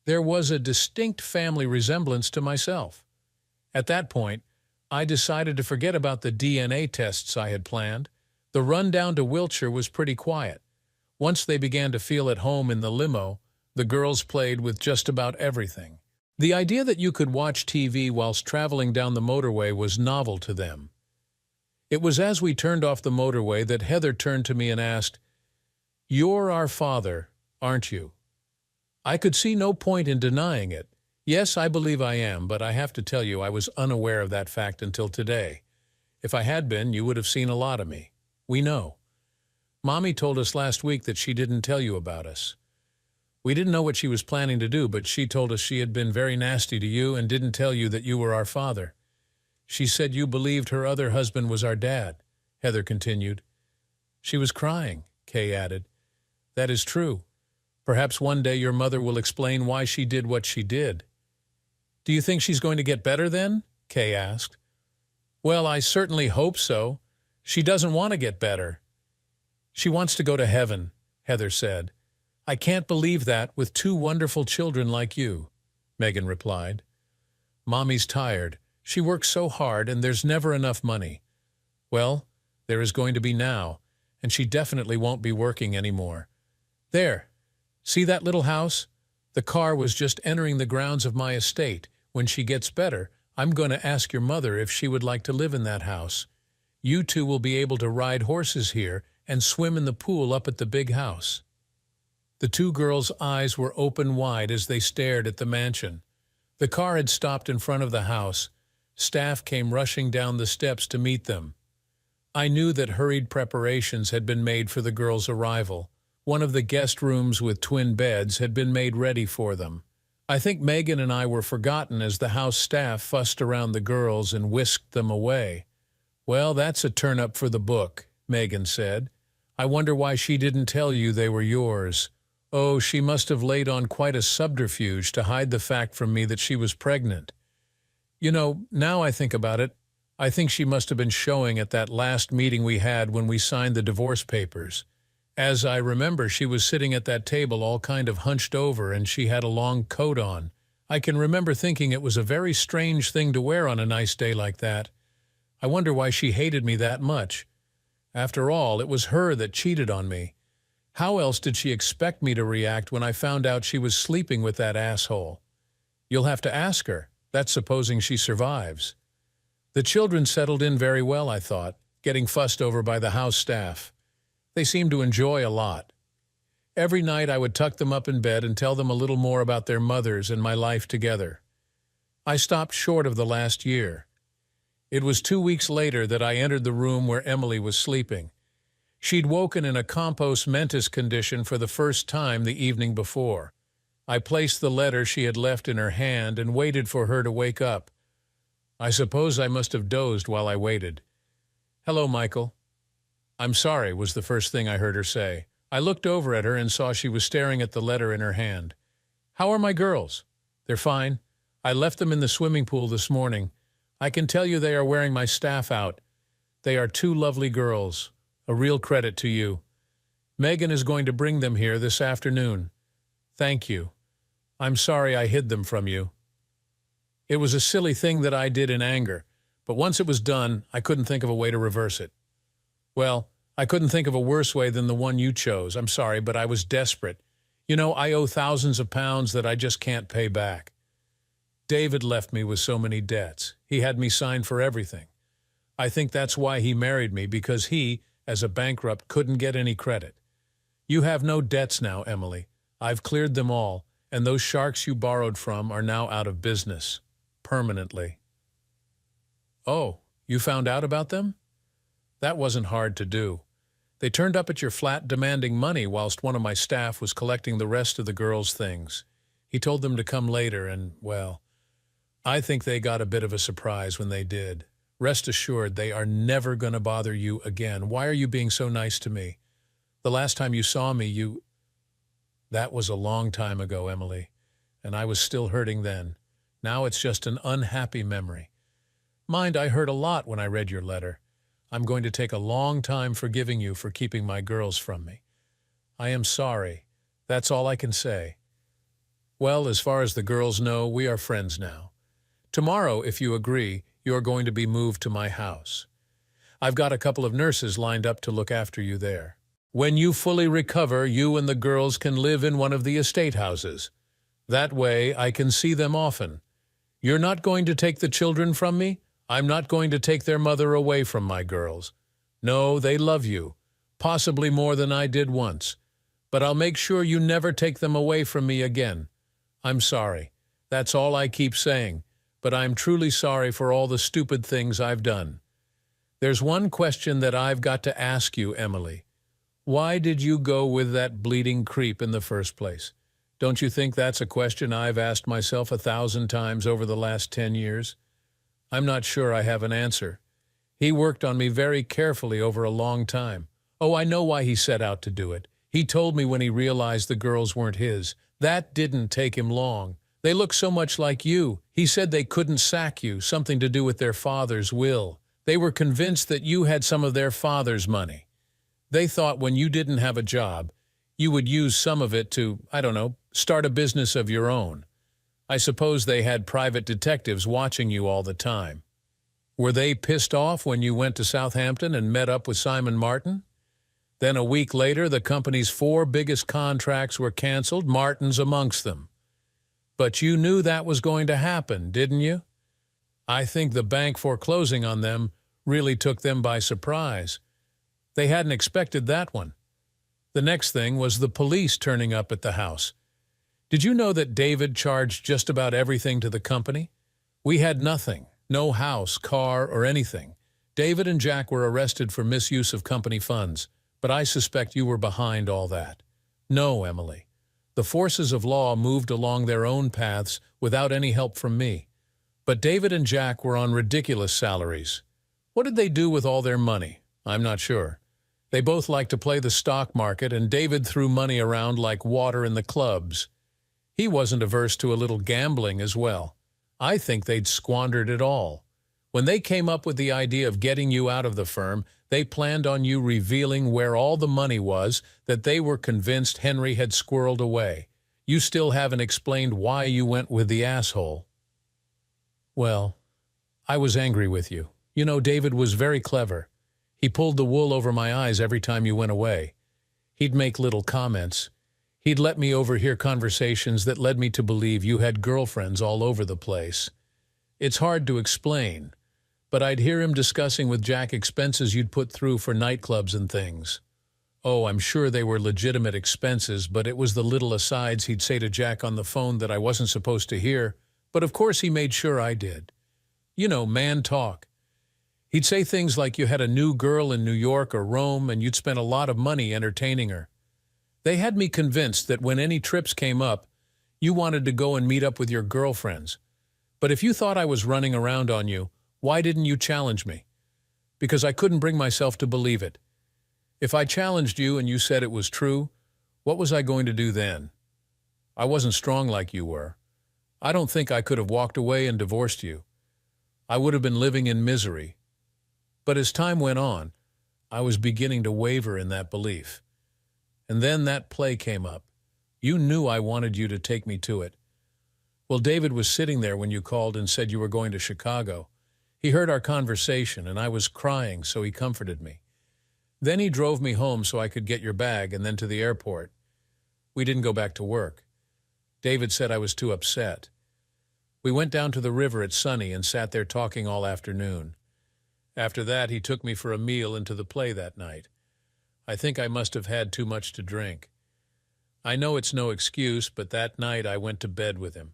there was a distinct family resemblance to myself. At that point, I decided to forget about the DNA tests I had planned. The run down to Wiltshire was pretty quiet. Once they began to feel at home in the limo, the girls played with just about everything. The idea that you could watch TV whilst traveling down the motorway was novel to them. It was as we turned off the motorway that Heather turned to me and asked, "You're our father, aren't you?" I could see no point in denying it. Yes, I believe I am, but I have to tell you I was unaware of that fact until today. If I had been, you would have seen a lot of me. We know. Mommy told us last week that she didn't tell you about us. We didn't know what she was planning to do, but she told us she had been very nasty to you and didn't tell you that you were our father. She said you believed her other husband was our dad, Heather continued. She was crying, Kay added. That is true. Perhaps one day your mother will explain why she did what she did. Do you think she's going to get better then? Kay asked. Well, I certainly hope so. She doesn't want to get better. She wants to go to heaven, Heather said. I can't believe that with two wonderful children like you, Megan replied. Mommy's tired. She works so hard and there's never enough money. Well, there is going to be now, and she definitely won't be working anymore. There, see that little house? The car was just entering the grounds of my estate. When she gets better, I'm going to ask your mother if she would like to live in that house. You two will be able to ride horses here and swim in the pool up at the big house." The two girls' eyes were open wide as they stared at the mansion. The car had stopped in front of the house. Staff came rushing down the steps to meet them. I knew that hurried preparations had been made for the girls' arrival. One of the guest rooms with twin beds had been made ready for them. I think Megan and I were forgotten as the house staff fussed around the girls and whisked them away. "Well, that's a turn-up for the book," Megan said. "I wonder why she didn't tell you they were yours. Oh, she must have laid on quite a subterfuge to hide the fact from me that she was pregnant. You know, now I think about it, I think she must have been showing at that last meeting we had when we signed the divorce papers. As I remember, she was sitting at that table all kind of hunched over, and she had a long coat on. I can remember thinking it was a very strange thing to wear on a nice day like that. I wonder why she hated me that much. After all, it was her that cheated on me. How else did she expect me to react when I found out she was sleeping with that asshole? You'll have to ask her. That's supposing she survives." The children settled in very well, I thought, getting fussed over by the house staff. They seemed to enjoy a lot. Every night I would tuck them up in bed and tell them a little more about their mothers and my life together. I stopped short of the last year. It was 2 weeks later that I entered the room where Emily was sleeping. She'd woken in a compos mentis condition for the first time the evening before. I placed the letter she had left in her hand and waited for her to wake up. I suppose I must have dozed while I waited. "Hello, Michael." "I'm sorry," was the first thing I heard her say. I looked over at her and saw she was staring at the letter in her hand. "How are my girls?" "They're fine. I left them in the swimming pool this morning. I can tell you they are wearing my staff out. They are two lovely girls. A real credit to you. Megan is going to bring them here this afternoon. Thank you. I'm sorry I hid them from you. It was a silly thing that I did in anger, but once it was done, I couldn't think of a way to reverse it. Well, I couldn't think of a worse way than the one you chose. I'm sorry, but I was desperate. You know, I owe thousands of pounds that I just can't pay back. David left me with so many debts. He had me sign for everything. I think that's why he married me, because he, as a bankrupt, couldn't get any credit. You have no debts now, Emily. I've cleared them all, and those sharks you borrowed from are now out of business. Permanently. Oh, you found out about them? That wasn't hard to do. They turned up at your flat demanding money whilst one of my staff was collecting the rest of the girls' things. He told them to come later and, well, I think they got a bit of a surprise when they did. Rest assured, they are never going to bother you again. Why are you being so nice to me? The last time you saw me, That was a long time ago, Emily, and I was still hurting then. Now it's just an unhappy memory. Mind, I hurt a lot when I read your letter. I'm going to take a long time forgiving you for keeping my girls from me. I am sorry. That's all I can say. Well, as far as the girls know, we are friends now. Tomorrow, if you agree, you're going to be moved to my house. I've got a couple of nurses lined up to look after you there. When you fully recover, you and the girls can live in one of the estate houses. That way, I can see them often. You're not going to take the children from me? I'm not going to take their mother away from my girls. No, they love you, possibly more than I did once. But I'll make sure you never take them away from me again. I'm sorry. That's all I keep saying. But I'm truly sorry for all the stupid things I've done. There's one question that I've got to ask you, Emily. Why did you go with that bleeding creep in the first place? Don't you think that's a question I've asked myself 1,000 times over the last 10 years? I'm not sure I have an answer. He worked on me very carefully over a long time. Oh, I know why he set out to do it. He told me when he realized the girls weren't his. That didn't take him long. They look so much like you. He said they couldn't sack you, something to do with their father's will. They were convinced that you had some of their father's money. They thought when you didn't have a job, you would use some of it to, I don't know, start a business of your own. I suppose they had private detectives watching you all the time. Were they pissed off when you went to Southampton and met up with Simon Martin? Then a week later, the company's 4 biggest contracts were canceled, Martin's amongst them. But you knew that was going to happen, didn't you? I think the bank foreclosing on them really took them by surprise. They hadn't expected that one. The next thing was the police turning up at the house. Did you know that David charged just about everything to the company? We had nothing, no house, car, or anything. David and Jack were arrested for misuse of company funds, but I suspect you were behind all that. No, Emily. The forces of law moved along their own paths without any help from me. But David and Jack were on ridiculous salaries. What did they do with all their money? I'm not sure. They both liked to play the stock market, and David threw money around like water in the clubs. He wasn't averse to a little gambling as well. I think they'd squandered it all. When they came up with the idea of getting you out of the firm, they planned on you revealing where all the money was that they were convinced Henry had squirreled away. You still haven't explained why you went with the asshole. Well, I was angry with you. You know, David was very clever. He pulled the wool over my eyes every time you went away. He'd make little comments. He'd let me overhear conversations that led me to believe you had girlfriends all over the place. It's hard to explain, but I'd hear him discussing with Jack expenses you'd put through for nightclubs and things. Oh, I'm sure they were legitimate expenses, but it was the little asides he'd say to Jack on the phone that I wasn't supposed to hear, but of course he made sure I did. You know, man talk. He'd say things like you had a new girl in New York or Rome and you'd spent a lot of money entertaining her. They had me convinced that when any trips came up, you wanted to go and meet up with your girlfriends. But if you thought I was running around on you, why didn't you challenge me? Because I couldn't bring myself to believe it. If I challenged you and you said it was true, what was I going to do then? I wasn't strong like you were. I don't think I could have walked away and divorced you. I would have been living in misery. But as time went on, I was beginning to waver in that belief. And then that play came up. You knew I wanted you to take me to it. Well, David was sitting there when you called and said you were going to Chicago. He heard our conversation, and I was crying, so he comforted me. Then he drove me home so I could get your bag and then to the airport. We didn't go back to work. David said I was too upset. We went down to the river at Sunny and sat there talking all afternoon. After that, he took me for a meal and to the play that night. I think I must have had too much to drink. I know it's no excuse, but that night I went to bed with him.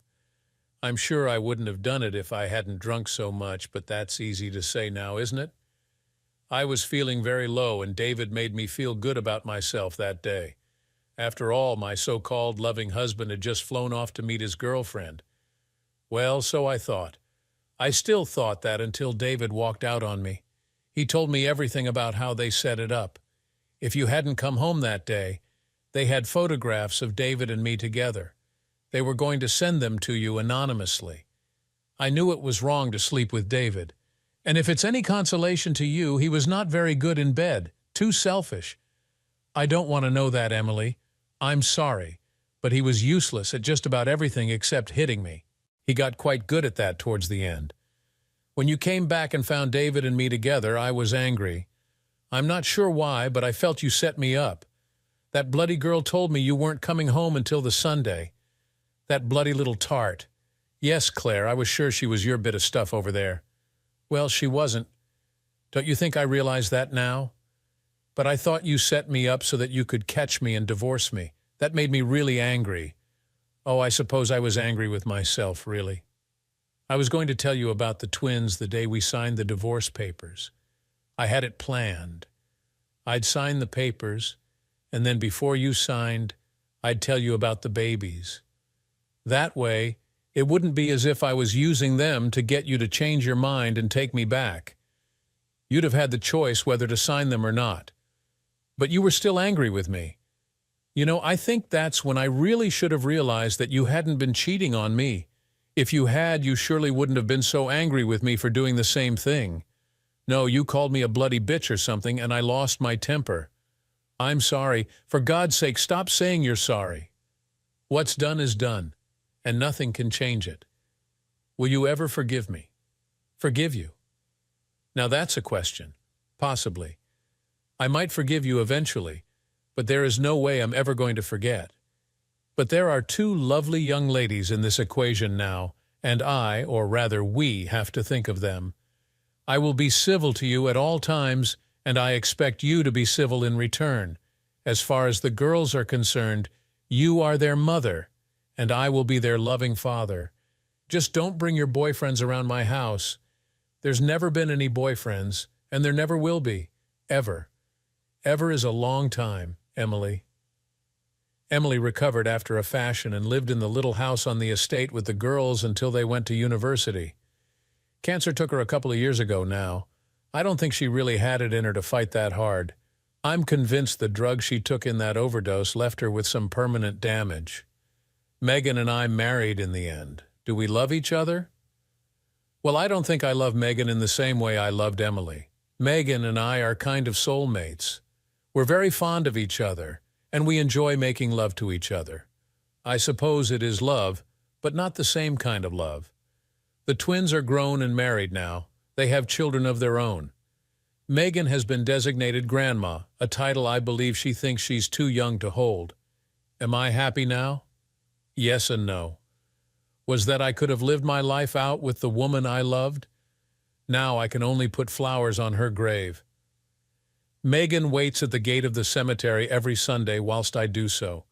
I'm sure I wouldn't have done it if I hadn't drunk so much, but that's easy to say now, isn't it? I was feeling very low, and David made me feel good about myself that day. After all, my so-called loving husband had just flown off to meet his girlfriend. Well, so I thought. I still thought that until David walked out on me. He told me everything about how they set it up. If you hadn't come home that day, they had photographs of David and me together. They were going to send them to you anonymously. I knew it was wrong to sleep with David. And if it's any consolation to you, he was not very good in bed, too selfish. I don't want to know that, Emily. I'm sorry, but he was useless at just about everything except hitting me. He got quite good at that towards the end. When you came back and found David and me together, I was angry. I'm not sure why, but I felt you set me up. That bloody girl told me you weren't coming home until the Sunday. That bloody little tart. Yes, Claire, I was sure she was your bit of stuff over there. Well, she wasn't. Don't you think I realize that now? But I thought you set me up so that you could catch me and divorce me. That made me really angry. Oh, I suppose I was angry with myself, really. I was going to tell you about the twins the day we signed the divorce papers. I had it planned. I'd sign the papers, and then before you signed, I'd tell you about the babies. That way, it wouldn't be as if I was using them to get you to change your mind and take me back. You'd have had the choice whether to sign them or not. But you were still angry with me. You know, I think that's when I really should have realized that you hadn't been cheating on me. If you had, you surely wouldn't have been so angry with me for doing the same thing. No, you called me a bloody bitch or something, and I lost my temper. I'm sorry. For God's sake, stop saying you're sorry. What's done is done, and nothing can change it. Will you ever forgive me? Forgive you? Now that's a question. Possibly. I might forgive you eventually, but there is no way I'm ever going to forget. But there are two lovely young ladies in this equation now, and I, or rather we, have to think of them. I will be civil to you at all times, and I expect you to be civil in return. As far as the girls are concerned, you are their mother, and I will be their loving father. Just don't bring your boyfriends around my house. There's never been any boyfriends, and there never will be. Ever. Ever is a long time, Emily. Emily recovered after a fashion and lived in the little house on the estate with the girls until they went to university. Cancer took her a couple of years ago now. I don't think she really had it in her to fight that hard. I'm convinced the drug she took in that overdose left her with some permanent damage. Megan and I married in the end. Do we love each other? Well, I don't think I love Megan in the same way I loved Emily. Megan and I are kind of soulmates. We're very fond of each other, and we enjoy making love to each other. I suppose it is love, but not the same kind of love. The twins are grown and married now. They have children of their own. Megan has been designated grandma, a title I believe she thinks she's too young to hold. Am I happy now? Yes and no. Was that I could have lived my life out with the woman I loved? Now I can only put flowers on her grave. Megan waits at the gate of the cemetery every Sunday whilst I do so.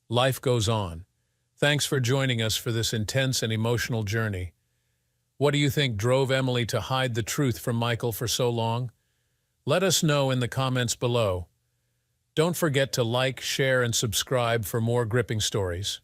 Life goes on. Thanks for joining us for this intense and emotional journey. What do you think drove Emily to hide the truth from Michael for so long? Let us know in the comments below. Don't forget to like, share, and subscribe for more gripping stories.